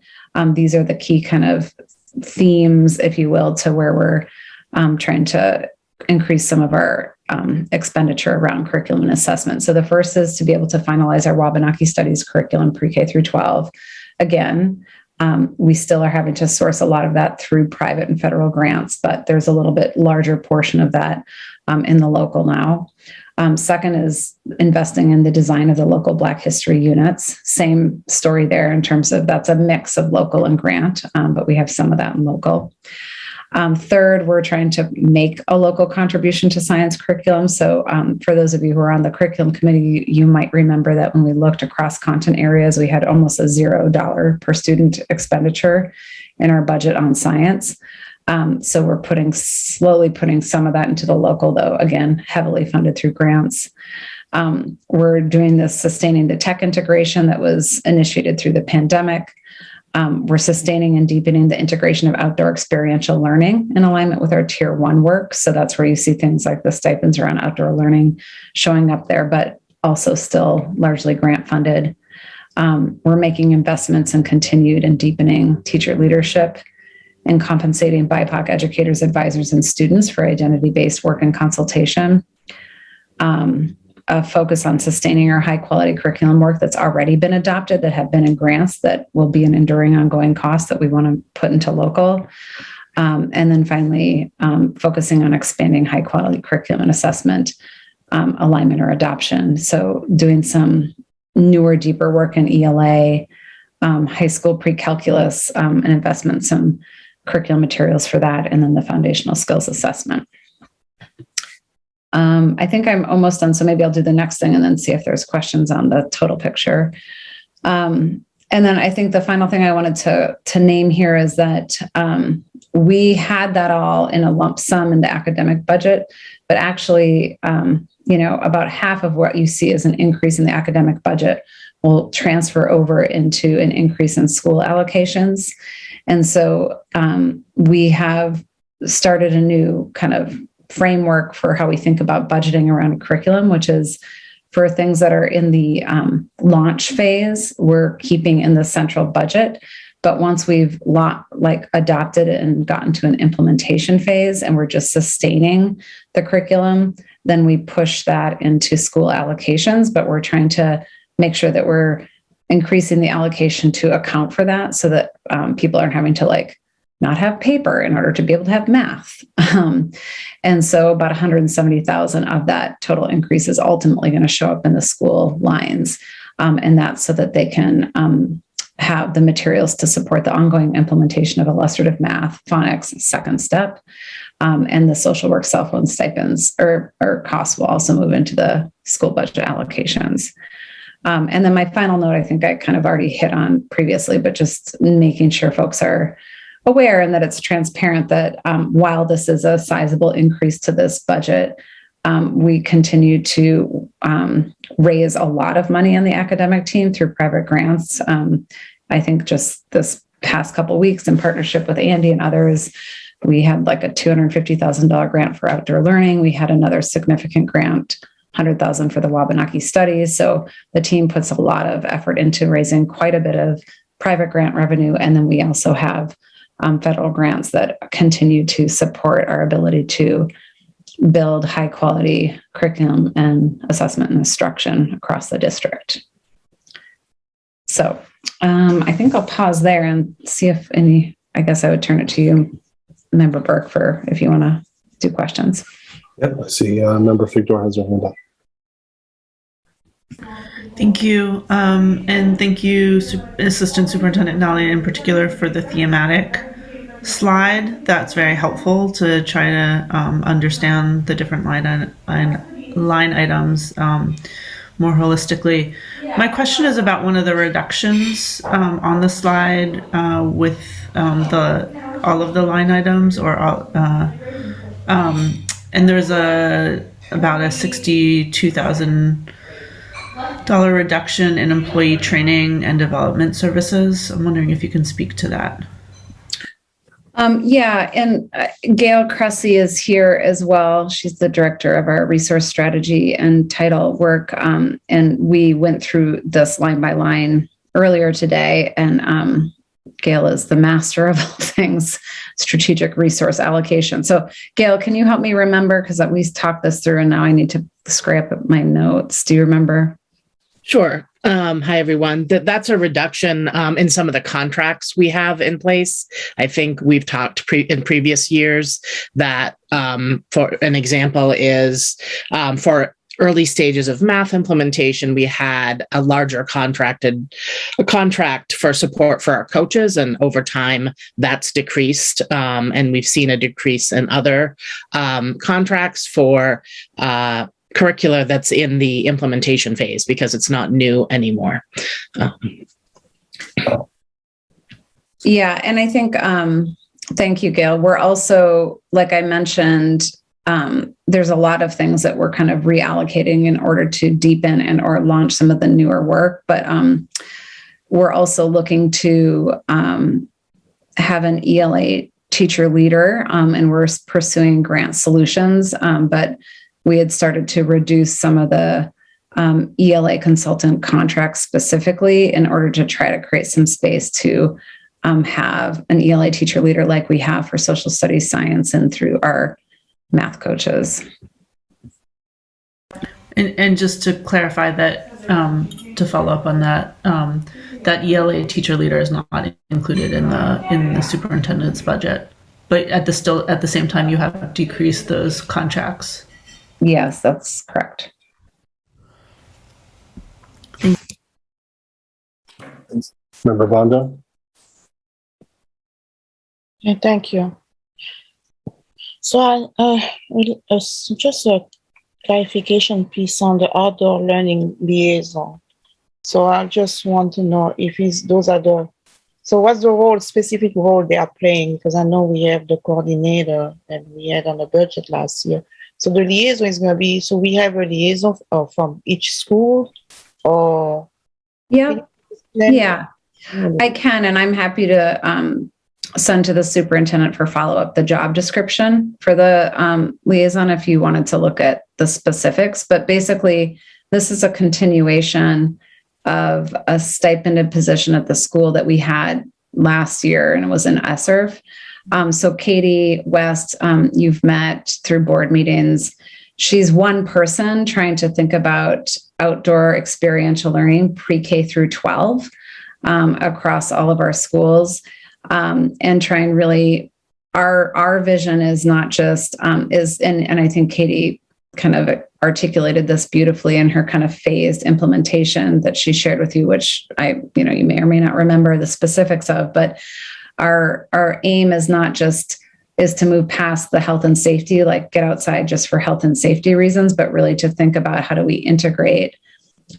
these are the key kind of themes, if you will, to where we're trying to increase some of our expenditure around curriculum and assessment. So the first is to be able to finalize our Wabanaki Studies curriculum pre-K through 12. Again, we still are having to source a lot of that through private and federal grants, but there's a little bit larger portion of that in the local now. Second is investing in the design of the local Black history units. Same story there in terms of that's a mix of local and grant, but we have some of that in local. Third, we're trying to make a local contribution to science curriculum. So for those of you who are on the curriculum committee, you might remember that when we looked across content areas, we had almost a $0 per student expenditure in our budget on science. So we're slowly putting some of that into the local, though, again, heavily funded through grants. We're doing this sustaining the tech integration that was initiated through the pandemic. We're sustaining and deepening the integration of outdoor experiential learning in alignment with our Tier 1 work. So that's where you see things like the stipends around outdoor learning showing up there, but also still largely grant funded. We're making investments in continued and deepening teacher leadership and compensating BIPOC educators, advisors, and students for identity-based work and consultation. A focus on sustaining our high-quality curriculum work that's already been adopted, that have been in grants, that will be an enduring, ongoing cost that we want to put into local. And then finally, focusing on expanding high-quality curriculum and assessment, alignment or adoption. So doing some newer, deeper work in ELA, high school pre-calculus, and investment in some curriculum materials for that, and then the foundational skills assessment. I think I'm almost done, so maybe I'll do the next thing and then see if there's questions on the total picture. And then I think the final thing I wanted to name here is that we had that all in a lump sum in the academic budget, but actually, about half of what you see as an increase in the academic budget will transfer over into an increase in school allocations. And so we have started a new kind of framework for how we think about budgeting around curriculum, which is for things that are in the launch phase, we're keeping in the central budget. But once we've adopted it and gotten to an implementation phase and we're just sustaining the curriculum, then we push that into school allocations. But we're trying to make sure that we're increasing the allocation to account for that, so that people aren't having to not have paper in order to be able to have math. And so about 170,000 of that total increase is ultimately going to show up in the school lines. And that's so that they can have the materials to support the ongoing implementation of illustrative math, phonics, second step, and the social work cell phone stipends or costs will also move into the school budget allocations. And then my final note, I think I kind of already hit on previously, but just making sure folks are aware and that it's transparent that while this is a sizable increase to this budget, we continue to raise a lot of money on the academic team through private grants. I think just this past couple of weeks in partnership with Andy and others, we had a $250,000 grant for outdoor learning. We had another significant grant, $100,000 for the Wabanaki studies. So the team puts a lot of effort into raising quite a bit of private grant revenue. And then we also have federal grants that continue to support our ability to build high quality curriculum and assessment and instruction across the district. So I think I'll pause there and see if I guess I would turn it to you, Member Burke, for if you want to do questions. Yep, I see Member Figdor has her hand up. Thank you. And thank you, Assistant Superintendent Nally, in particular, for the thematic slide. That's very helpful to try to understand the different line items more holistically. My question is about one of the reductions on the slide with all of the line items, and there's about a $62,000 reduction in employee training and development services. I'm wondering if you can speak to that. Yeah, and Gail Cressy is here as well. She's the director of our resource strategy and title work. And we went through this line by line earlier today. And Gail is the master of all things strategic resource allocation. So Gail, can you help me remember? Because we talked this through and now I need to scrape up my notes. Do you remember? Sure. Hi, everyone. That's a reduction in some of the contracts we have in place. I think we've talked in previous years that, for an example, is for early stages of math implementation, we had a larger contract for support for our coaches, and over time that's decreased. And we've seen a decrease in other contracts for curricula that's in the implementation phase because it's not new anymore. Yeah, and I think, thank you, Gail. We're also, like I mentioned, there's a lot of things that we're kind of reallocating in order to deepen and or launch some of the newer work. But we're also looking to have an ELA teacher leader, and we're pursuing grant solutions. But we had started to reduce some of the ELA consultant contracts specifically in order to try to create some space to have an ELA teacher leader like we have for social studies, science, and through our math coaches. And just to clarify that, to follow up on that, that ELA teacher leader is not included in the superintendent's budget, but at the same time you have decreased those contracts. Yes, that's correct. Member Bondo? Yeah, thank you. So just a clarification piece on the outdoor learning liaison. So I just want to know if so what's the specific role they are playing? Because I know we have the coordinator that we had on the budget last year. So the liaison is going to be, so we have a liaison from each school or? Yeah, I can, and I'm happy to send to the superintendent for follow-up the job description for the liaison if you wanted to look at the specifics. But basically, this is a continuation of a stipended position at the school that we had last year, and it was in ESSERF. So Katie West, you've met through board meetings. She's one person trying to think about outdoor experiential learning pre-K through 12 across all of our schools, and try and really, our vision is not just, and I think Katie kind of articulated this beautifully in her kind of phased implementation that she shared with you, which you may or may not remember the specifics of, but our aim is not just is to move past the health and safety, like get outside just for health and safety reasons, but really to think about how do we integrate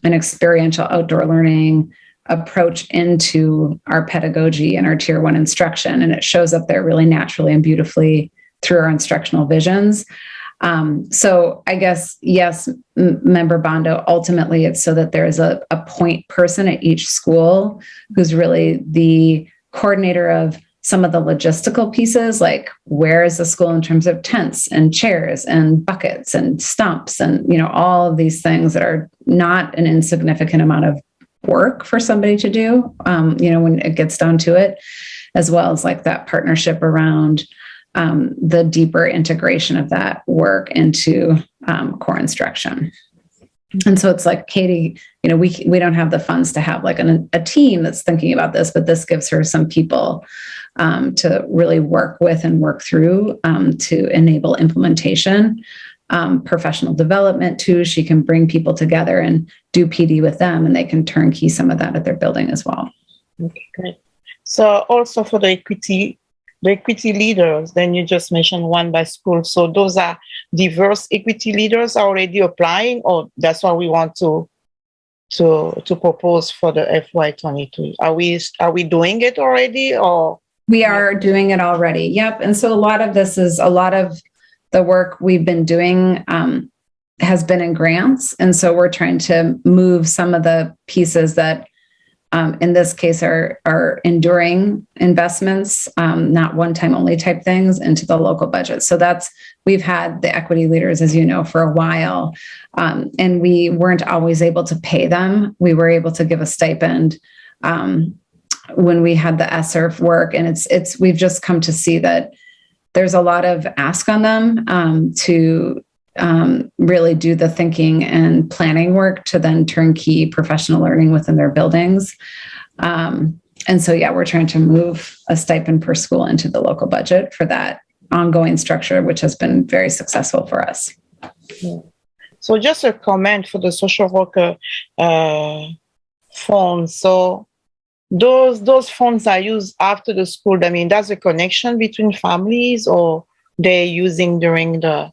an experiential outdoor learning approach into our pedagogy and our tier 1 instruction. And it shows up there really naturally and beautifully through our instructional visions. So I guess, yes, Member Bondo, ultimately it's so that there is a point person at each school who's really the coordinator of some of the logistical pieces, like where is the school in terms of tents and chairs and buckets and stumps and, all of these things that are not an insignificant amount of work for somebody to do, when it gets down to it, as well as like that partnership around the deeper integration of that work into core instruction. And so it's like, Katie, we don't have the funds to have like a team that's thinking about this, but this gives her some people to really work with and work through to enable implementation, professional development too. She can bring people together and do PD with them, and they can turnkey some of that at their building as well. Okay, great. So also for the equity leaders, then you just mentioned one by school. So those are diverse equity leaders already applying, or that's what we want to propose for the FY23. Are we doing it already, or? We are doing it already. Yep. And so a lot of the work we've been doing has been in grants. And so we're trying to move some of the pieces that in this case are enduring investments, not one-time only type things, into the local budget. So we've had the equity leaders, as you know, for a while, and we weren't always able to pay them. We were able to give a stipend when we had the ESSERF work, and we've just come to see that there's a lot of ask on them to really do the thinking and planning work to then turnkey professional learning within their buildings. And so, we're trying to move a stipend per school into the local budget for that ongoing structure, which has been very successful for us. Yeah. So just a comment for the social worker funds. So those funds are used after the school. I mean, that's a connection between families, or they're using during the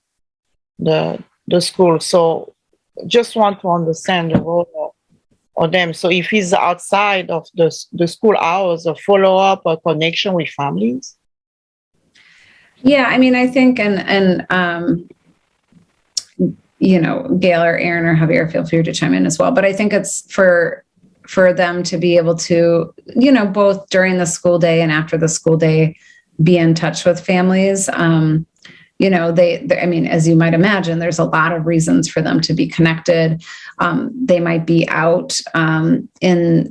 school. So just want to understand the role of them. So if it's outside of the school hours, a follow-up or connection with families? Yeah, I mean, I think, and Gail or Aaron or Javier, feel free to chime in as well. But I think it's for for them to be able to, both during the school day and after the school day, be in touch with families. As you might imagine, there's a lot of reasons for them to be connected. They might be out in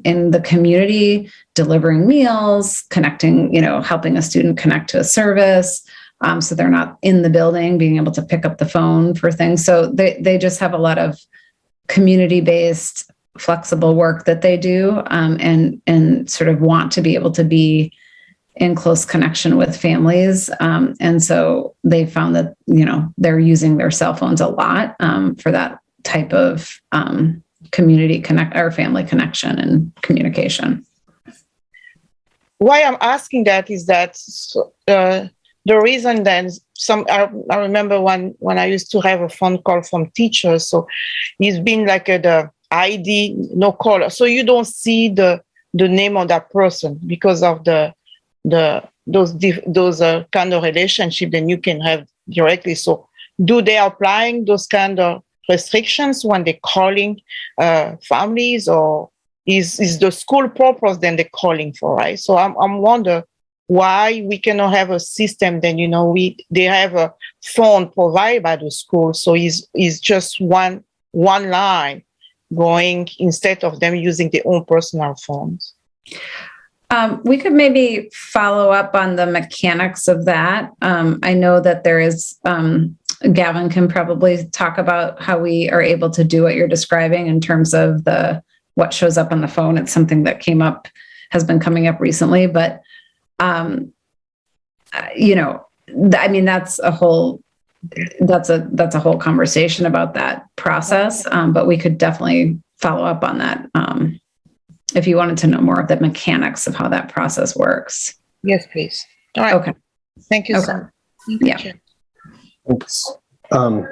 the community delivering meals, connecting, helping a student connect to a service. So they're not in the building, being able to pick up the phone for things. So they just have a lot of community-based, flexible work that they do, and sort of want to be able to be in close connection with families. And so they found that, they're using their cell phones a lot for that type of community connect or family connection and communication. Why I'm asking that is that the reason then I remember when I used to have a phone call from teachers. So it's been like the ID, no caller. So you don't see the name of that person because of those kind of relationship that you can have directly. So do they applying those kind of restrictions when they're calling families, or is the school purpose then they're calling for, right? So I'm wonder why we cannot have a system then, they have a phone provided by the school. So is just one line going instead of them using their own personal phones. We could maybe follow up on the mechanics of that. I know that there is, Gavin can probably talk about how we are able to do what you're describing in terms of what shows up on the phone. It's something that has been coming up recently, but, that's a whole conversation about that process. But we could definitely follow up on that. If you wanted to know more of the mechanics of how that process works. Yes, please. All right. Okay. Thank you, sir. Yeah. Thanks. I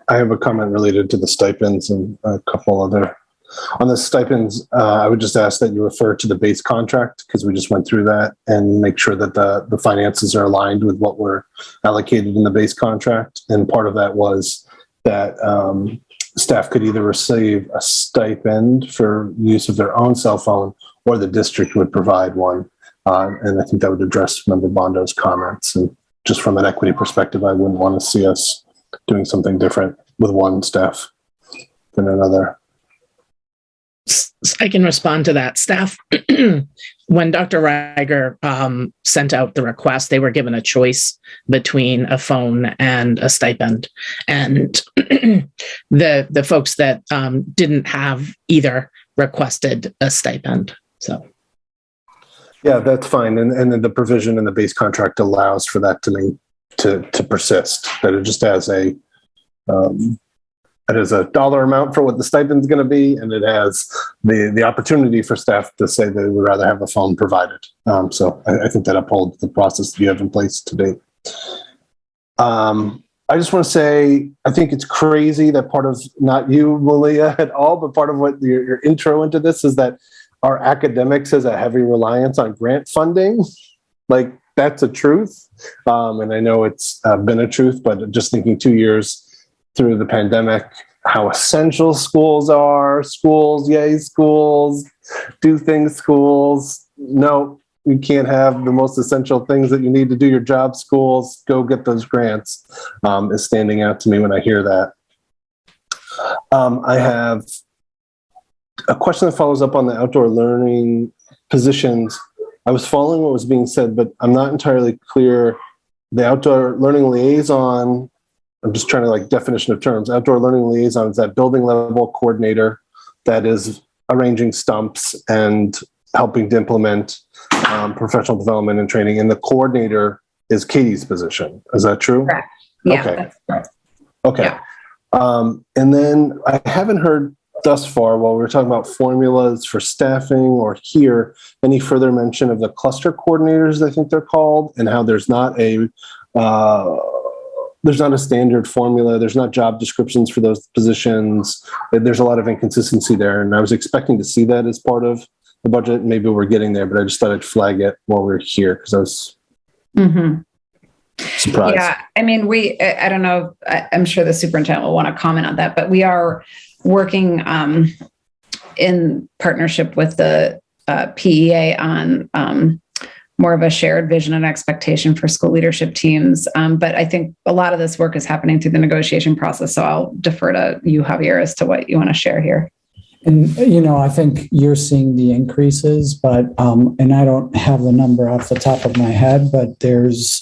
have a comment related to the stipends and a couple other. On the stipends, I would just ask that you refer to the base contract, because we just went through that, and make sure that the finances are aligned with what were allocated in the base contract. And part of that was that staff could either receive a stipend for use of their own cell phone, or the district would provide one. And I think that would address Member Bondo's comments. And just from an equity perspective, I wouldn't want to see us doing something different with one staff than another. I can respond to that. Staff, when Dr. Reiger sent out the request, they were given a choice between a phone and a stipend. And the folks that didn't have either requested a stipend. So, yeah, that's fine. And then the provision in the base contract allows for that to persist. That it just has a dollar amount for what the stipend is going to be, and it has the opportunity for staff to say they would rather have a phone provided. So I think that upholds the process that you have in place today. I just want to say, I think it's crazy that part of, not you, Malia, at all, but part of what your intro into this is that our academics has a heavy reliance on grant funding. Like, that's a truth. And I know it's been a truth, but just thinking 2 years through the pandemic, how essential schools are. Schools, yay, schools. Do things, schools. No, you can't have the most essential things that you need to do your job, schools. Go get those grants, is standing out to me when I hear that. I have a question that follows up on the outdoor learning positions. I was following what was being said, but I'm not entirely clear. The outdoor learning liaison, I'm just trying to definition of terms. Outdoor learning liaison is that building level coordinator that is arranging stumps and helping to implement professional development and training. And the coordinator is Katie's position. Is that true? Correct. Yeah, okay. That's correct. Okay. Yeah. And then I haven't heard thus far, while we're talking about formulas for staffing or here, any further mention of the cluster coordinators, I think they're called, and how there's not a standard formula. There's not job descriptions for those positions. There's a lot of inconsistency there. And I was expecting to see that as part of the budget. Maybe we're getting there, but I just thought I'd flag it while we're here because I was surprised. Yeah. I mean, I don't know. I'm sure the superintendent will want to comment on that, but we are working in partnership with the PEA on more of a shared vision and expectation for school leadership teams. But I think a lot of this work is happening through the negotiation process. So I'll defer to you, Javier, as to what you want to share here. And, I think you're seeing the increases, but, and I don't have the number off the top of my head, but there's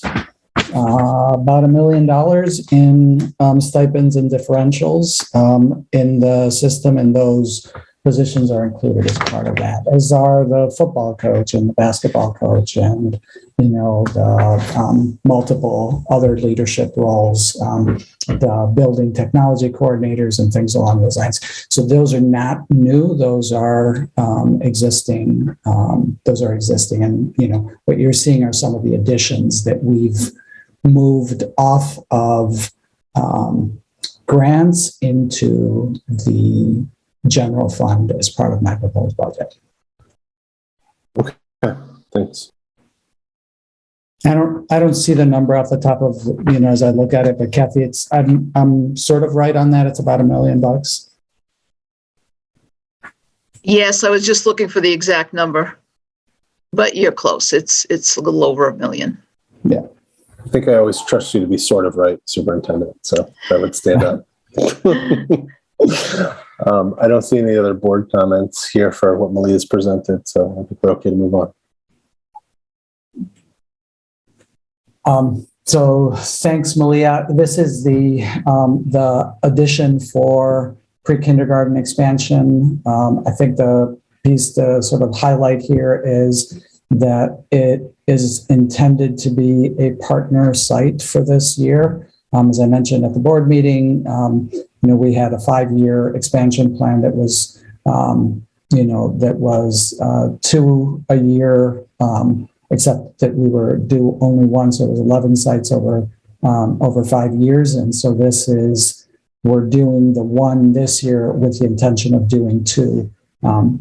about $1 million in stipends and differentials in the system, and those positions are included as part of that, as are the football coach and the basketball coach and, the multiple other leadership roles, the building technology coordinators and things along those lines. So those are not new. Those are existing. And, what you're seeing are some of the additions that we've moved off of grants into the general fund as part of my proposed budget. Okay, thanks. I don't see the number off the top of, as I look at it, but Kathy, I'm sort of right on that. It's about $1 million. Yes, I was just looking for the exact number, but you're close. It's a little over $1 million. Yeah. I think I always trust you to be sort of right, Superintendent, so that would stand up. I don't see any other board comments here for what Malia's presented, so I think we're okay to move on. So thanks, Malia. This is the addition for pre-kindergarten expansion. I think the piece to sort of highlight here is that it is intended to be a partner site for this year. As I mentioned at the board meeting, we had a 5-year expansion plan that was, two a year, except that we were due only one, so it was 11 sites over 5 years. And so we're doing the one this year with the intention of doing 2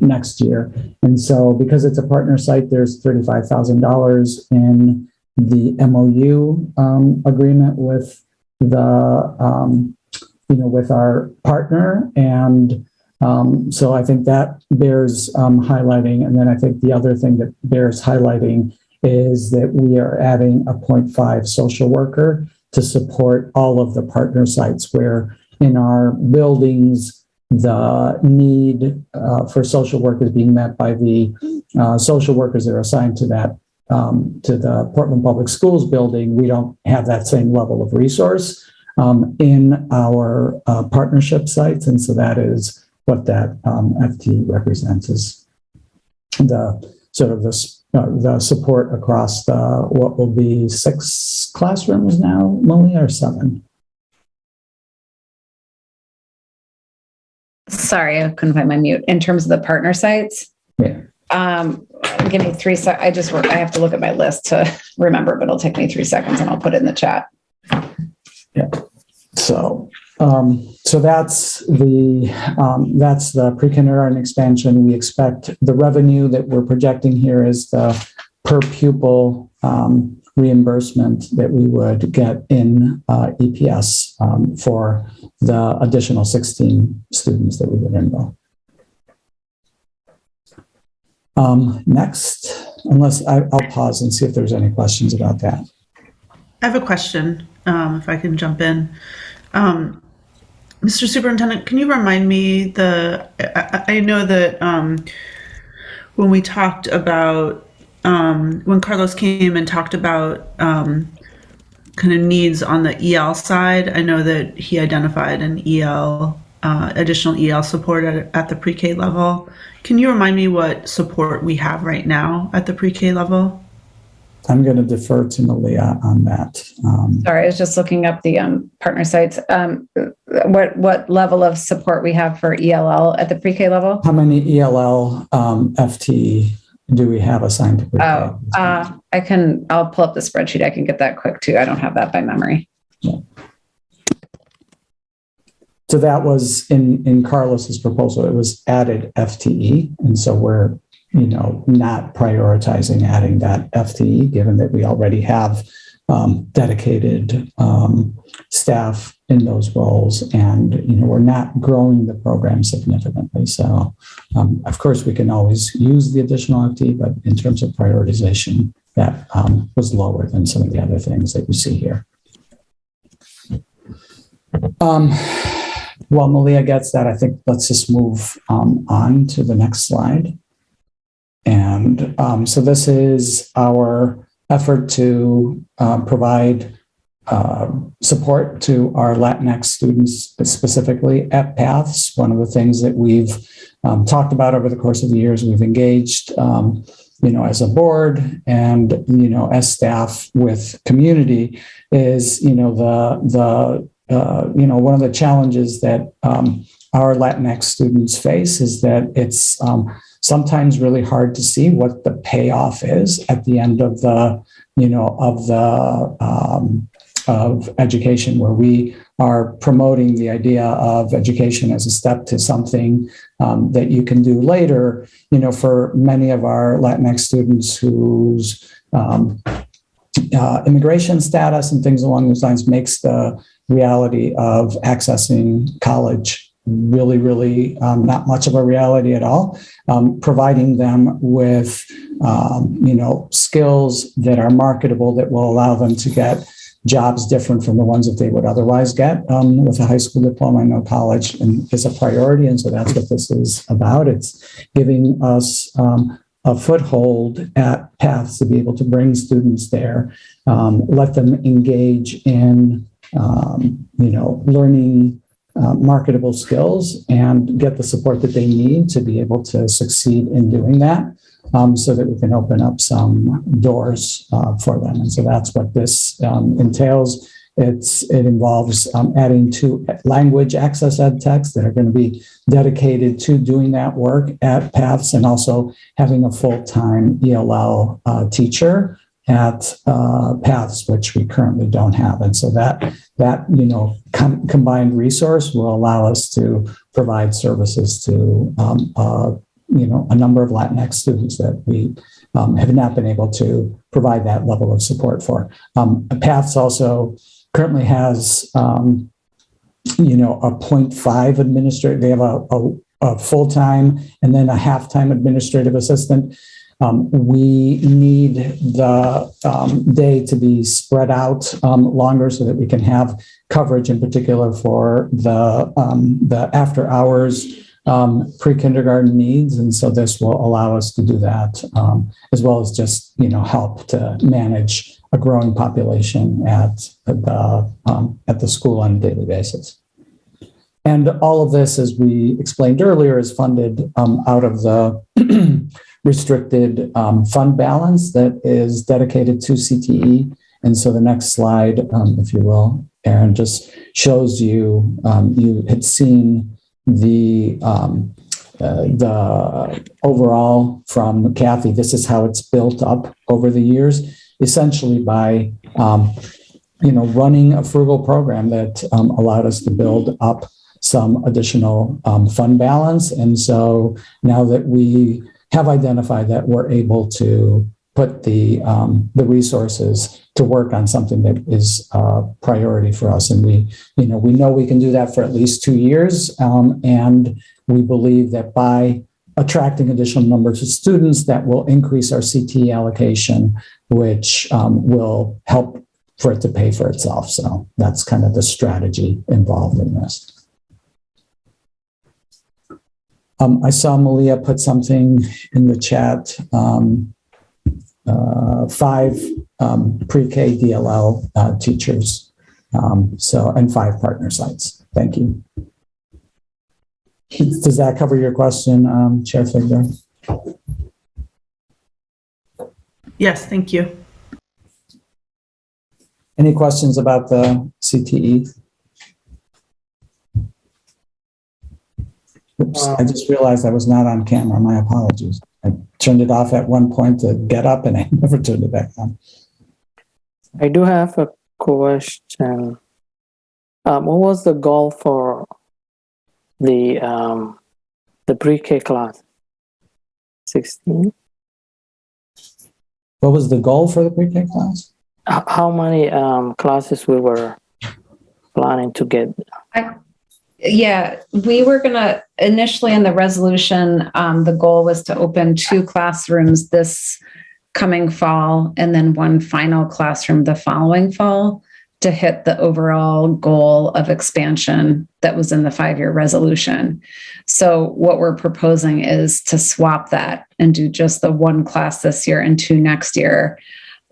next year. And so because it's a partner site, there's $35,000 in the MOU agreement with with our partner. And so I think that bears highlighting. And then I think the other thing that bears highlighting is that we are adding a 0.5 social worker to support all of the partner sites, where in our buildings, the need for social work is being met by the social workers that are assigned to that, to the Portland Public Schools building. We don't have that same level of resource in our partnership sites. And so that is what that FT represents, is the sort of the support across what will be 6 classrooms now, Malia, or 7? Sorry, I couldn't find my mute. In terms of the partner sites, yeah. Give me 3 seconds. I have to look at my list to remember, but it'll take me 3 seconds, and I'll put it in the chat. Yeah. So that's the pre-kindergarten expansion. We expect the revenue that we're projecting here is the per pupil reimbursement that we would get in EPS for the additional 16 students that we would enroll. Next, I'll pause and see if there's any questions about that. I have a question, if I can jump in. Mr. Superintendent, can you remind me I know that when we talked about, when Carlos came and talked about kind of needs on the EL side, I know that he identified an EL, additional EL support at the pre-K level. Can you remind me what support we have right now at the pre-K level? I'm going to defer to Malia on that. Sorry, I was just looking up the partner sites. What level of support we have for ELL at the pre-K level? How many ELL FT do we have assigned to pre-K? I'll pull up the spreadsheet. I can get that quick too. I don't have that by memory. Yeah. So that was in Carlos's proposal. It was added FTE, and so we're not prioritizing adding that FTE, given that we already have dedicated staff in those roles, and we're not growing the program significantly. So, of course, we can always use the additional FT, but in terms of prioritization, that was lower than some of the other things that you see here. While Malia gets that, I think let's just move on to the next slide. And so this is our effort to provide support to our Latinx students, specifically at Paths. One of the things that we've talked about over the course of the years, we've engaged, as a board and, as staff with community is, one of the challenges that our Latinx students face is that it's sometimes really hard to see what the payoff is at the end of the, of education, where we are promoting the idea of education as a step to something that you can do later. For many of our Latinx students whose immigration status and things along those lines makes the reality of accessing college really, really not much of a reality at all. Providing them with, skills that are marketable that will allow them to get jobs different from the ones that they would otherwise get with a high school diploma and no college is a priority. And so that's what this is about. It's giving us a foothold at Paths to be able to bring students there, let them engage in, learning marketable skills and get the support that they need to be able to succeed in doing that, so that we can open up some doors for them. And so that's what this entails. It involves adding 2 language access ed techs that are going to be dedicated to doing that work at Paths, and also having a full-time ELL teacher at Paths, which we currently don't have. And so that combined resource will allow us to provide services to a number of Latinx students that we have not been able to provide that level of support for. Paths also currently has a 0.5 administrator. They have a full-time and then a half-time administrative assistant. We need the day to be spread out longer so that we can have coverage, in particular for the after hours pre-kindergarten needs. And so this will allow us to do that, as well as just, help to manage a growing population at the school on a daily basis. And all of this, as we explained earlier, is funded out of the restricted fund balance that is dedicated to CTE. And so the next slide, if you will, Aaron, just shows you, you had seen the overall from Kathy. This is how it's built up over the years, essentially by running a frugal program that allowed us to build up some additional fund balance. And so now that we have identified that, we're able to put the resources to work on something that is a priority for us. And we know we can do that for at least 2 years. And we believe that by attracting additional numbers of students, that will increase our CTE allocation, which will help for it to pay for itself. So that's kind of the strategy involved in this. I saw Malia put something in the chat, 5 pre-K DLL teachers, and 5 partner sites. Thank you. Does that cover your question, Chair Figdor? Yes, thank you. Any questions about the CTE? Oops, I just realized I was not on camera. My apologies. I turned it off at one point to get up and I never turned it back on. I do have a question. What was the goal for the pre-K class? 16? What was the goal for the pre-K class? how many classes we were planning to get? Yeah, we were going to initially in the resolution, the goal was to open 2 classrooms this coming fall and then 1 final classroom the following fall to hit the overall goal of expansion that was in the 5-year resolution. So what we're proposing is to swap that and do just the 1 class this year and 2 next year.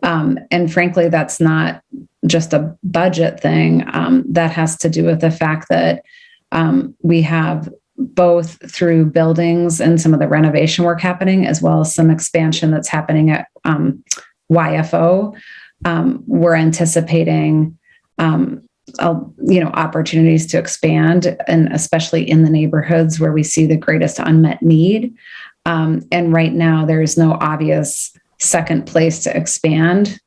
And frankly, that's not just a budget thing. That has to do with the fact that we have both through buildings and some of the renovation work happening, as well as some expansion that's happening at YFO. We're anticipating, opportunities to expand, and especially in the neighborhoods where we see the greatest unmet need. And right now, there is no obvious second place to expand,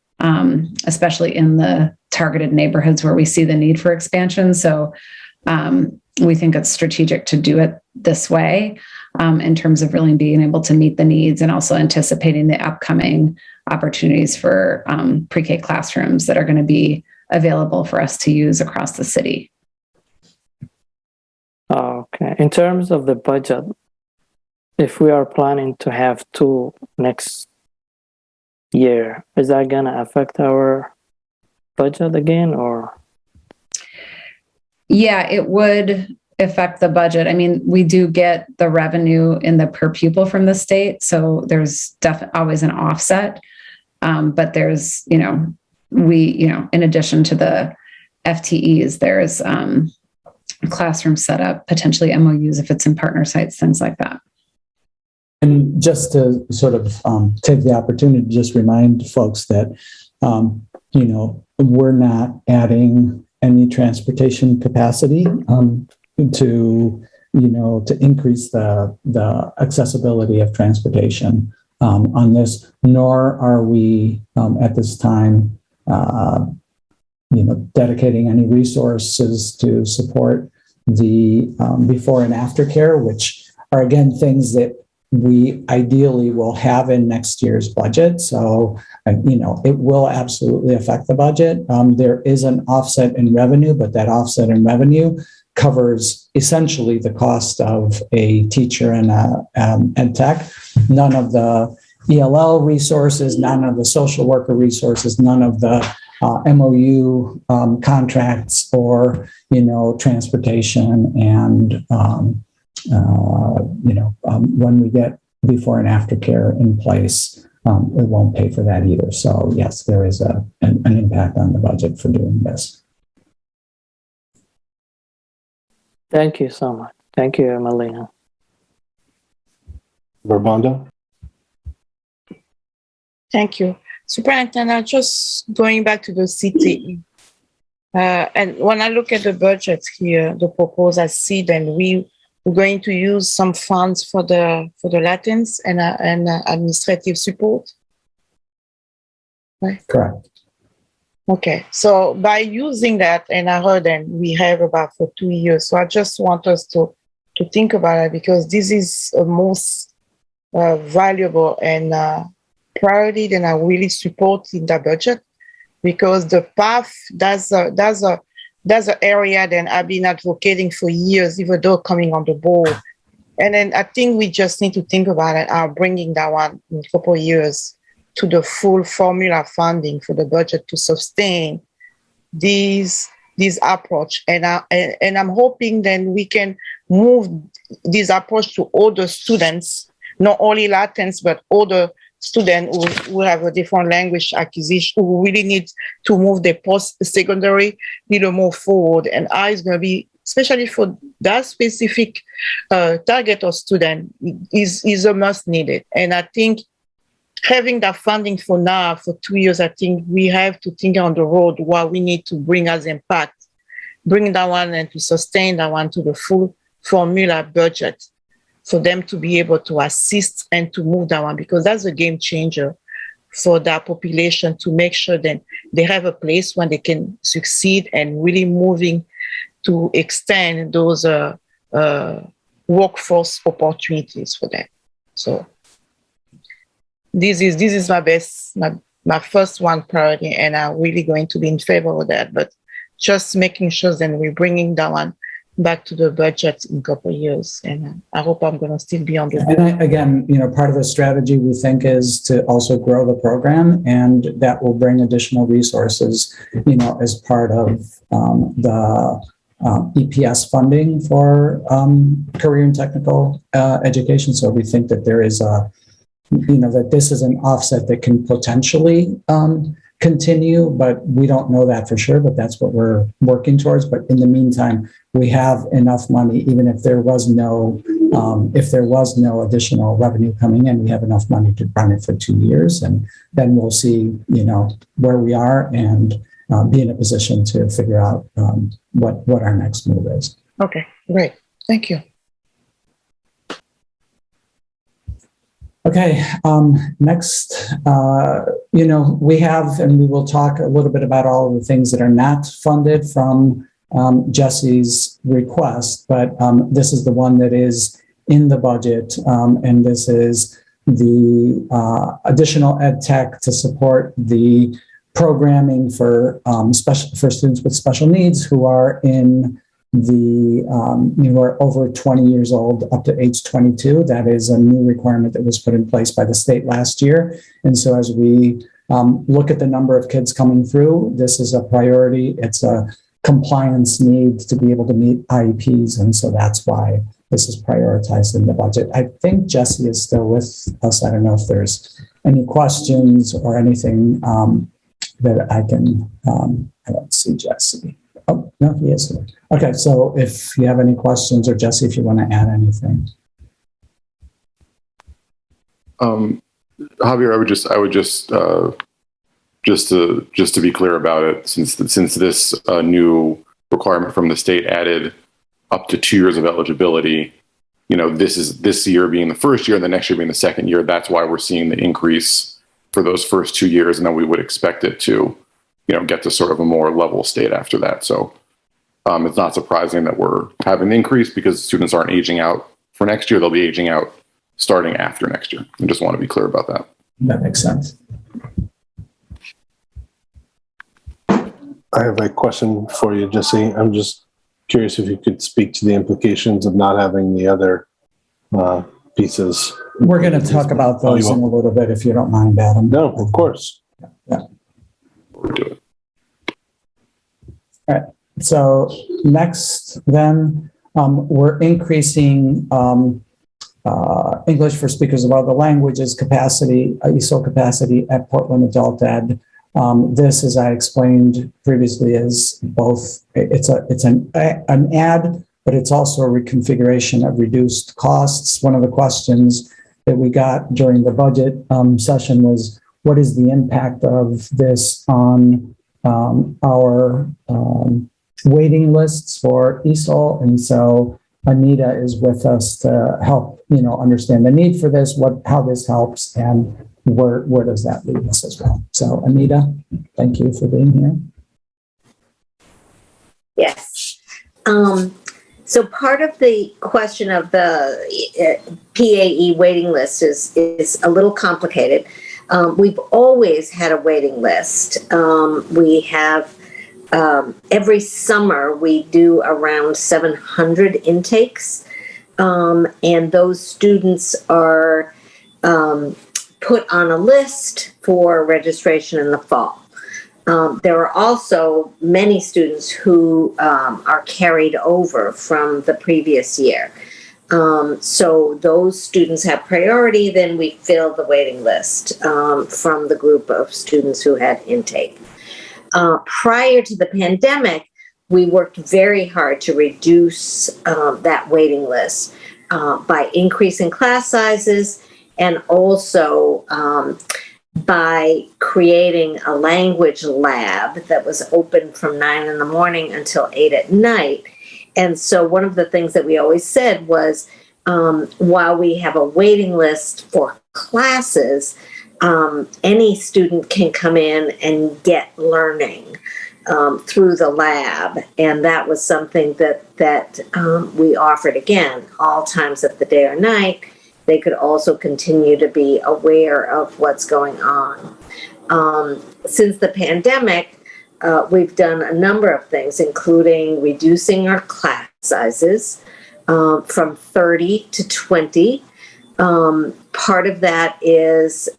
especially in the targeted neighborhoods where we see the need for expansion. So we think it's strategic to do it this way in terms of really being able to meet the needs and also anticipating the upcoming opportunities for pre-K classrooms that are going to be available for us to use across the city. Okay. In terms of the budget, if we are planning to have 2 next year, is that going to affect our budget again, or? Yeah, it would affect the budget. I mean, we do get the revenue in the per pupil from the state, so there's always an offset. But there's, in addition to the FTEs, there's classroom setup, potentially MOUs if it's in partner sites, things like that. And just to sort of take the opportunity to just remind folks that, we're not adding any transportation capacity to increase the accessibility of transportation on this, nor are we at this time, dedicating any resources to support the before and after care, which are again things that we ideally will have in next year's budget. So, it will absolutely affect the budget. There is an offset in revenue, but that offset in revenue covers essentially the cost of a teacher and ed tech. None of the ELL resources, none of the social worker resources, none of the MOU contracts or, transportation and, when we get before and after care in place, it won't pay for that either. So yes, there is an impact on the budget for doing this. Thank you so much. Thank you, Melina. Verbonda? Thank you. Superintendent, just going back to the CTE. And when I look at the budget here, the proposal, I see then we're going to use some funds for the Latins and administrative support. Right? Correct. Okay, so by using that, and I heard that we have about for 2 years, so I just want us to think about it, because this is a most valuable and priority that I really support in the budget, because the path, that's an area that I've been advocating for years, even though coming on the board. And then I think we just need to think about it, bringing that one in a couple of years to the full formula funding for the budget to sustain these approach. And I'm hoping then we can move this approach to other students, not only Latins, but other students who have a different language acquisition, who really need to move their post-secondary, need to move forward. And is going to be, especially for that specific target of student, is a must needed. And I think having that funding for now, for 2 years, I think we have to think on the road what we need to bring as impact, bring that one and to sustain that one to the full formula budget for them to be able to assist and to move that one, because that's a game changer for that population, to make sure that they have a place when they can succeed and really moving to extend those workforce opportunities for them. So this is my my first one priority, and I'm really going to be in favor of that. But just making sure that we're bringing that one back to the budget in a couple of years. And I hope I'm going to still be on the board. And again, part of the strategy we think is to also grow the program, and that will bring additional resources, as part of the EPS funding for career and technical education. So we think that there is that this is an offset that can potentially continue, but we don't know that for sure, but that's what we're working towards. But in the meantime, we have enough money, even if there was no additional revenue coming in, we have enough money to run it for 2 years. And then we'll see, where we are and be in a position to figure out what our next move is. Okay, great. Thank you. Okay, next, we have, and we will talk a little bit about all of the things that are not funded from Jesse's request, but this is the one that is in the budget, and this is the additional ed tech to support the programming for students with special needs who are in who are over 20 years old up to age 22. That is a new requirement that was put in place by the state last year. And so as we look at the number of kids coming through, this is a priority. It's a compliance need to be able to meet IEPs. And so that's why this is prioritized in the budget. I think Jesse is still with us. I don't know if there's any questions or anything that I can, I don't see Jesse. Oh, no, he is here. Okay, so if you have any questions, or Jesse, if you want to add anything. Javier, I would just to be clear about it, since this new requirement from the state added up to 2 years of eligibility, this year being the first year and the next year being the second year, that's why we're seeing the increase for those first 2 years, and then we would expect it to get to sort of a more level state after that. So it's not surprising that we're having the increase, because students aren't aging out for next year. They'll be aging out starting after next year. I just want to be clear about that. That makes sense. I have a question for you, Jesse. I'm just curious if you could speak to the implications of not having the other pieces. We're going to talk about those in a little bit, if you don't mind, Adam. No, of course. Yeah. We'll do it. All right. So next, then, we're increasing English for speakers of other languages capacity, ESOL capacity at Portland Adult Ed. This, as I explained previously, is both, it's an add, but it's also a reconfiguration of reduced costs. One of the questions that we got during the budget session was, what is the impact of this on our waiting lists for ESOL? And so Anita is with us to help, understand the need for this, how this helps, and where does that leave us as well. So Anita, thank you for being here. Yes. So part of the question of the PAE waiting list is a little complicated. We've always had a waiting list. We have, every summer we do around 700 intakes, and those students are put on a list for registration in the fall. There are also many students who are carried over from the previous year. So those students have priority, then we fill the waiting list from the group of students who had intake. Prior to the pandemic, we worked very hard to reduce that waiting list by increasing class sizes, and also by creating a language lab that was open from 9 in the morning until 8 at night. And so one of the things that we always said was, while we have a waiting list for classes, any student can come in and get learning through the lab. And that was something that we offered, again, all times of the day or night. They could also continue to be aware of what's going on. Since the pandemic, we've done a number of things, including reducing our class sizes from 30 to 20. Part of that is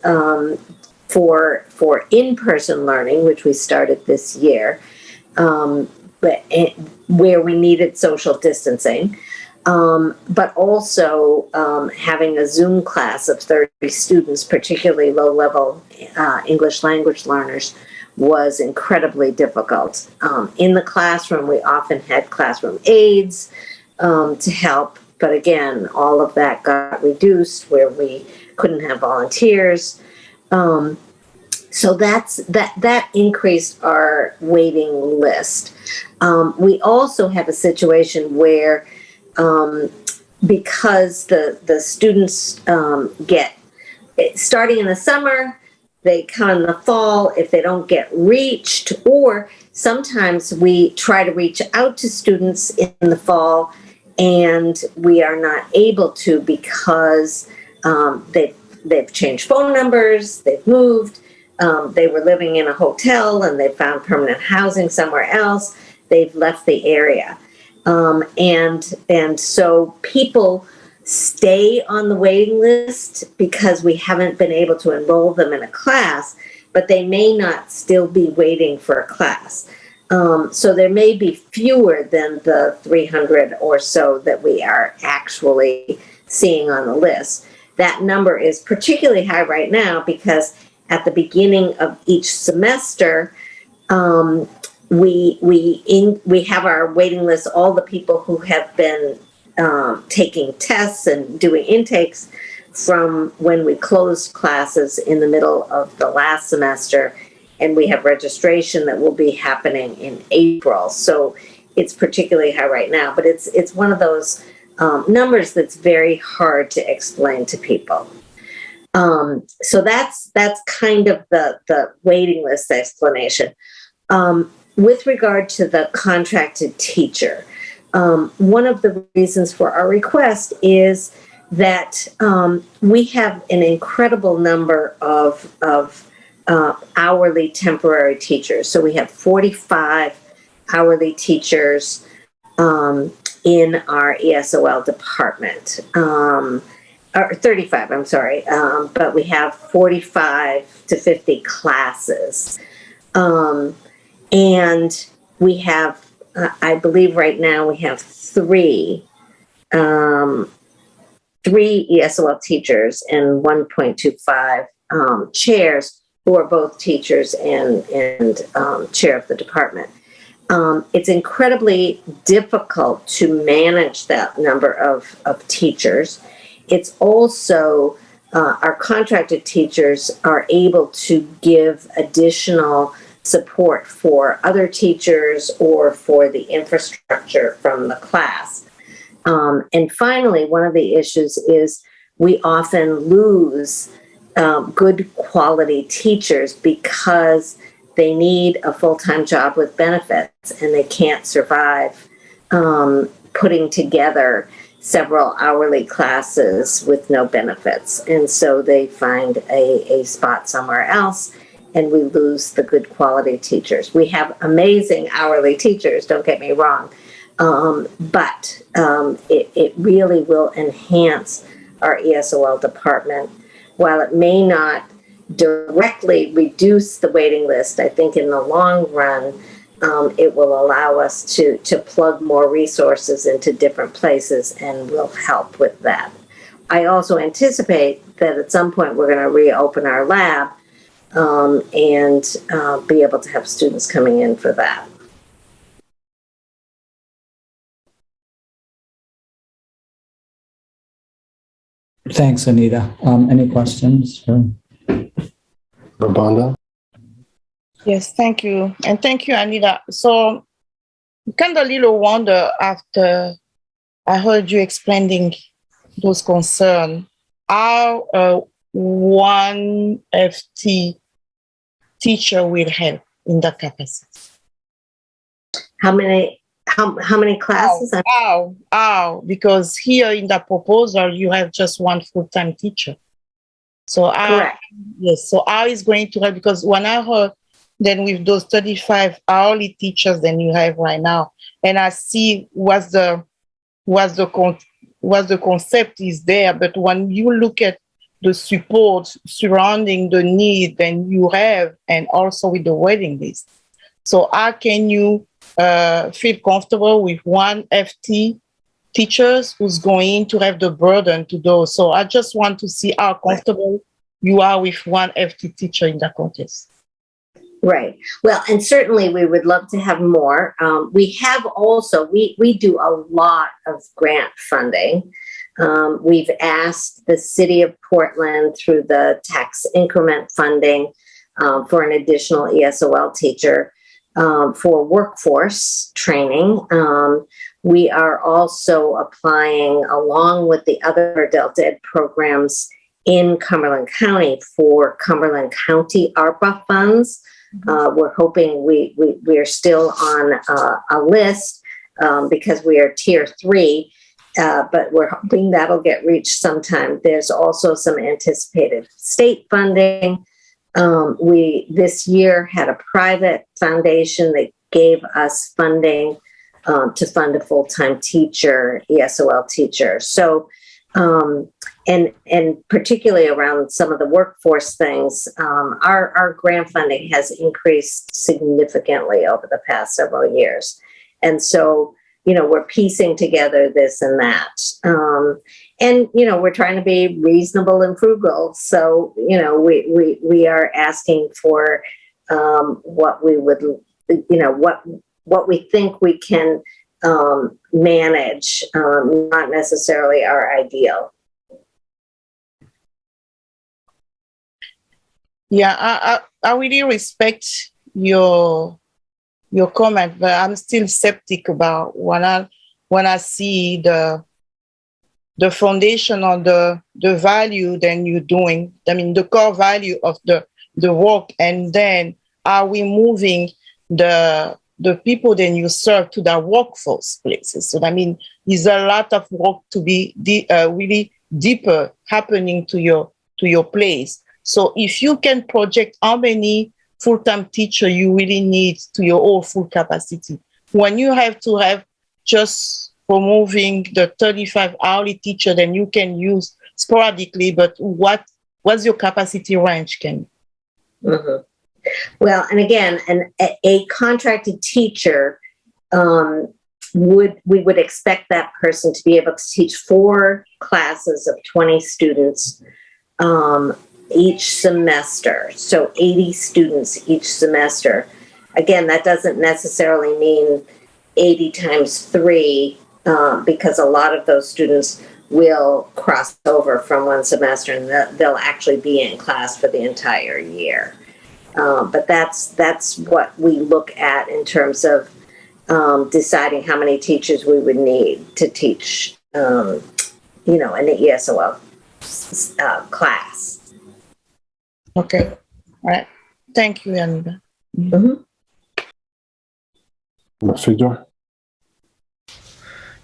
for in-person learning, which we started this year, where we needed social distancing, but also having a Zoom class of 30 students, particularly low-level English language learners, was incredibly difficult. In the classroom, we often had classroom aides to help, but again, all of that got reduced where we couldn't have volunteers. So that increased our waiting list. We also have a situation where because the students get, starting in the summer, they come in the fall if they don't get reached, or sometimes we try to reach out to students in the fall and we are not able to because they've changed phone numbers, they've moved, they were living in a hotel and they found permanent housing somewhere else, they've left the area. And so people stay on the waiting list because we haven't been able to enroll them in a class, but they may not still be waiting for a class. So there may be fewer than the 300 or so that we are actually seeing on the list. That number is particularly high right now because at the beginning of each semester, we have our waiting list, all the people who have been taking tests and doing intakes from when we closed classes in the middle of the last semester, and we have registration that will be happening in April. So it's particularly high right now, but it's one of those numbers that's very hard to explain to people. So that's kind of the waiting list explanation. With regard to the contracted teacher, one of the reasons for our request is that we have an incredible number of hourly temporary teachers. So we have 45 hourly teachers in our ESOL department, or 35, I'm sorry, but we have 45 to 50 classes. And we have, I believe right now we have three ESOL teachers and 1.25 chairs who are both teachers and chair of the department. It's incredibly difficult to manage that number of teachers. It's also, our contracted teachers are able to give additional support for other teachers or for the infrastructure from the class. And finally, one of the issues is we often lose good quality teachers because they need a full-time job with benefits and they can't survive putting together several hourly classes with no benefits. And so they find a spot somewhere else, and we lose the good quality teachers. We have amazing hourly teachers, don't get me wrong, but it really will enhance our ESOL department. While it may not directly reduce the waiting list, I think in the long run, it will allow us to plug more resources into different places and will help with that. I also anticipate that at some point we're going to reopen our lab and be able to have students coming in for that. Thanks, Anita. Any questions? Rabonda? Yes, thank you. And thank you, Anita. So kind of a little wonder after I heard you explaining those concerns, how one FT teacher will help in that capacity. How many classes? How? Because here in the proposal, you have just one full-time teacher. So Correct. yes, so how is going to help? Because when I heard then with those 35 hourly teachers that you have right now, and I see what's the concept is there, but when you look at the support surrounding the need that you have, and also with the waiting list, so how can you feel comfortable with one FT teachers who's going to have the burden to those? So I just want to see how comfortable you are with one FT teacher in that context. Right. Well, and certainly we would love to have more. We have also, we do a lot of grant funding. We've asked the city of Portland through the tax increment funding for an additional ESOL teacher for workforce training. We are also applying, along with the other adult ed programs in Cumberland County, for Cumberland County ARPA funds. We're hoping we are still on a list because we are tier 3, but we're hoping that'll get reached sometime. There's also some anticipated state funding. We this year had a private foundation that gave us funding to fund a full-time teacher, ESOL teacher. So, and particularly around some of the workforce things, our grant funding has increased significantly over the past several years. And so, we're piecing together this and that. And, we're trying to be reasonable and frugal. So, we are asking for what we would, what we think we can manage, not necessarily our ideal. Yeah, I really respect your comment, but I'm still skeptic about when I see the foundation on the value then you're doing. I mean, the core value of the work, and then are we moving the people then you serve to the workforce places? So I mean, there's a lot of work to be really deeper happening to your place. So if you can project how many full-time teacher you really need to your whole full capacity, when you have to have just for moving the 35 hourly teacher, then you can use sporadically, but what's your capacity range, Ken? Mm-hmm. Well, and again, a contracted teacher, we would expect that person to be able to teach 4 classes of 20 students each semester. So 80 students each semester. Again, that doesn't necessarily mean 80 times 3, because a lot of those students will cross over from one semester and they'll actually be in class for the entire year. But that's what we look at in terms of deciding how many teachers we would need to teach, an ESOL class. Okay. All right. Thank you, Anita. Mm-hmm. Figdor?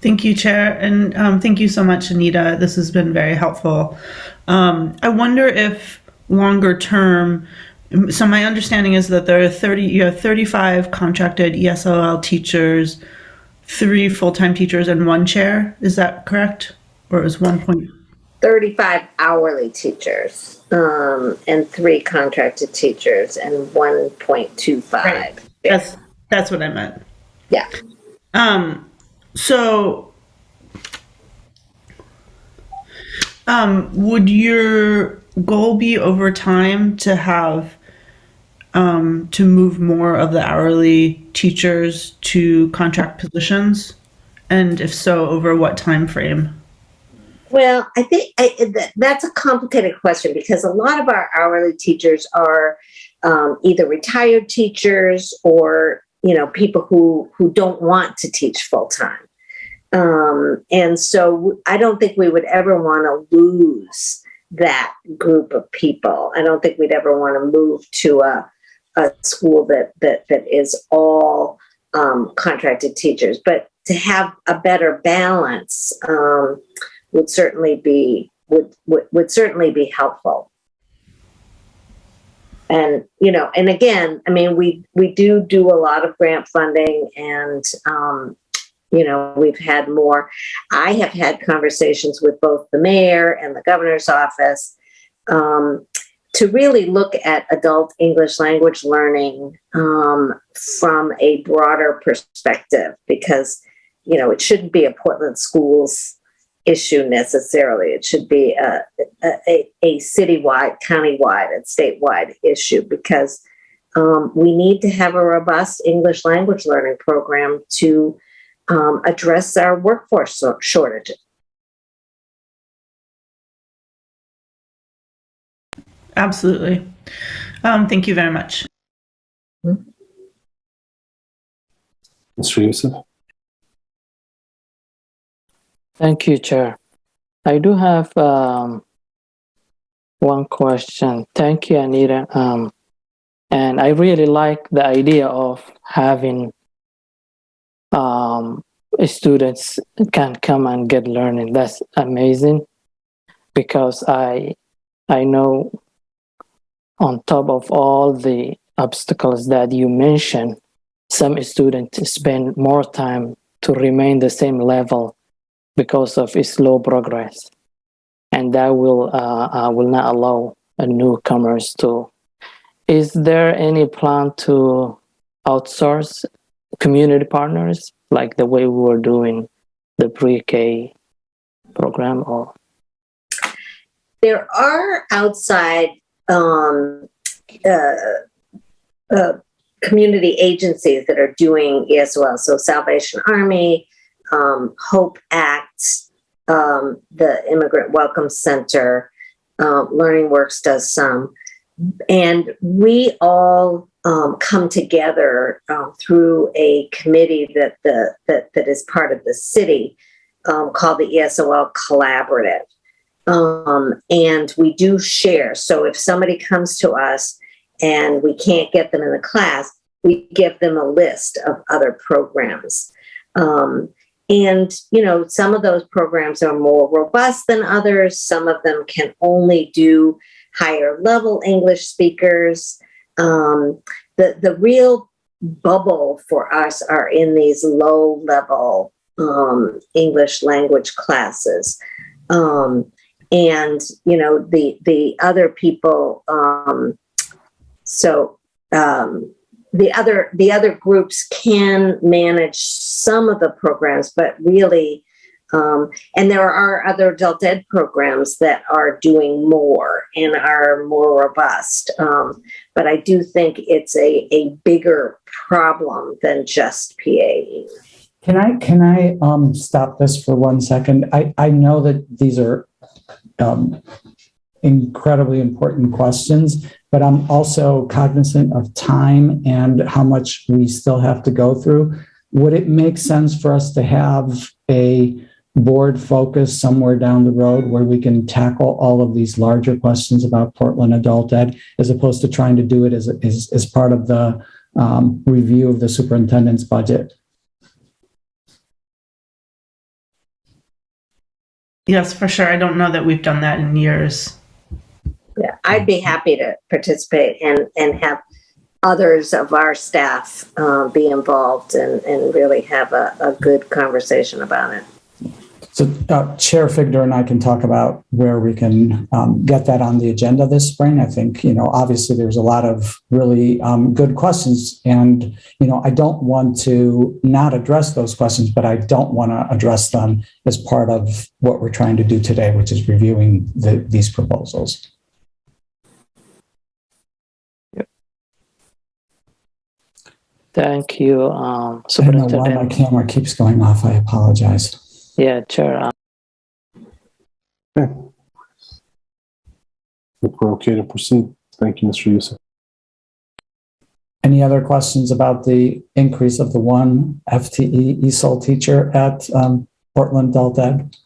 Thank you, Chair, and thank you so much, Anita. This has been very helpful. I wonder if longer term, so my understanding is that you have 35 contracted ESOL teachers, 3 full-time teachers, and 1 chair. Is that correct? Or is 35 hourly teachers, and 3 contracted teachers, and 1.25. Right. That's what I meant. Yeah. So, would your goal be over time to have to move more of the hourly teachers to contract positions? And if so, over what time frame? Well, I think that's a complicated question because a lot of our hourly teachers are either retired teachers or people who don't want to teach full time. And so I don't think we would ever want to lose that group of people. I don't think we'd ever want to move to a school that is all contracted teachers. But to have a better balance would certainly be helpful. and and again, I mean, we do a lot of grant funding, and we've had more. I have had conversations with both the mayor and the governor's office to really look at adult English language learning from a broader perspective, because it shouldn't be a Portland schools issue necessarily. It should be a citywide, countywide, and statewide issue, because we need to have a robust English language learning program to address our workforce shortage. Absolutely. Thank you very much. Mr. Youssef? Thank you, Chair. I do have one question. Thank you, Anita. And I really like the idea of having students can come and get learning. That's amazing, because I know, on top of all the obstacles that you mentioned, some students spend more time to remain the same level because of slow progress, and that will not allow newcomers to. Is there any plan to outsource community partners like the way we were doing the pre-K program? Or there are outside community agencies that are doing ESOL, so Salvation Army, Hope Act, the Immigrant Welcome Center, Learning Works does some, and we all come together through a committee that is part of the city called the ESOL Collaborative, and we do share. So if somebody comes to us and we can't get them in the class, we give them a list of other programs. And, some of those programs are more robust than others. Some of them can only do higher level English speakers. The real bubble for us are in these low level English language classes. And, the other people, the other groups can manage some of the programs, but really, and there are other adult ed programs that are doing more and are more robust. But I do think it's a bigger problem than just PAE. Can I stop this for 1 second? I know that these are incredibly important questions, but I'm also cognizant of time and how much we still have to go through. Would it make sense for us to have a board focus somewhere down the road where we can tackle all of these larger questions about Portland adult ed, as opposed to trying to do it as part of the review of the superintendent's budget? Yes, for sure. I don't know that we've done that in years. Yeah, I'd be happy to participate and have others of our staff be involved and really have a good conversation about it. So Chair Figdor and I can talk about where we can get that on the agenda this spring. I think, obviously there's a lot of really good questions, and, I don't want to not address those questions, but I don't want to address them as part of what we're trying to do today, which is reviewing these proposals. thank you, I Superintendent. don't know why my camera keeps going off. I apologize. Yeah, Chair. Okay. Think we're okay to proceed. Thank you, Mr. Youssef. Any other questions about the increase of the one FTE ESOL teacher at Portland Adult Ed?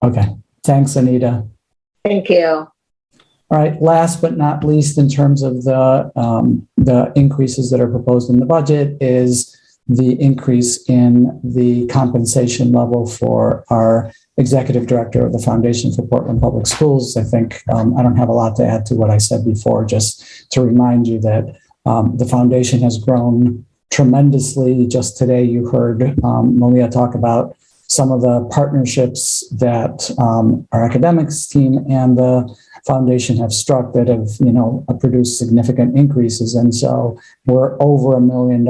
Okay, thanks, Anita. Thank you. All right, last but not least, in terms of the increases that are proposed in the budget, is the increase in the compensation level for our executive director of the Foundation for Portland Public Schools. I think I don't have a lot to add to what I said before, just to remind you that the foundation has grown tremendously. Just today, you heard Malia talk about some of the partnerships that our academics team and the foundation have struck that have, produced significant increases. And so we're over $1 million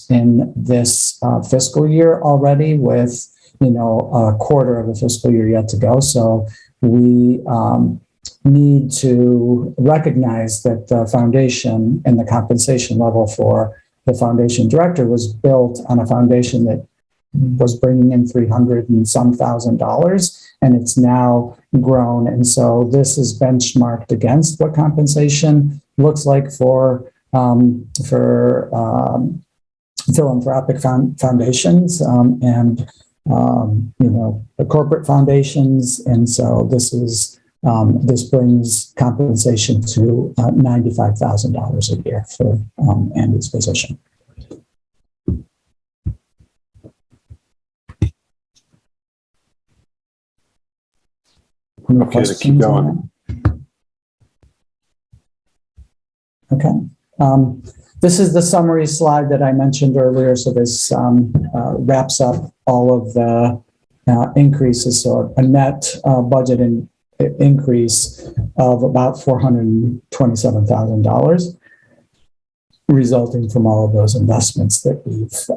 in this fiscal year already, with, a quarter of the fiscal year yet to go. So we need to recognize that the foundation and the compensation level for the foundation director was built on a foundation that was bringing in $300 and some thousand, and it's now grown. And so this is benchmarked against what compensation looks like for philanthropic foundations and corporate foundations. And so this brings compensation to $95,000 a year for Andy's position. Okay, to keep going. Okay. This is the summary slide that I mentioned earlier. So this wraps up all of the increases. So a net budget increase of about $427,000, resulting from all of those investments that we've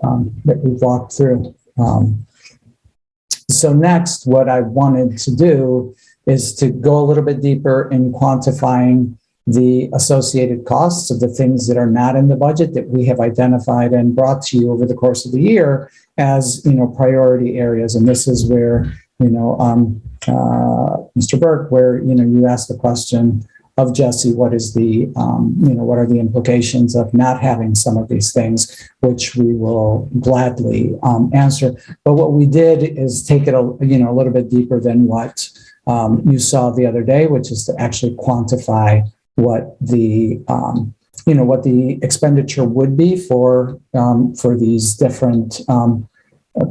walked through. So next, what I wanted to do is to go a little bit deeper in quantifying the associated costs of the things that are not in the budget that we have identified and brought to you over the course of the year as, priority areas. And this is where, Mr. Burke, where, you asked the question of Jesse, what is the, what are the implications of not having some of these things, which we will gladly answer. But what we did is take it, a little bit deeper than what you saw the other day, which is to actually quantify what the, what the expenditure would be for these different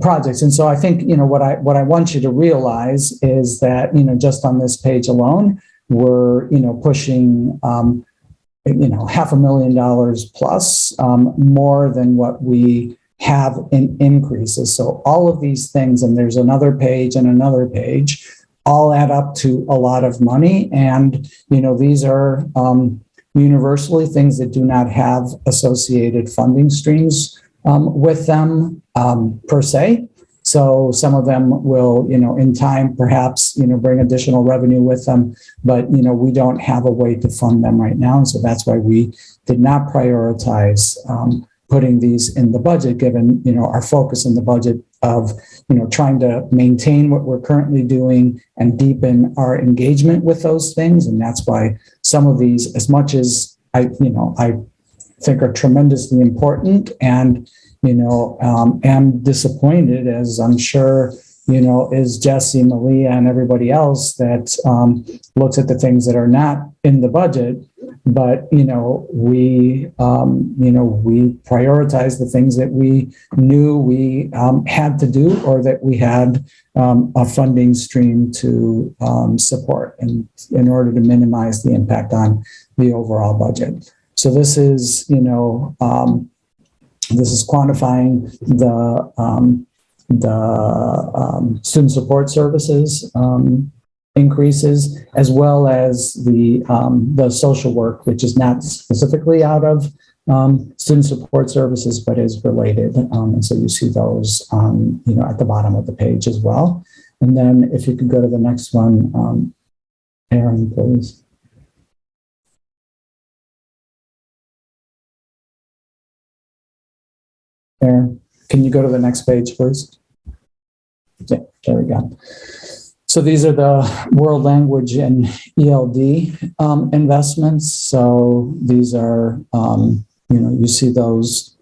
projects. And so I think, what I want you to realize is that, just on this page alone, we're, pushing, $500,000 plus more than what we have in increases. So all of these things, and there's another page and another page, all add up to a lot of money. And, these are universally things that do not have associated funding streams with them per se. So some of them will, in time, perhaps, bring additional revenue with them, but, we don't have a way to fund them right now. And so that's why we did not prioritize putting these in the budget, given, our focus in the budget of, trying to maintain what we're currently doing and deepen our engagement with those things. And that's why some of these, as much as I think are tremendously important, and, am disappointed, as I'm sure, is Jesse, Malia, and everybody else that looks at the things that are not in the budget. But, we prioritize the things that we knew we had to do, or that we had a funding stream to support, and in order to minimize the impact on the overall budget. So this is, this is quantifying the student support services increases, as well as the social work, which is not specifically out of student support services, but is related. And so you see those, at the bottom of the page as well. And then if you could go to the next one, Aaron, please. Aaron, can you go to the next page, please? Yeah, there we go. So these are the world language and ELD investments. So these are, you see those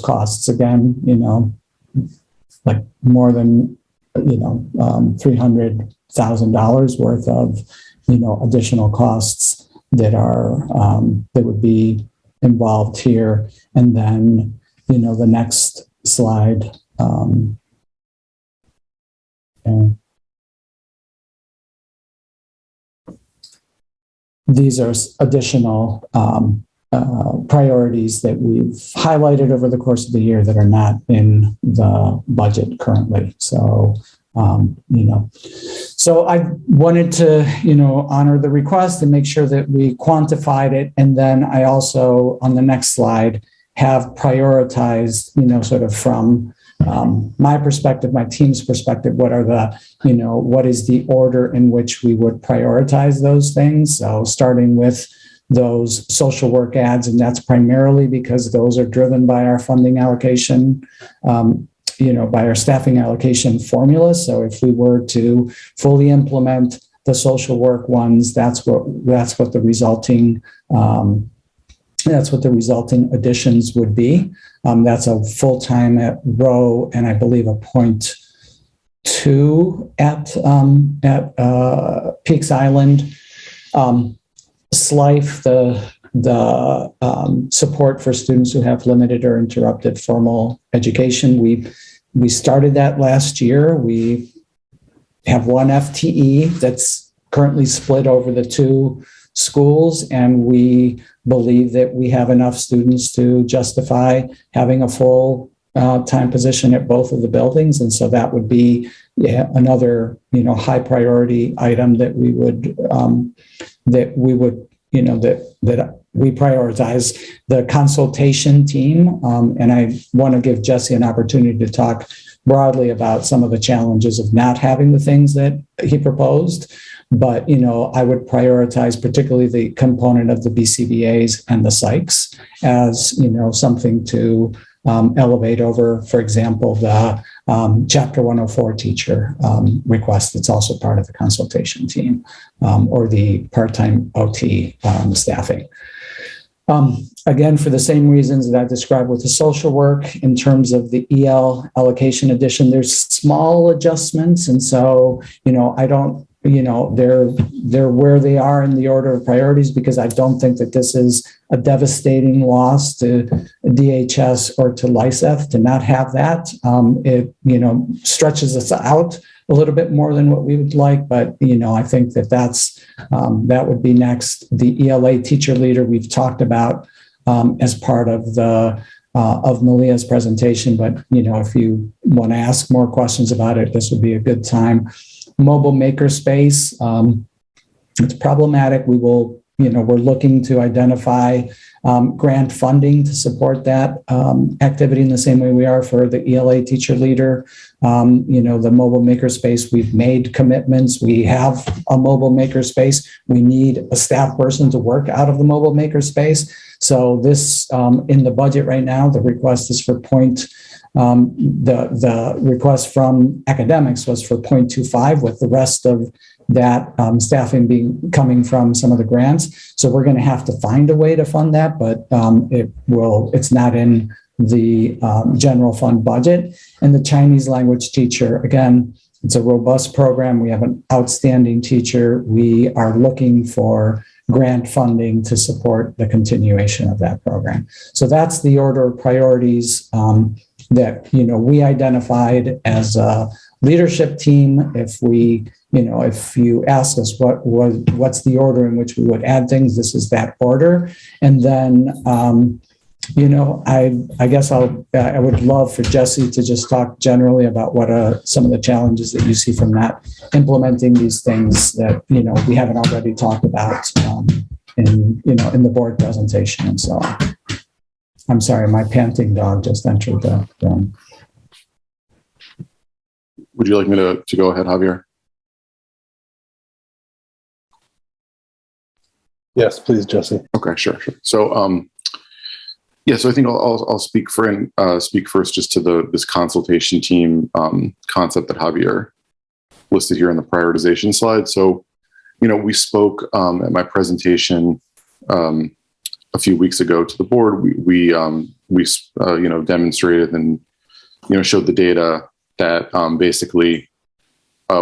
costs again, like more than, $300,000 worth of, additional costs that are, that would be involved here. And then, the next slide. And these are additional priorities that we've highlighted over the course of the year that are not in the budget currently. So, so I wanted to, honor the request and make sure that we quantified it. And then I also, on the next slide, have prioritized, sort of from my perspective, my team's perspective, what are the, what is the order in which we would prioritize those things? So starting with those social work ads, and that's primarily because those are driven by our funding allocation, by our staffing allocation formula. So if we were to fully implement the social work ones, that's what the resulting additions would be. That's a full-time at Rowe, and I believe a 0.2 at Peaks Island. SLIFE, the support for students who have limited or interrupted formal education. We started that last year. We have one FTE that's currently split over the two schools, and we believe that we have enough students to justify having a full time position at both of the buildings. And so that would be another, high priority item that we would that we prioritize. The consultation team. And I want to give Jesse an opportunity to talk broadly about some of the challenges of not having the things that he proposed. But, I would prioritize particularly the component of the BCBAs and the psychs as, something to elevate over, for example, the Chapter 104 teacher request that's also part of the consultation team, or the part-time OT staffing. Again, for the same reasons that I described with the social work, in terms of the EL allocation addition, there's small adjustments. And so, I don't, they're where they are in the order of priorities, because I don't think that this is a devastating loss to DHS or to LICEF to not have that. It, stretches us out a little bit more than what we would like, but, I think that that would be next. The ELA teacher leader we've talked about as part of of Malia's presentation, but, if you want to ask more questions about it, this would be a good time. Mobile makerspace, it's problematic. We will, we're looking to identify grant funding to support that activity in the same way we are for the ELA teacher leader. The mobile makerspace, we've made commitments. We have a mobile makerspace. We need a staff person to work out of the mobile makerspace. So this, in the budget right now, the request is for the request from academics was for 0.25, with the rest of that staffing coming from some of the grants. So we're going to have to find a way to fund that, but it's not in the general fund budget. And the Chinese language teacher, again, it's a robust program. We have an outstanding teacher. We are looking for grant funding to support the continuation of that program. So that's the order of priorities that we identified as a leadership team. If you ask us what's the order in which we would add things, this is that order. And then I guess I would love for Jesse to just talk generally about what are some of the challenges that you see from not implementing these things that we haven't already talked about in the board presentation and so on. I'm sorry, my panting dog just entered the room. Would you like me to go ahead, Javier? Yes, please, Jesse. Okay, sure. So, so I think I'll speak first just to this consultation team concept that Javier listed here in the prioritization slide. So, we spoke at my presentation a few weeks ago to the board. We demonstrated and showed the data that basically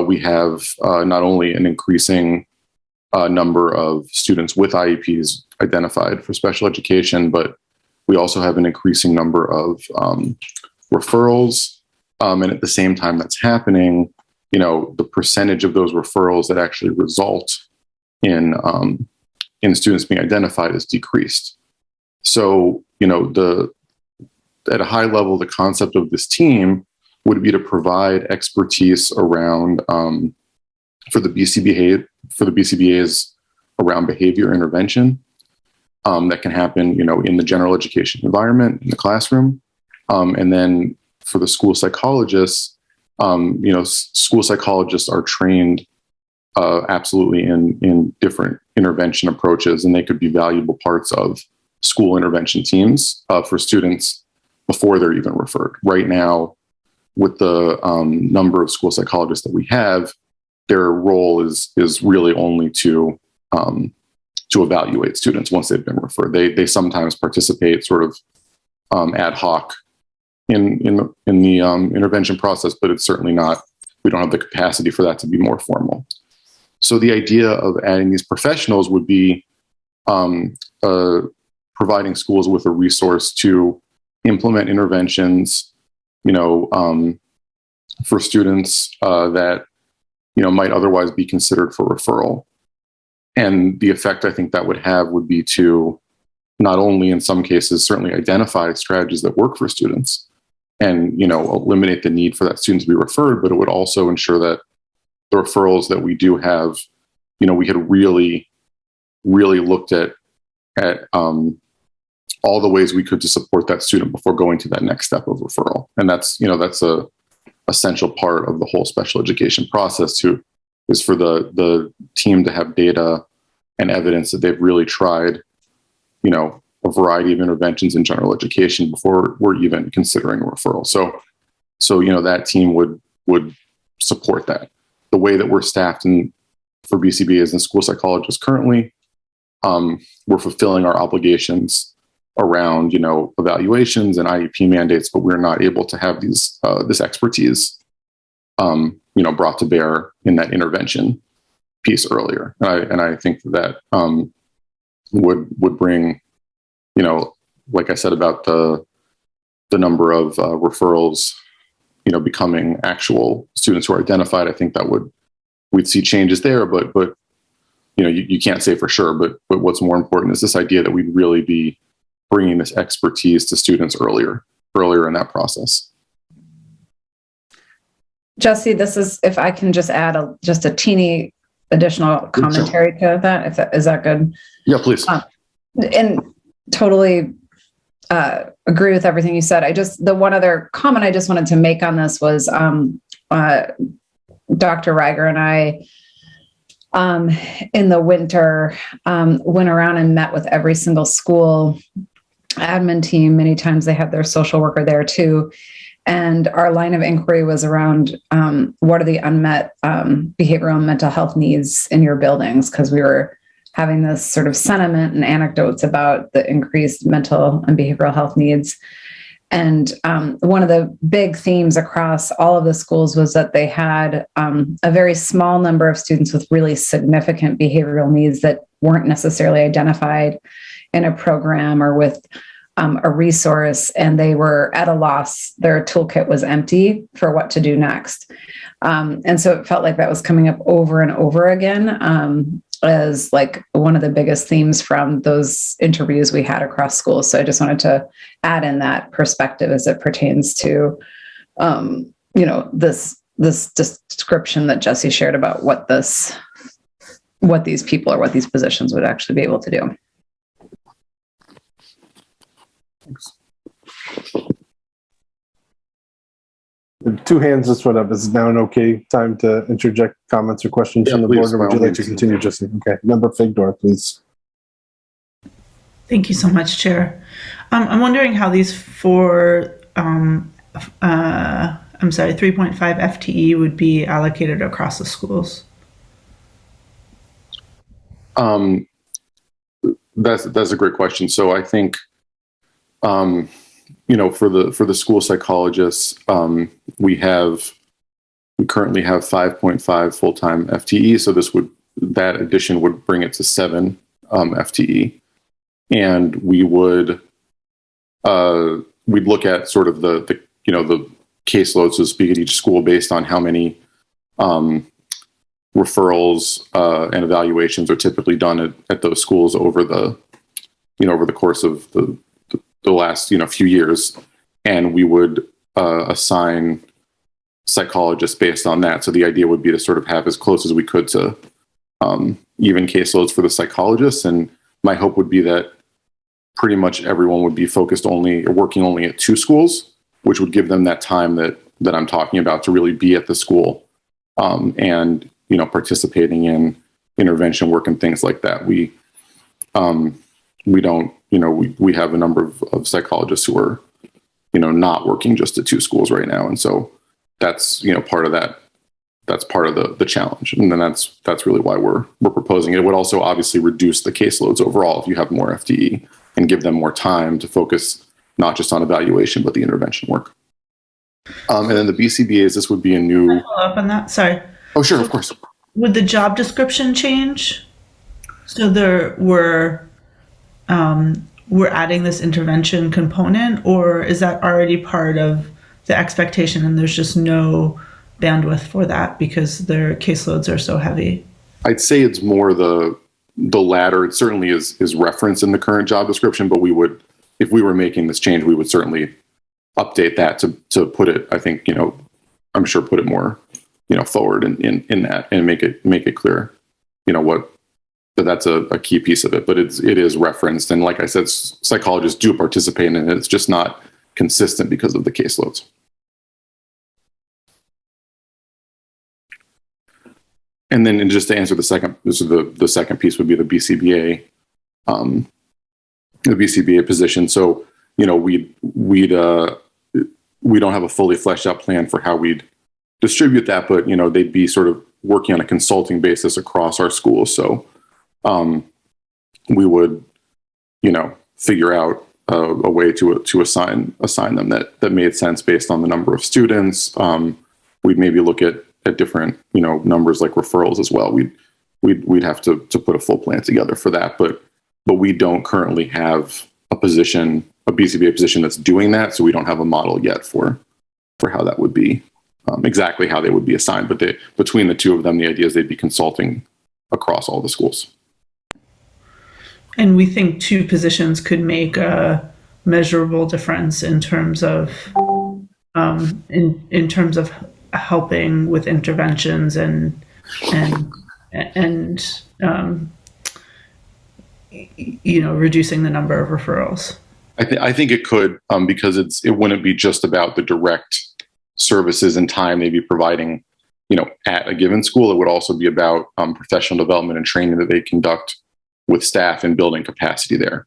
we have not only an increasing number of students with IEPs identified for special education, but We also have an increasing number of referrals. And at the same time that's happening, the percentage of those referrals that actually result in students being identified is decreased. So, at a high level, the concept of this team would be to provide expertise around for the BCBAs around behavior intervention that can happen, in the general education environment, in the classroom. And then for the school psychologists, school psychologists are trained absolutely in different intervention approaches, and they could be valuable parts of school intervention teams for students before they're even referred. Right now, with the number of school psychologists that we have, their role is really only to evaluate students once they've been referred. They sometimes participate sort of ad hoc in the intervention process, but it's certainly not. We don't have the capacity for that to be more formal. So the idea of adding these professionals would be providing schools with a resource to implement interventions, for students that might otherwise be considered for referral. And the effect I think that would have would be to not only in some cases certainly identify strategies that work for students and eliminate the need for that student to be referred, but it would also ensure that the referrals that we do have, we had really looked at all the ways we could to support that student before going to that next step of referral. And that's a essential part of the whole special education process is for the team to have data and evidence that they've really tried, a variety of interventions in general education before we're even considering a referral. So that team would support that. The way that we're staffed for BCBAs and school psychologists currently, we're fulfilling our obligations around, evaluations and IEP mandates, but we're not able to have this expertise, brought to bear in that intervention piece earlier. And I think that would bring, like I said about the number of referrals, becoming actual students who are identified. I think that we'd see changes there, but you can't say for sure. But what's more important is this idea that we'd really be bringing this expertise to students earlier in that process. Jesse, this is, if I can just add just a teeny additional commentary to that, is that good? Yeah, please. And totally agree with everything you said. The one other comment I just wanted to make on this was Dr. Reiger and I, in the winter, went around and met with every single school admin team. Many times they have their social worker there too. And our line of inquiry was around what are the unmet behavioral and mental health needs in your buildings? Because we were having this sort of sentiment and anecdotes about the increased mental and behavioral health needs. And one of the big themes across all of the schools was that they had a very small number of students with really significant behavioral needs that weren't necessarily identified in a program or with a resource, and they were at a loss. Their toolkit was empty for what to do next. And so it felt like that was coming up over and over again as like one of the biggest themes from those interviews we had across schools. So I just wanted to add in that perspective as it pertains to, this description that Jesse shared about what these people or what these positions would actually be able to do. Thanks. Two hands just went up. Is now an okay time to interject comments or questions from the board, or would you like to continue, Jesse? Okay, Member Figdor, please. Thank you so much, Chair. I'm wondering how these 3.5 FTE would be allocated across the schools. That's a great question. So I think, for the school psychologists, we currently have 5.5 full-time FTE. So that addition would bring it to 7 FTE. And we would we'd look at sort of the caseload, so to speak, at each school based on how many referrals and evaluations are typically done at those schools over the course of the last few years, and we would assign psychologists based on that. So the idea would be to sort of have as close as we could to even caseloads for the psychologists, and my hope would be that pretty much everyone would be focused working only at 2 schools, which would give them that time that I'm talking about to really be at the school and participating in intervention work and things like that. We don't, we have a number of psychologists who are, not working just at 2 schools right now. And so that's, part of that. That's part of the challenge. And then that's really why we're proposing it. It would also obviously reduce the caseloads overall if you have more FTE and give them more time to focus not just on evaluation, but the intervention work. And then the BCBAs, this would be a new... Can I follow up on that? Sorry. Oh, sure, of course. Would the job description change? So we're adding this intervention component, or is that already part of the expectation and there's just no bandwidth for that because their caseloads are so heavy? I'd say it's more the latter. It certainly is referenced in the current job description, but we would, if we were making this change, we would certainly update that to put it, I think, I'm sure put it more, forward in that and make it clear, that's a key piece of it, but it is referenced. And like I said, psychologists do participate in it. It's just not consistent because of the caseloads. And then just to answer the second piece would be the BCBA, position. So, we don't have a fully fleshed out plan for how we'd distribute that, but, they'd be sort of working on a consulting basis across our schools. So, we would, figure out a way to assign them that made sense based on the number of students. We'd maybe look at different, numbers like referrals as well. We'd have to put a full plan together for that, but we don't currently have a BCBA position that's doing that. So we don't have a model yet for how that would be, exactly how they would be assigned. But between the 2 of them, the idea is they'd be consulting across all the schools. And we think 2 positions could make a measurable difference in terms of in terms of helping with interventions and reducing the number of referrals. I think it could, because it wouldn't be just about the direct services and time they'd be providing, at a given school. It would also be about professional development and training that they conduct with staff and building capacity there.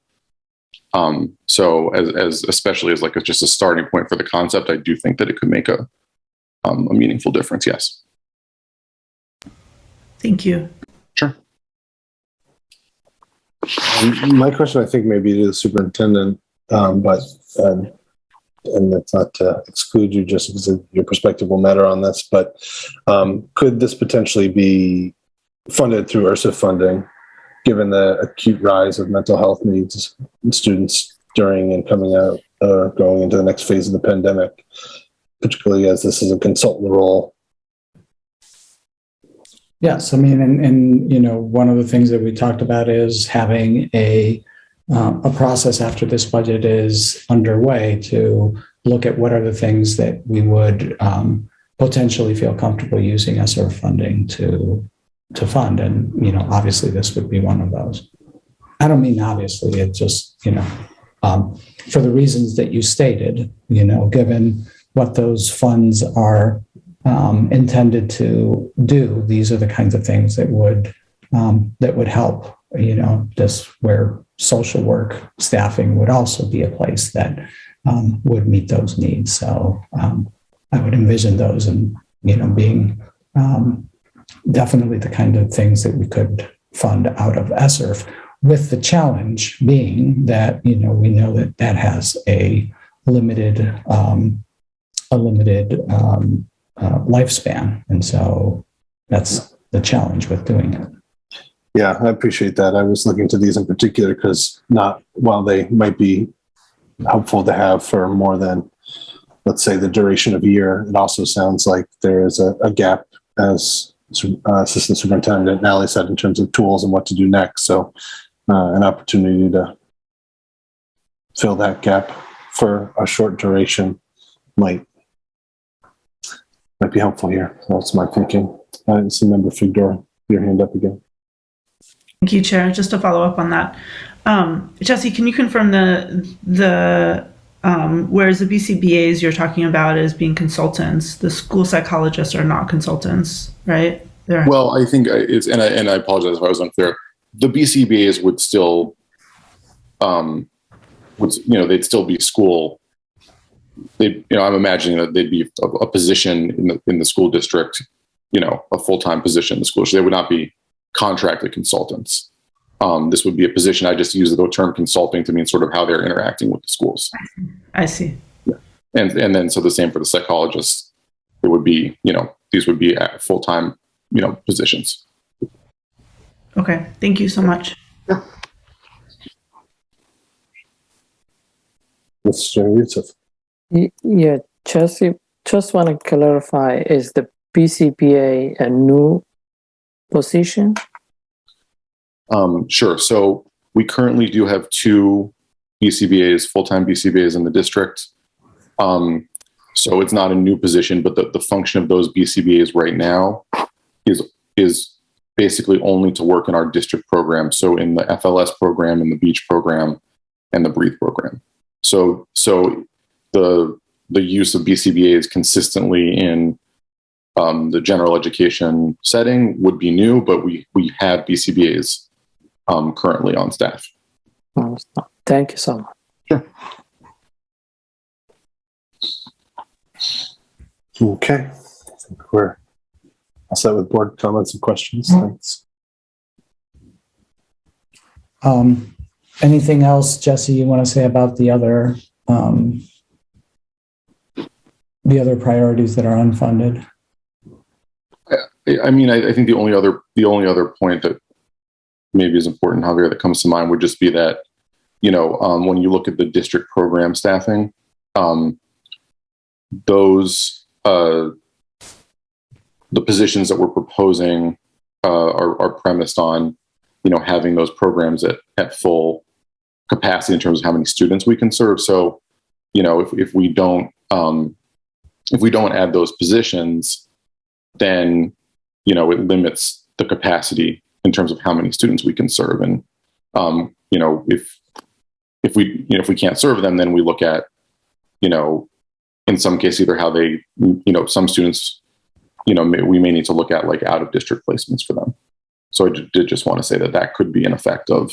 So as especially as just a starting point for the concept, I do think that it could make a meaningful difference. Yes. Thank you. Sure. My question, I think, may be to the superintendent, but and that's not to exclude you just because your perspective will matter on this, but could this potentially be funded through URSA funding, given the acute rise of mental health needs in students during and coming out or going into the next phase of the pandemic, particularly as this is a consultant role? Yes, I mean, and one of the things that we talked about is having a process after this budget is underway to look at what are the things that we would potentially feel comfortable using ESSER funding to fund, and obviously this would be one of those. I don't mean obviously; it just for the reasons that you stated, given what those funds are intended to do, these are the kinds of things that would help. Just where social work staffing would also be a place that would meet those needs. So I would envision those and being definitely the kind of things that we could fund out of ESSER, with the challenge being that we know that has a limited lifespan, and so that's the challenge with doing it. Yeah, I appreciate that. I was looking to these in particular because while they might be helpful to have for more than, let's say, the duration of a year. It also sounds like there is a gap, as Assistant Superintendent Nally said, in terms of tools and what to do next. So an opportunity to fill that gap for a short duration might be helpful here. That's my thinking. I didn't see Member Figdor, your hand up again. Thank you, Chair. Just to follow up on that, Jesse, can you confirm the whereas the BCBAs you're talking about as being consultants, the school psychologists are not consultants, right? Well, I think it's, and I apologize if I was unclear. The BCBAs would still, they'd still be school. I'm imagining that they'd be a position in the school district, a full-time position in the school. So they would not be contracted consultants. This would be a position. I just use the term consulting to mean sort of how they're interacting with the schools. I see. Yeah. And then so the same for the psychologists. It would be, these would be full-time, positions. Okay. Thank you so much. Yeah. Mr. Youssef. Yeah, Jesse, just want to clarify, is the BCBA a new position? Sure. So we currently do have 2 BCBAs, full-time BCBAs in the district. So it's not a new position, but the function of those BCBAs right now is basically only to work in our district program. So in the FLS program, in the Beach program, and the Breathe program. So the use of BCBAs consistently in the general education setting would be new, but we have BCBAs currently on staff. Thank you so much. Sure. Okay. I think we're all set with board comments and questions. Thanks. Anything else, Jesse, you want to say about the other priorities that are unfunded? I mean, I think the only other point that maybe is important, Javier, that comes to mind would just be that, when you look at the district program staffing, those the positions that we're proposing are premised on, having those programs at full capacity in terms of how many students we can serve. So, if we don't add those positions, then it limits the capacity in terms of how many students we can serve. And if we can't serve them, then we look at in some case either how they some students we may need to look at like out of district placements for them. So I did just want to say that could be an effect of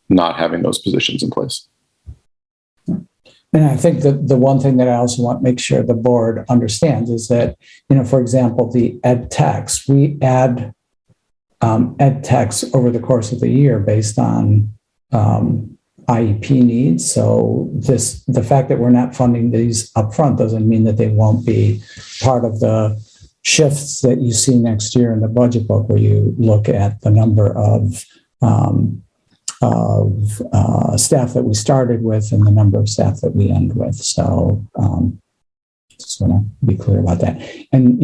not having those positions in place. And I think that the one thing that I also want to make sure the board understands is that, for example, the ed techs, we add ed techs over the course of the year based on IEP needs. So the fact that we're not funding these upfront doesn't mean that they won't be part of the shifts that you see next year in the budget book, where you look at the number of staff that we started with and the number of staff that we end with. So just want to be clear about that. And,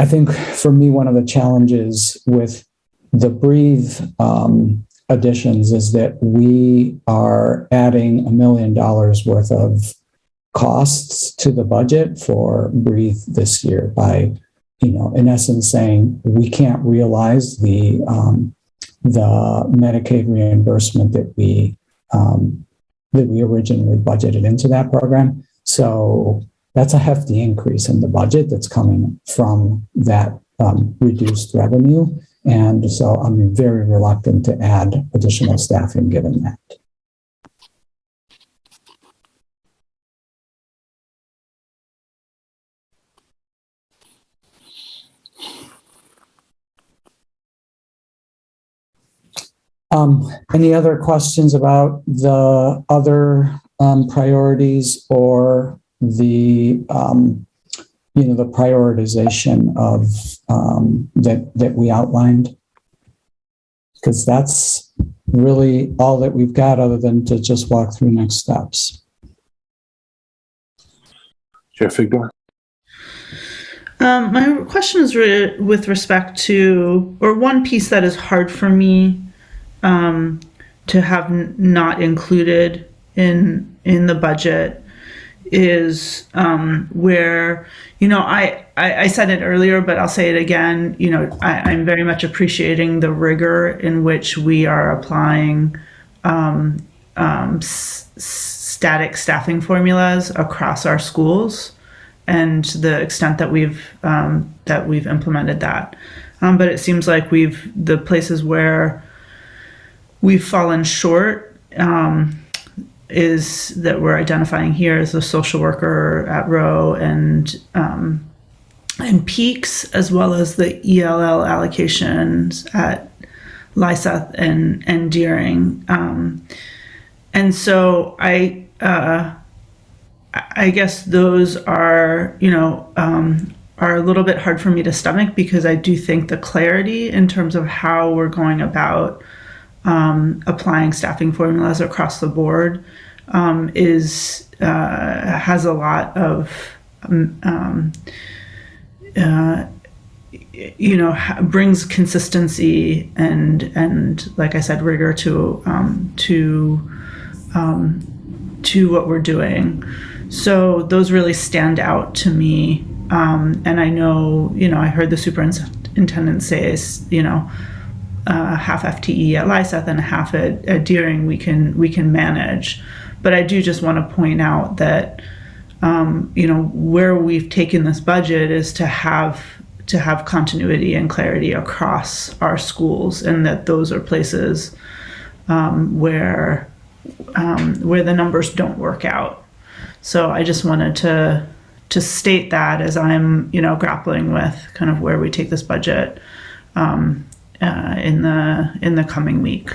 I think for me, one of the challenges with the Breathe additions is that we are adding $1 million worth of costs to the budget for Breathe this year by, in essence saying we can't realize the Medicaid reimbursement that we originally budgeted into that program. So that's a hefty increase in the budget that's coming from that reduced revenue. And so I'm very reluctant to add additional staffing given that. Any other questions about the other priorities or the the prioritization of that we outlined? Because that's really all that we've got other than to just walk through next steps. Chair Figdor? My question is with respect to, or one piece that is hard for me to have not included in the budget is where, I said it earlier, but I'll say it again, I'm very much appreciating the rigor in which we are applying static staffing formulas across our schools, and the extent that we've implemented that. But it seems like the places where we've fallen short is that we're identifying here as the social worker at Rowe and Peaks, as well as the ELL allocations at Lyseth and Deering. And so I guess those are, are a little bit hard for me to stomach, because I do think the clarity in terms of how we're going about applying staffing formulas across the board has a lot of brings consistency and like I said, rigor to what we're doing. So those really stand out to me. And I know, I heard the superintendent say, half FTE at Lyseth and half at Deering we can manage. But I do just want to point out that, where we've taken this budget is to have continuity and clarity across our schools, and that those are places where the numbers don't work out. So I just wanted to state that as I'm, grappling with kind of where we take this budget in the coming week.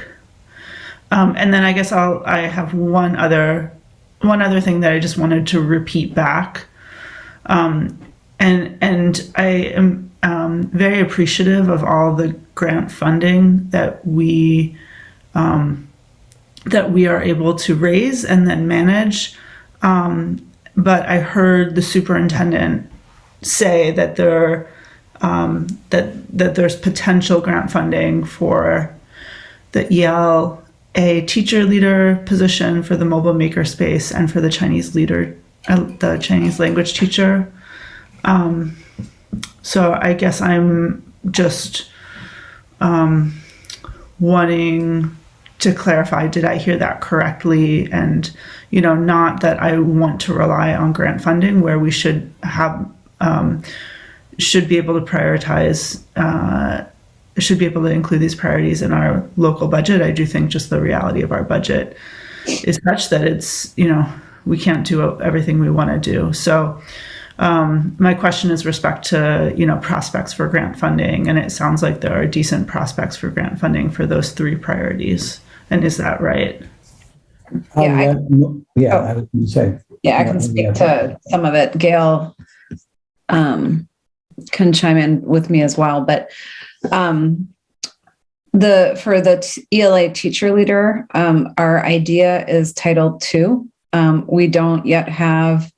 And then I guess I have one other thing that I just wanted to repeat back. And I am very appreciative of all the grant funding that we are able to raise and then manage. But I heard the superintendent say that that there's potential grant funding for the ELA teacher leader position, for the mobile makerspace, and for the Chinese language teacher. So I guess I'm just wanting to clarify, did I hear that correctly? And, not that I want to rely on grant funding, where we should be able to prioritize, should be able to include these priorities in our local budget. I do think just the reality of our budget is such that it's, we can't do everything we want to do. So my question is respect to, prospects for grant funding. And it sounds like there are decent prospects for grant funding for those three priorities. And is that right? Yeah, I was going to say. Yeah, I can speak to some of it. Gail can chime in with me as well. But for the ELA teacher leader, our idea is Title II. We don't yet have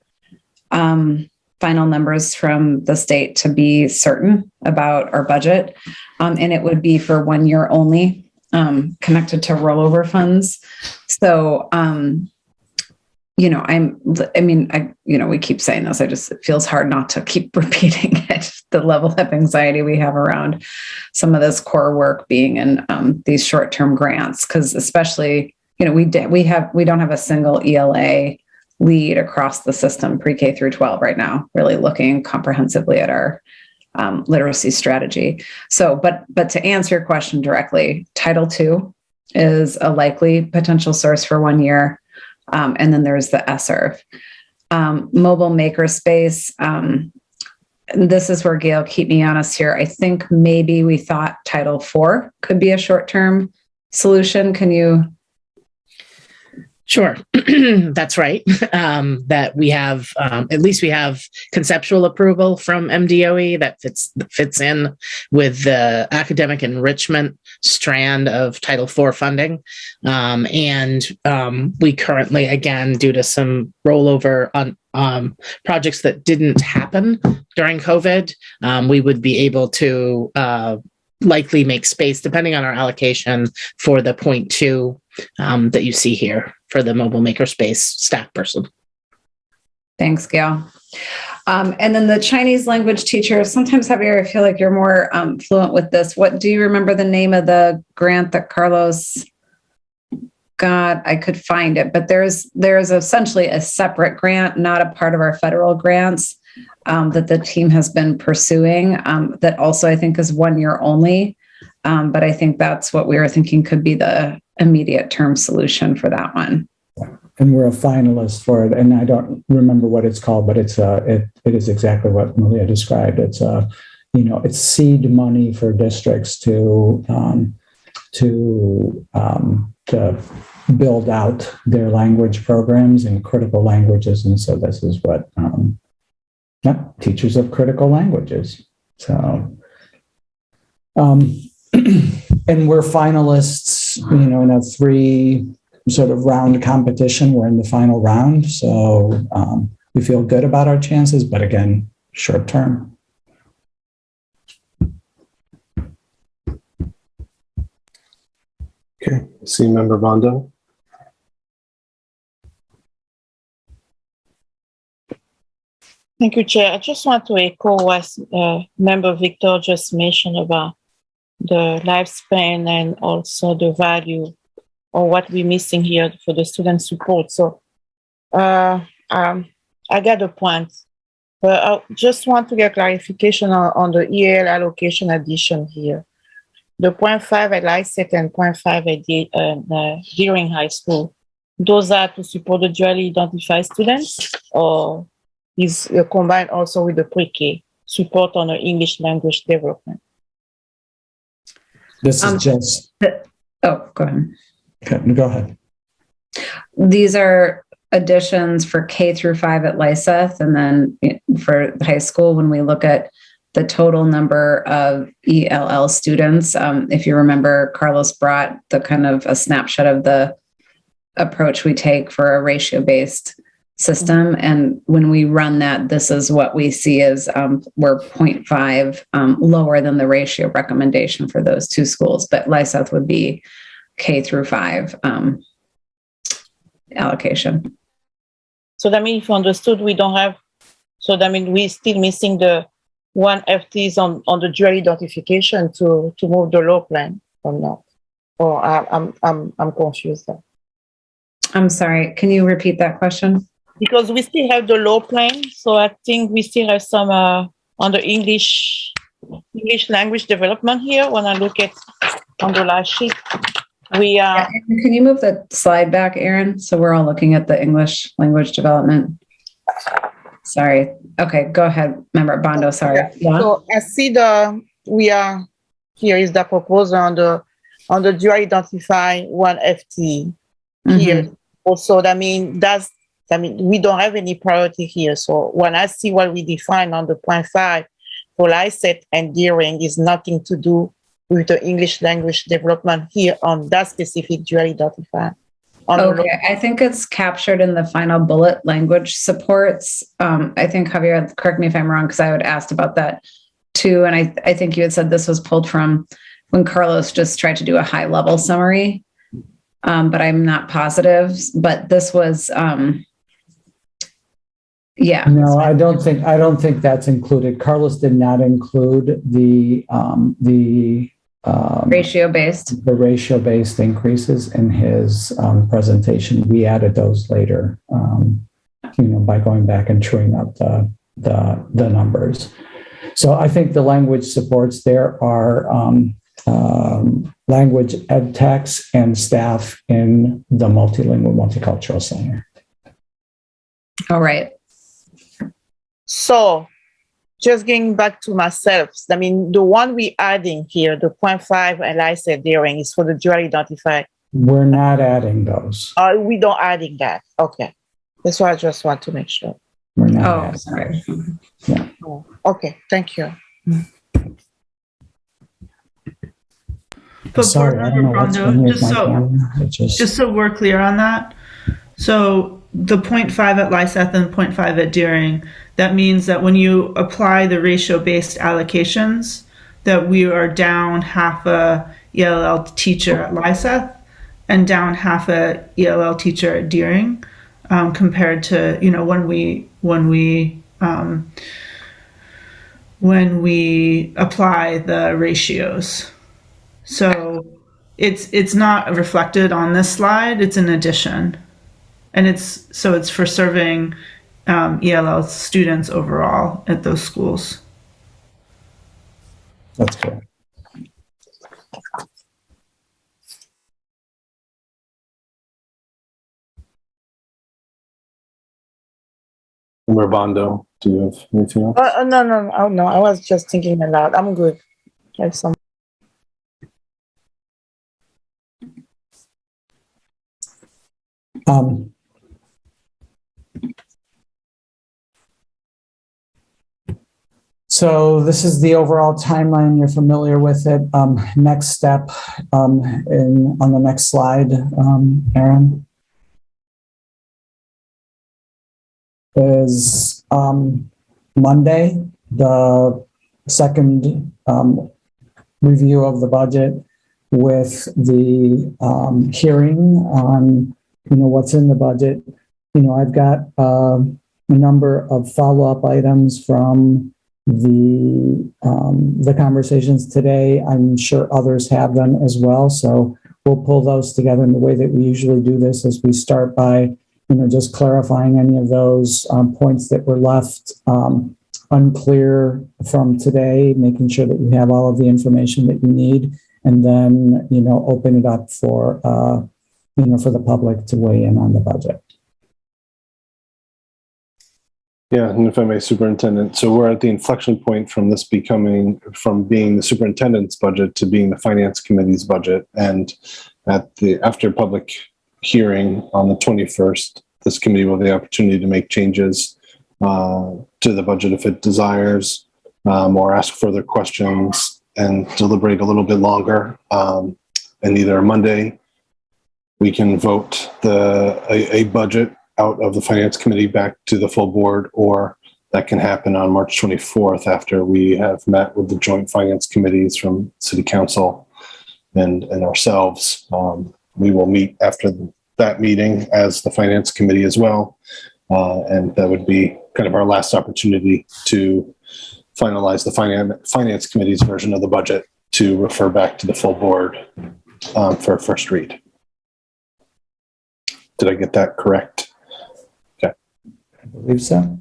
final numbers from the state to be certain about our budget, and it would be for 1 year only, connected to rollover funds. So, we keep saying this. It feels hard not to keep repeating it. The level of anxiety we have around some of this core work being in these short-term grants, because especially, we don't have a single ELA lead across the system, pre-K through 12 right now, really looking comprehensively at our literacy strategy. So, but to answer your question directly, Title II is a likely potential source for 1 year. And then there's the ESSER. Mobile makerspace. This is where, Gail, keep me honest here. I think maybe we thought Title IV could be a short-term solution. Can you? Sure, that's right. That we have, at least we have conceptual approval from MDOE that fits in with the academic enrichment strand of Title IV funding. And we currently, again, due to some rollover on projects that didn't happen during COVID, we would be able to likely make space, depending on our allocation, for the 0.2 that you see here for the mobile makerspace staff person. Thanks, Gail. And then the Chinese language teacher, sometimes, Javier, I feel like you're more fluent with this. What do you remember the name of the grant that Carlos got? I could find it, but there's essentially a separate grant, not a part of our federal grants, that the team has been pursuing, that also I think is 1 year only. But I think that's what we were thinking could be the immediate term solution for that one. And we're a finalist for it. And I don't remember what it's called, but it is exactly what Malia described. It's it's seed money for districts to build out their language programs in critical languages. And so this is what teachers of critical languages. So and we're finalists, in a 3 sort of round competition. We're in the final round. So we feel good about our chances, but again, short term. Okay, see Member Bondo. Thank you, Chair. I just want to echo what Member Victor just mentioned about the lifespan and also the value or what we're missing here for the student support. So I got the point, but I just want to get clarification on the EL allocation addition here. The 0.5 at LICET and 0.5 at Deering High School, those are to support the dually identified students, or is combined also with the pre-K support on the English language development? This is just. Go ahead. Okay, go ahead. These are additions for K through 5 at LICET, and then for high school, when we look at the total number of ELL students, if you remember, Carlos brought the kind of a snapshot of the approach we take for a ratio-based system. And when we run that, this is what we see as we're 0.5 lower than the ratio recommendation for those 2 schools, but LICET would be K through 5 allocation. So that means if you understood, we don't have, so that means we're still missing the 1 FTs on the dual identification to move the law plan or not? Or I'm confused there. I'm sorry, can you repeat that question? Because we still have the law plan, so I think we still have some on the English language development here. When I look at on the last sheet, we are. Can you move the slide back, Aaron? So we're all looking at the English language development. Sorry. Okay, go ahead, Member Bondo. Sorry. Yeah. So I see here is the proposal on the dual identify 1 FT here. Also, we don't have any priority here. So when I see what we define on the 0.5 for LICET and Deering is nothing to do with the English language development here on that specific dual identify. Okay, I think it's captured in the final bullet, language supports. I think, Javier, correct me if I'm wrong, because I would asked about that too. And I think you had said this was pulled from when Carlos just tried to do a high level summary, but I'm not positive. But this was, yeah. No, I don't think that's included. Carlos did not include the ratio-based increases in his presentation. We added those later, by going back and truing up the numbers. So I think the language supports there are language ed techs and staff in the multilingual multicultural center. All right. So just getting back to myself, the one we adding here, the 0.5 and I said Deering is for the dual identified We're not adding those. We don't adding that. Okay. That's why I just want to make sure. We're not Oh, adding. sorry. Oh, okay, thank you. But Sorry, Board I don't know Member what's Brando, wrong with my camera. It just so we're clear on that. So the 0.5 at Lyseth and 0.5 at Deering, that means that when you apply the ratio-based allocations, that we are down half a ELL teacher at Lyseth and down half a ELL teacher at Deering, compared to, you know, when we apply the ratios. So it's not reflected on this slide, it's an addition. And it's for serving ELL students overall at those schools. That's correct. Bondo, do you have anything else? No. I was just thinking aloud. I'm good. I have some. So this is the overall timeline. You're familiar with it. Next step on the next slide, Aaron, is Monday, the second review of the budget with the hearing on, you know, what's in the budget. You know, I've got a number of follow-up items from the conversations today. I'm sure others have them as well. So we'll pull those together. And the way that we usually do this is we start by, you know, just clarifying any of those points that were left unclear from today, making sure that you have all of the information that you need, and then, you know, open it up for, you know, for the public to weigh in on the budget. Yeah, and if I may, Superintendent, so we're at the inflection point from this being the superintendent's budget to being the finance committee's budget. And after public hearing on the 21st, this committee will have the opportunity to make changes to the budget if it desires, or ask further questions and deliberate a little bit longer. And either Monday, we can vote a budget out of the finance committee back to the full board, or that can happen on March 24th after we have met with the joint finance committees from City Council and ourselves. We will meet after that meeting as the finance committee as well. And that would be kind of our last opportunity to finalize the finance committee's version of the budget to refer back to the full board for first read. Did I get that correct? I believe so.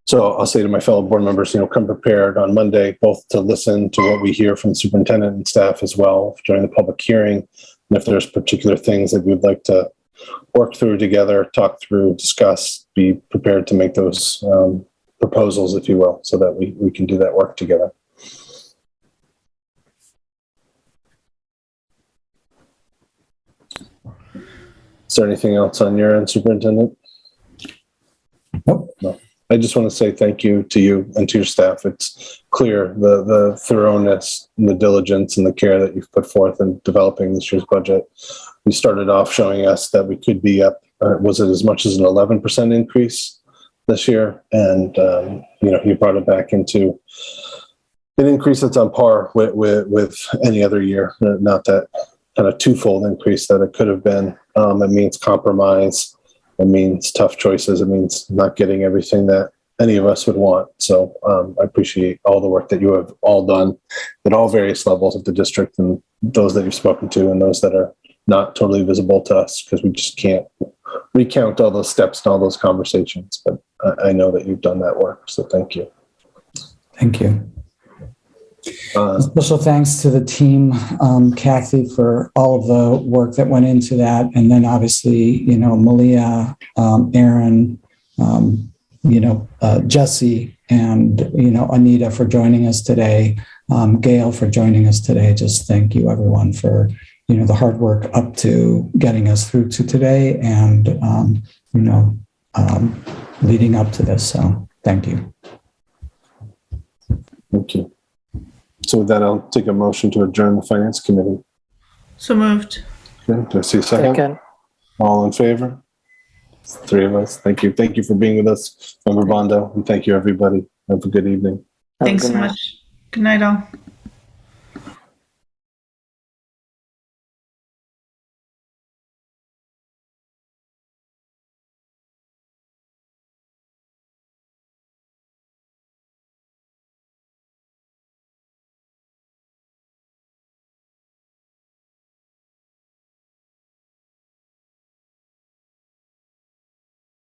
So I'll say to my fellow board members, you know, come prepared on Monday, both to listen to what we hear from the superintendent and staff as well during the public hearing. And if there's particular things that we'd like to work through together, talk through, discuss, be prepared to make those proposals, if you will, so that we can do that work together. Is there anything else on your end, Superintendent? Nope. No. I just want to say thank you to you and to your staff. It's clear the thoroughness and the diligence and the care that you've put forth in developing this year's budget. We started off showing us that we could be up, was it as much as an 11% increase this year? And, you know, you brought it back into an increase that's on par with any other year, not that kind of twofold increase that it could have been. It means compromise. It means tough choices. It means not getting everything that any of us would want. So I appreciate all the work that you have all done at all various levels of the district, and those that you've spoken to and those that are not totally visible to us, because we just can't recount all those steps and all those conversations. But I know that you've done that work. So thank you. Thank you. Special thanks to the team, Kathy, for all of the work that went into that. And then obviously, you know, Malia, Aaron, you know, Jesse, and, you know, Anita for joining us today. Gail for joining us today. Just thank you, everyone, for the hard work up to getting us through to today, and leading up to this. So thank you. Thank you. So with that, I'll take a motion to adjourn the Finance Committee. So moved. Okay, do I see a second? Second. All in favor? Three of us. Thank you. Thank you for being with us, Member Bondo, and thank you, everybody. Have a good evening. Have a Thanks good so night. much. Good night, all.